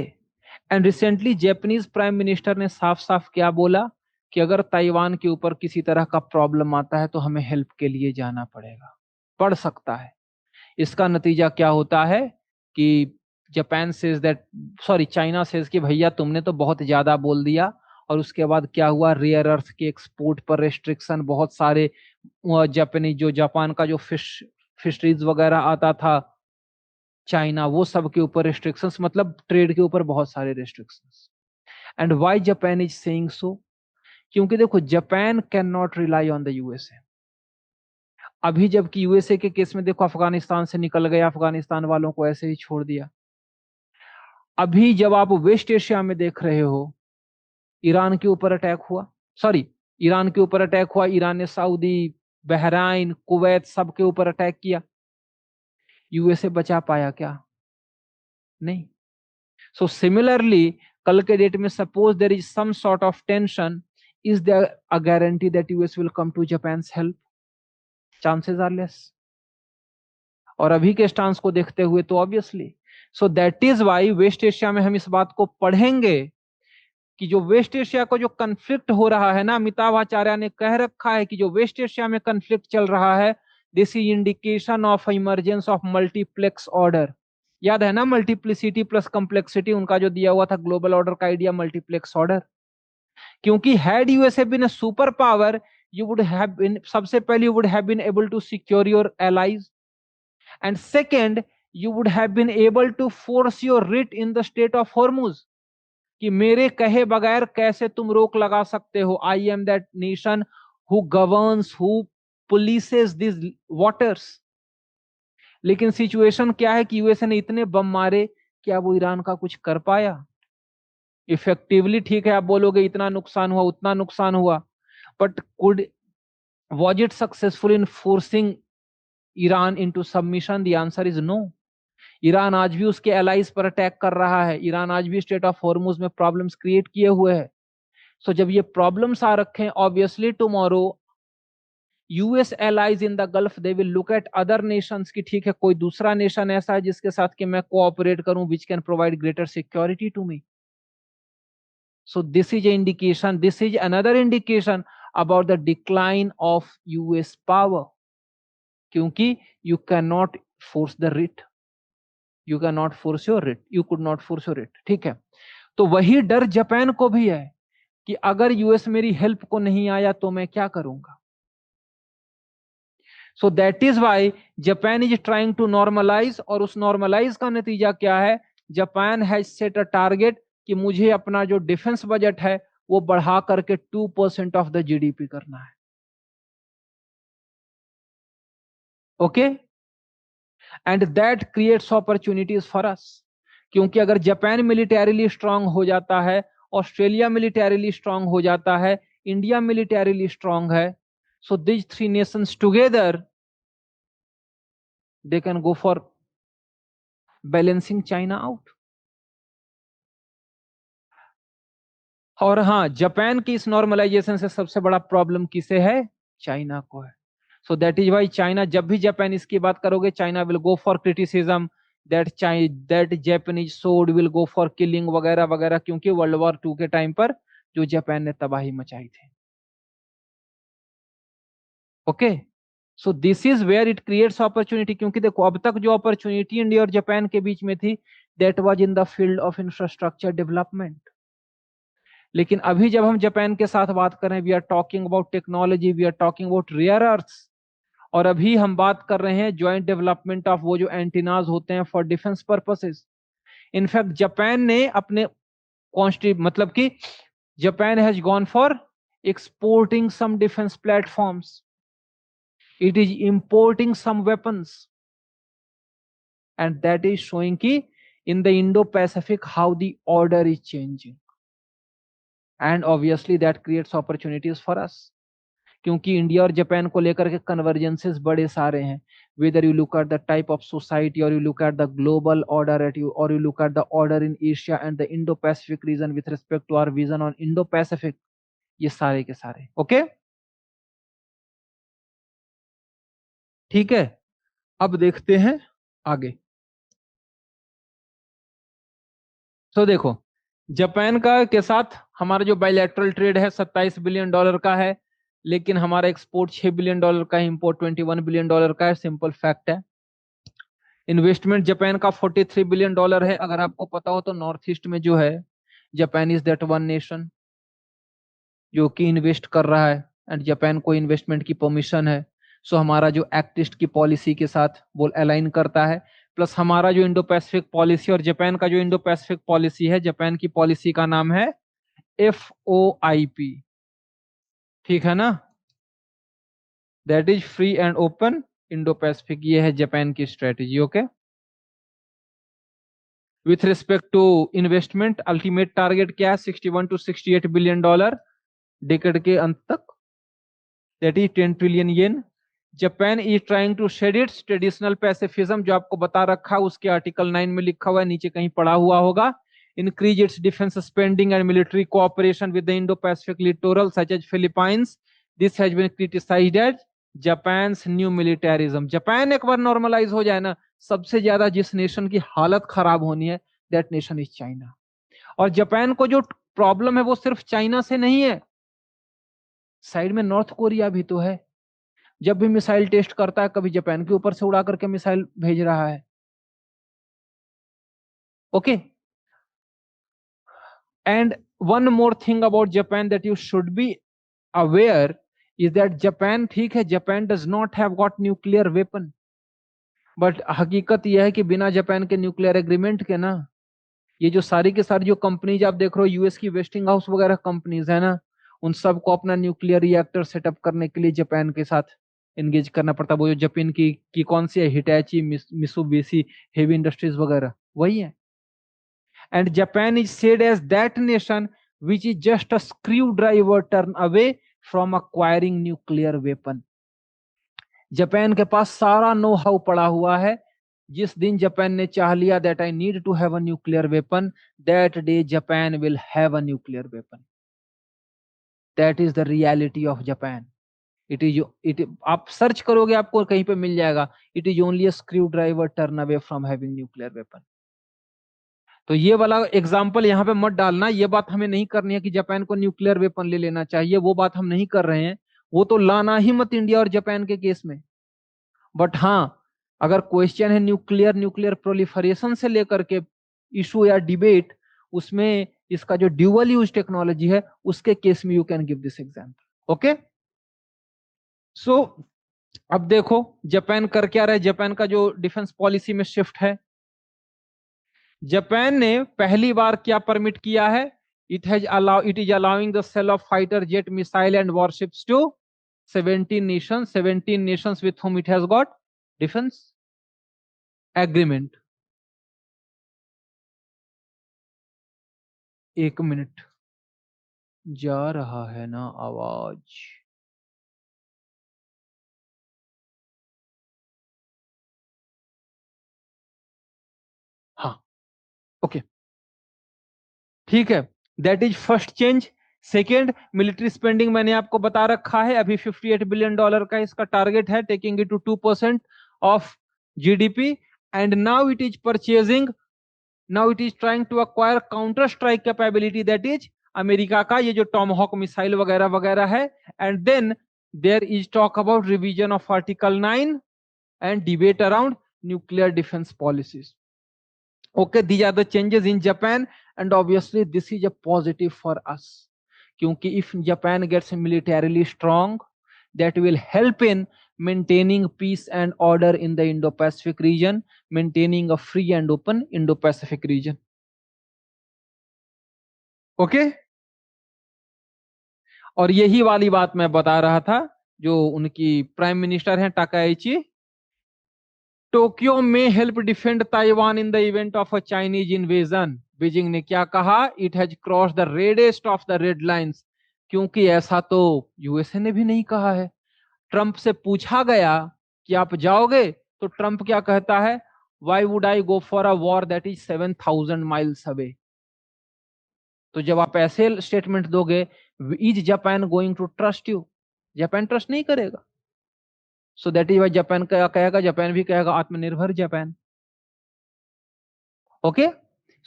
And recently Japanese prime minister ने साफ साफ क्या बोला कि अगर ताइवान के ऊपर किसी तरह का प्रॉब्लम आता है तो हमें हेल्प के लिए जाना पड़ेगा, पड़ सकता है। इसका नतीजा क्या होता है कि Japan says that, sorry China says कि भैया तुमने तो बहुत ज्यादा बोल दिया। और उसके बाद क्या हुआ, रेयर अर्थ के एक्सपोर्ट पर रेस्ट्रिक्शन, बहुत सारे जापानी जो जापान का जो फिशरीज वगैरह आता था चाइना, वो सब के ऊपर रेस्ट्रिक्शंस, मतलब ट्रेड के ऊपर बहुत सारे restrictions. And why Japan is saying so, क्योंकि देखो Japan can not rely on the USA. अभी जबकि यूएसए के केस में देखो अफगानिस्तान से निकल गया, अफगानिस्तान वालों को ऐसे ही छोड़ दिया। अभी जब आप वेस्ट एशिया में देख रहे हो, ईरान के ऊपर अटैक हुआ, सॉरी ईरान के ऊपर अटैक हुआ, ईरान ने सऊदी, बहराइन, कुवैत सब के ऊपर अटैक किया, यूएसए बचा पाया क्या? नहीं। सो सिमिलरली कल के डेट में suppose there is some sort of tension, is there a guarantee that US will come to Japan's help? Chances are less. और अभी के स्टांस को देखते हुए तो obviously, so that is why West Asia में हम इस बात को पढ़ेंगे कि जो वेस्ट एशिया को जो कंफ्लिक्ट हो रहा है ना, अमिताभ आचार्य ने कह रखा है कि जो वेस्ट एशिया में कंफ्लिक्ट चल रहा है, this is indication of emergence of multiplex order. याद है ना, मल्टीप्लिसिटी प्लस कॉम्प्लेक्सिटी उनका जो दिया हुआ था ग्लोबल ऑर्डर का आइडिया, मल्टीप्लेक्स ऑर्डर। क्योंकि had USA been a super power, you would have been, सबसे पहले you would have been able to secure your allies, and second you would have been able to force your writ in the strait of Hormuz, कि मेरे कहे बगैर कैसे तुम रोक लगा सकते हो, I am that nation who governs, who polices this waters. लेकिन सिचुएशन क्या है कि यूएसए ने इतने बम मारे, क्या वो ईरान का कुछ कर पाया इफेक्टिवली? ठीक है, आप बोलोगे इतना नुकसान हुआ, उतना नुकसान हुआ, but could, was it successful in forcing Iran into submission? The answer is no. Iran आज भी उसके एलाइज पर अटैक कर रहा है, ईरान आज भी स्टेट ऑफ हॉर्मुज में प्रॉब्लम्स क्रिएट किए हुए है। सो जब ये प्रॉब्लम्स आ रखे हैं, obviously tomorrow US allies in the gulf they will look eight other Nations की, ठीक है कोई दूसरा नेशन ऐसा है जिसके साथ कि मैं कोऑपरेट करूं, which can provide greater security to me. So this is an indication, this is another indication about the decline of US power. क्योंकि you cannot force the writ, you cannot force your writ, you could not force your writ, ठीक है। तो वही डर Japan को भी है कि अगर यूएस मेरी हेल्प को नहीं आया तो मैं क्या करूंगा। So that is why Japan is trying to normalise, और उस नॉर्मलाइज का नतीजा क्या है, Japan has set a target कि मुझे अपना जो डिफेंस बजट है वो बढ़ा करके 2% ऑफ द जीडीपी करना है। Okay, and that creates opportunities for us, क्योंकि अगर जापान मिलिटरीली स्ट्रांग हो जाता है, ऑस्ट्रेलिया मिलिटरीली स्ट्रांग हो जाता है, इंडिया मिलिटरीली स्ट्रांग है, so this three Nations together they can go for balancing China out. और हाँ, जापान की इस नॉर्मलाइजेशन से सबसे बड़ा प्रॉब्लम किसे है, चाइना को है। So that is why China, जब भी जापान इसकी बात करोगे, China will go for criticism, that Japanese sword will go for killing वगैरह वगैरह, क्योंकि वर्ल्ड वॉर 2 के टाइम पर जो जापान ने तबाही मचाई थी। Okay, so this is where it creates opportunity, क्योंकि देखो अब तक जो अपॉर्चुनिटी इंडिया और जापान के बीच में थी, that was in the field of infrastructure development. लेकिन अभी जब हम जापान के साथ बात करें, we are talking about technology, we are talking about rare earths, और अभी हम बात कर रहे हैं ज्वाइंट डेवलपमेंट ऑफ वो जो एंटीनाज होते हैं for defence purposes. In fact Japan ने अपने मतलब कि Japan has gone for exporting some defence platforms, it is importing some weapons, and that is showing कि in the Indo Pacific how the order is changing, and obviously that creates opportunities for us, क्योंकि India और Japan को लेकर के convergences बड़े सारे हैं, whether you look at the type of society, or you look at the global order or you look at the order in Asia and the Indo-Pacific region with respect to our vision on Indo-Pacific, ये सारे के सारे। Okay, ठीक है, अब देखते हैं आगे। तो देखो, जापान का के साथ हमारा जो बायलैटरल ट्रेड है 27 बिलियन डॉलर का है, लेकिन हमारा एक्सपोर्ट 6 बिलियन डॉलर का है, इंपोर्ट 21 बिलियन डॉलर का है, सिंपल फैक्ट है। इन्वेस्टमेंट जापान का 43 बिलियन डॉलर है। अगर आपको पता हो तो नॉर्थ ईस्ट में जो है, Japan is that one nation जो कि इन्वेस्ट कर रहा है, एंड जापान को इन्वेस्टमेंट की परमिशन है। सो हमारा जो एक्ट ईस्ट की पॉलिसी के साथ वो अलाइन करता है, प्लस हमारा जो इंडो पैसिफिक पॉलिसी और जापान का जो इंडो पैसिफिक पॉलिसी है, जापान की पॉलिसी का नाम है FOIP, ठीक है ना, that is free and open Indo Pacific, ये है जापान की strategy. Okay, with respect to investment ultimate target क्या है, 61 to 68 बिलियन डॉलर डेकेड के अंत तक, that is 10 trillion yen. Japan is trying to shed its traditional pacifism, जो आपको बता रखा है उसके आर्टिकल 9 में लिखा हुआ है, नीचे कहीं पढ़ा हुआ होगा। Increase its defence spending and military cooperation with the Indo Pacific littoral such as Philippines, this has been criticised as Japan new militarism. Japan एक बार नॉर्मलाइज हो जाए ना, सबसे ज्यादा जिस नेशन की हालत खराब होनी है, दैट नेशन इज चाइना। और जापान को जो प्रॉब्लम है वो सिर्फ चाइना से नहीं है, साइड में नॉर्थ कोरिया भी तो है। जब भी मिसाइल टेस्ट करता है, कभी जापान के ऊपर से उड़ा करके मिसाइल भेज रहा है। Okay, and one more thing about Japan that you should be aware is that Japan, ठीक है, Japan does not have got nuclear weapon, but हकीकत यह है कि बिना जापान के न्यूक्लियर एग्रीमेंट के ना, ये जो सारी के सारी जो कंपनीज आप देख रहे हो, यूएस की वेस्टिंग हाउस वगैरह कंपनीज है ना, उन सबको अपना न्यूक्लियर रिएक्टर सेटअप करने के लिए जापान के साथ एंगेज करना पड़ता है। वो जो जापान की कौन सी है, हिटैची, मित्सुबिशी, हेवी इंडस्ट्रीज वगैरह, वही है। And Japan is said as that nation which is just a screw driver turn away from acquiring nuclear weapon. Japan के पास सारा नो हाउ पड़ा हुआ है। जिस दिन जापान ने चाह लिया that I need to have a nuclear weapon, that day Japan will have a nuclear weapon. That is the reality of Japan. It आप सर्च करोगे आपको कहीं पे मिल जाएगा, it is only a screw driver turn away from having nuclear weapon. तो ये वाला एग्जाम्पल यहाँ पे मत डालना, ये बात हमें नहीं करनी है कि जापान को न्यूक्लियर वेपन ले लेना चाहिए, वो बात हम नहीं कर रहे हैं। वो तो लाना ही मत इंडिया और जापान के केस में। बट हाँ, अगर क्वेश्चन है न्यूक्लियर न्यूक्लियर प्रोलिफरेशन से लेकर के इशू या डिबेट, उसमें इसका जो ड्यूअल यूज टेक्नोलॉजी है उसके केस में you can give this example. Okay, so अब देखो जापान कर क्या रहा है, जापान का जो डिफेंस पॉलिसी में शिफ्ट है। जापान ने पहली बार क्या परमिट किया है, it is allowing the sale of fighter jet missile and warships to 17 nations with whom it has got defense agreement। एक मिनट, जा रहा है ना आवाज? हाँ, ओके, ठीक है, that is first change. Second, military spending मैंने आपको बता रखा है, अभी $58 बिलियन का इसका टारगेट है, taking it to 2% of GDP. And now it is purchasing, now it is trying to acquire counter strike capability, that is America का ये जो टॉमहॉक मिसाइल वगैरह वगैरह है। And then there is talk about revision of article 9 and debate around nuclear defense policies। Okay, these are the changes in Japan, and obviously this is a positive for us, क्योंकि if Japan gets militarily strong, that will help in maintaining peace and order in the Indo-Pacific region, maintaining a free and open Indo-Pacific region। Okay, और यही वाली बात मैं बता रहा था, जो उनकी प्राइम मिनिस्टर हैं टाकाइची, टोक्यो में help defend Taiwan in the event of a Chinese invasion. Beijing ने क्या कहा, it has cross the reddest of the red lines. क्योंकि ऐसा तो यूएसए ने भी नहीं कहा है। ट्रंप से पूछा गया कि आप जाओगे, तो ट्रंप क्या कहता है, why would I go for a war that is 7,000 miles away. तो जब आप ऐसे स्टेटमेंट दोगे, is Japan going to trust you? Japan trust नहीं करेगा। सो दैट इज वाई जापान क्या कहेगा, जापान भी कहेगा आत्मनिर्भर Japan. Okay,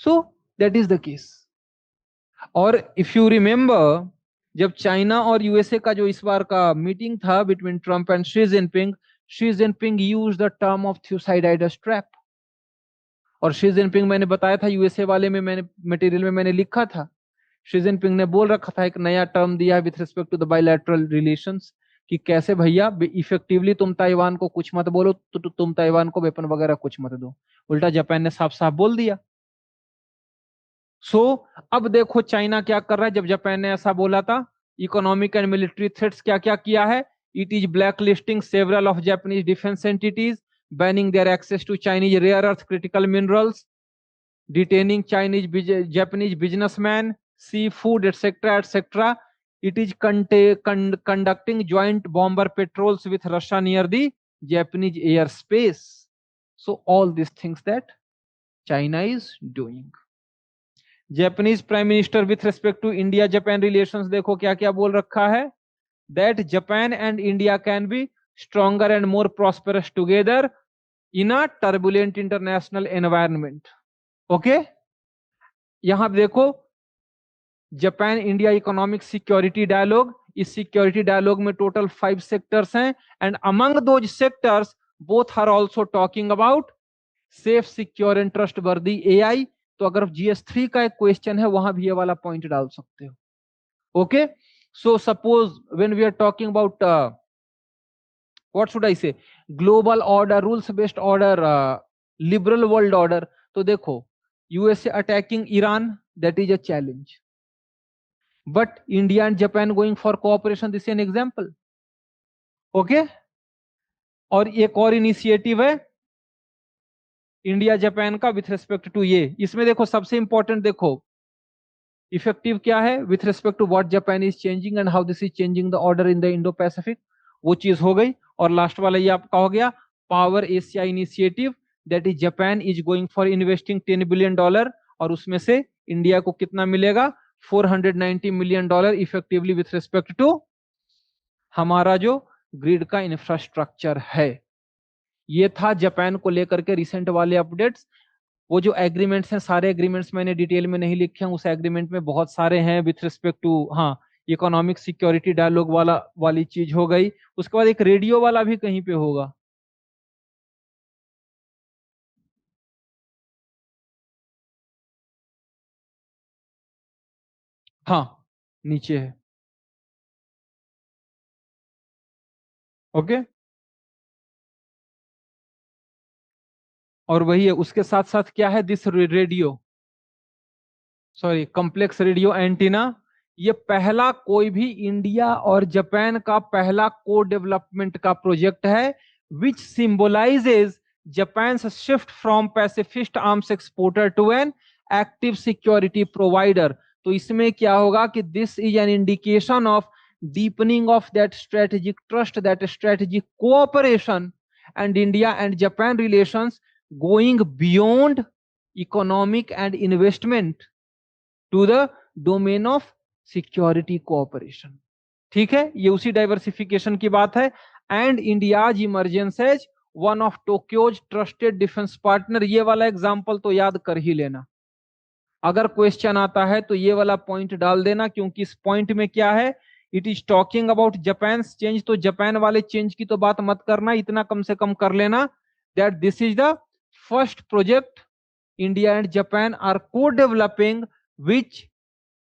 so that is the case. और इफ यू रिमेंबर, जब चाइना और यूएसए का जो इस बार का मीटिंग था between Trump and Xi Jinping use the term of Thucydides trap. और शी जिनपिंग, मैंने बताया था यूएसए वाले में, मैंने मटेरियल में मैंने लिखा था, शी जिनपिंग ने बोल रखा था, एक नया टर्म दिया है with respect to the bilateral relations, कि कैसे भैया इफेक्टिवली तुम ताइवान को कुछ मत बोलो, तो तुम ताइवान को वेपन वगैरह कुछ मत दो। उल्टा जापान ने साफ साफ बोल दिया। सो अब देखो चाइना क्या कर रहा है, जब जापान ने ऐसा बोला था, इकोनॉमिक एंड मिलिट्री थ्रेट्स क्या क्या किया है, it is black listing several of Japanese defence entities, banning their access to Chinese rare earth critical minerals, detaining Chinese Japanese businessmen, seafood, etc., etc. It is conducting joint bomber patrols with Russia near the Japanese airspace. So all these things that China is doing. Japanese Prime Minister with respect to India Japan relations, देखो क्या क्या बोल रखा है, that Japan and India can be stronger and more prosperous together in a turbulent international environment. Okay, यहां देखो Japan India economic security dialogue, इस security dialogue में टोटल 5 सेक्टर्स हैं and among those sectors both are also talking about safe secure and trustworthy AI. तो अगर GS3 का एक question है वहां भी ये वाला पॉइंट डाल सकते हो। Okay, so suppose when we are talking about what should I say, global order, rules based order, liberal world order, तो देखो USA attacking Iran, that is a challenge, but India and Japan going for cooperation, this is an example. Okay, और एक और initiative है India Japan का with respect to ये, इसमें देखो सबसे इंपॉर्टेंट देखो इफेक्टिव क्या है with respect to what Japan is changing and how this is changing the order in the Indo Pacific, वो चीज हो गई। और लास्ट वाला ये आपका हो गया power Asia initiative, that is Japan is going for investing $10 billion, और उसमें से इंडिया को कितना मिलेगा, $490 million effectively with respect to हमारा जो ग्रिड का इंफ्रास्ट्रक्चर है। ये था जापान को लेकर के रिसेंट वाले अपडेट्स। वो जो एग्रीमेंट्स हैं सारे एग्रीमेंट्स मैंने डिटेल में नहीं लिखे हैं, उस एग्रीमेंट में बहुत सारे हैं विथ रिस्पेक्ट टू, हाँ इकोनॉमिक सिक्योरिटी डायलॉग वाली चीज हो गई। उसके बाद एक रेडियो वाला भी कहीं पे होगा, हाँ नीचे है। ओके, और वही है उसके साथ साथ क्या है, this radio, sorry complex radio antenna, ये पहला कोई भी इंडिया और जापान का पहला को डेवलपमेंट का प्रोजेक्ट है which symbolizes Japan shift from pacifist arms exporter to an active security provider. तो इसमें क्या होगा कि this is an indication of deepening of that strategic trust, that strategic cooperation, and India and Japan relations going beyond economic and investment to the domain of security cooperation. ठीक है, ये उसी diversification की बात है। And India's emergence as one of Tokyo's trusted defence partner, ये वाला example तो याद कर ही लेना, अगर क्वेश्चन आता है तो ये वाला पॉइंट डाल देना, क्योंकि इस पॉइंट में क्या है, it is talking about Japan change, तो जापान वाले चेंज की तो बात मत करना, इतना कम से कम कर लेना that this is the first project India and Japan are co developing which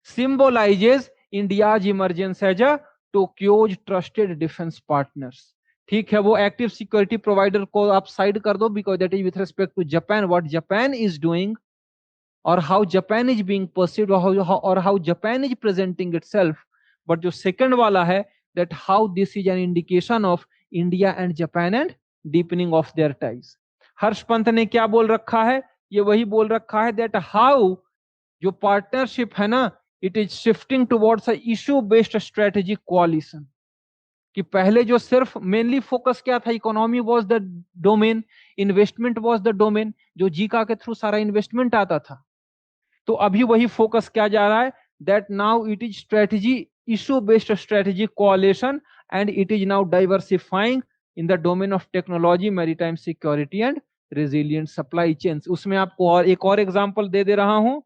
symbolizes India's emergence as a Tokyo's trusted defense partners। ठीक है, वो एक्टिव सिक्योरिटी प्रोवाइडर को आप साइड कर दो, because that is with respect to Japan, what Japan is doing और how Japan is being perceived और how Japan is presenting itself. But जो सेकंड वाला है that how this is an indication of India and Japan and deepening of their ties. Harsh Pant ने क्या बोल रखा है, ये वही बोल रखा है दैट हाउ जो पार्टनरशिप है ना, it is shifting towards a issue based strategic कोalition। कि पहले जो सिर्फ मेनली फोकस क्या था, economy was the domain, investment was the domain, जो जीका के थ्रू सारा इन्वेस्टमेंट आता था। तो अभी वही फोकस किया जा रहा है that now it is strategy issue based strategic कोalition and it is now diversifying in the domain of technology, maritime security and resilient supply chains. उसमें आपको और एक और एग्जांपल दे दे रहा हूं,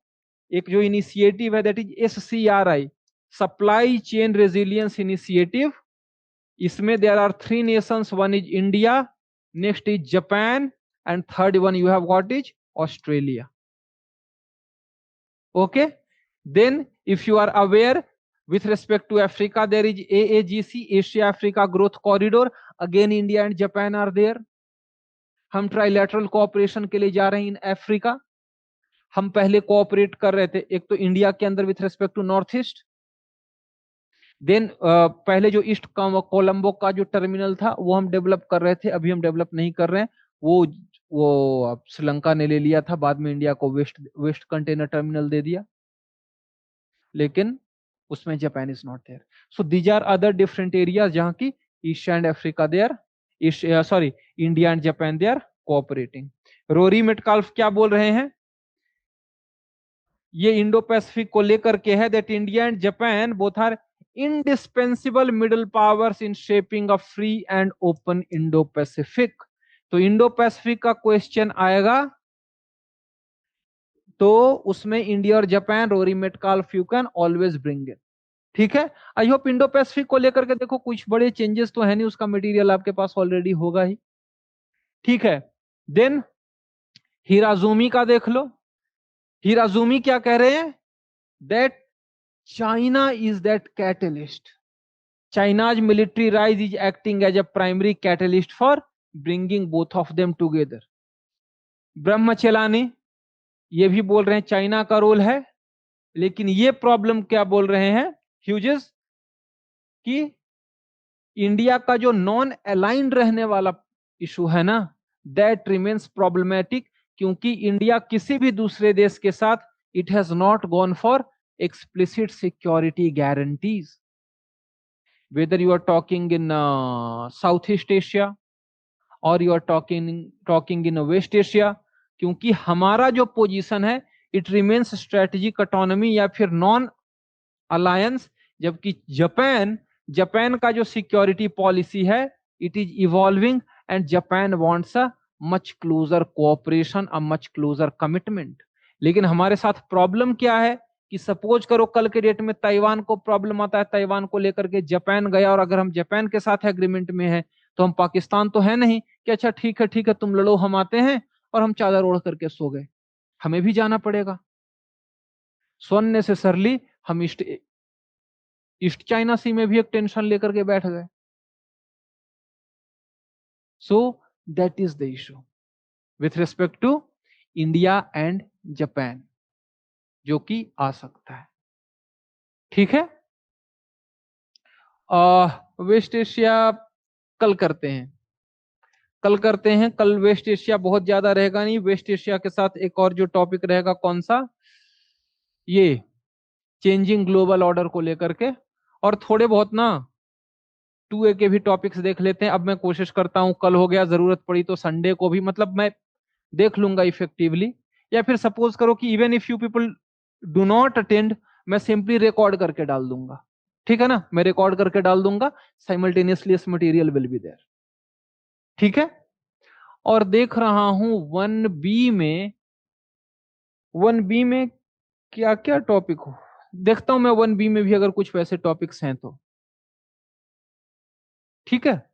एक जो इनिशिएटिव है that is SCRI, supply chain resilience initiative. इसमें there are 3 nations, one is India, next is Japan and third one you have what is Australia. Okay, then if you are aware with respect to Africa, there is AAGC, Asia Africa Growth Corridor, again India and Japan are there। हम trilateral cooperation के लिए जा रहे हैं in Africa. हम पहले cooperate कर रहे थे एक तो इंडिया के अंदर with respect to North East, then पहले जो ईस्ट कोलंबो का जो टर्मिनल था वो हम डेवलप कर रहे थे, अभी हम डेवलप नहीं कर रहे हैं, वो श्रीलंका ने ले लिया था, बाद में इंडिया को वेस्ट कंटेनर टर्मिनल दे दिया, लेकिन उसमें Japan is not there. So these are other different areas जहां की east and Africa there, sorry India and Japan they are cooperating. Rory Metcalfe क्या बोल रहे हैं, ये इंडो पैसिफिक को लेकर के है that India and Japan both are indispensable middle powers in shaping a free and open Indo-Pacific। तो इंडो पैसिफिक का क्वेश्चन आएगा तो उसमें इंडिया और Japan, Rory Metcalfe you can always bring it. ठीक है, आई होप इंडो पैसिफिक को लेकर के देखो कुछ बड़े चेंजेस तो है नहीं, उसका मटेरियल आपके पास ऑलरेडी होगा ही। ठीक है, देन हिराजूमी का देख लो। हिराजूमी क्या कह रहे हैं? That China is that catalyst, China's military rise is acting as a primary catalyst for bringing both of them together. ब्रह्मचेलानी ये भी बोल रहे हैं चाइना का रोल है, लेकिन ये प्रॉब्लम क्या बोल रहे हैं ह्यूजेस कि इंडिया का जो नॉन अलाइंड रहने वाला इशू है ना, दैट रिमेन्स प्रॉब्लमेटिक, क्योंकि इंडिया किसी भी दूसरे देश के साथ it has not gone for explicit security guarantees, whether you are talking in South East Asia और you are talking in West Asia, क्योंकि हमारा जो पोजीशन है इट रिमेन्स स्ट्रेटेजिक ऑटोनॉमी या फिर नॉन अलायंस, जबकि जापान का जो सिक्योरिटी पॉलिसी है it is evolving and Japan wants a much closer cooperation, a much closer commitment. लेकिन हमारे साथ प्रॉब्लम क्या है कि सपोज करो कल के डेट में ताइवान को प्रॉब्लम आता है, ताइवान को लेकर के जापान गया, और अगर हम जापान के साथ एग्रीमेंट में है तो हम पाकिस्तान तो है नहीं कि अच्छा ठीक है तुम लड़ो हम आते हैं, और हम चादर ओढ़ करके सो गए। हमें भी जाना पड़ेगा। सो अननेसेसरली हम ईस्ट चाइना सी में भी एक टेंशन लेकर के बैठ गए। So that is the issue with respect to India and Japan जो कि आ सकता है। ठीक है, वेस्ट एशिया कल करते हैं, कल वेस्ट एशिया बहुत ज्यादा रहेगा नहीं। वेस्ट एशिया के साथ एक और जो टॉपिक रहेगा कौन सा, ये चेंजिंग ग्लोबल ऑर्डर को लेकर के, और थोड़े बहुत ना 2A के भी टॉपिक्स देख लेते हैं। अब मैं कोशिश करता हूं कल हो गया, जरूरत पड़ी तो संडे को भी, मतलब मैं देख लूंगा इफेक्टिवली, या फिर सपोज करो कि even if you people do not attend, मैं सिंपली रिकॉर्ड करके डाल दूंगा। ठीक है ना, मैं रिकॉर्ड करके डाल दूंगा, साइमल्टेनियसली इस मटेरियल विल बी देयर। ठीक है, और देख रहा हूं 1B में क्या क्या टॉपिक हो, देखता हूं मैं 1B में भी अगर कुछ वैसे टॉपिक्स हैं तो। ठीक है,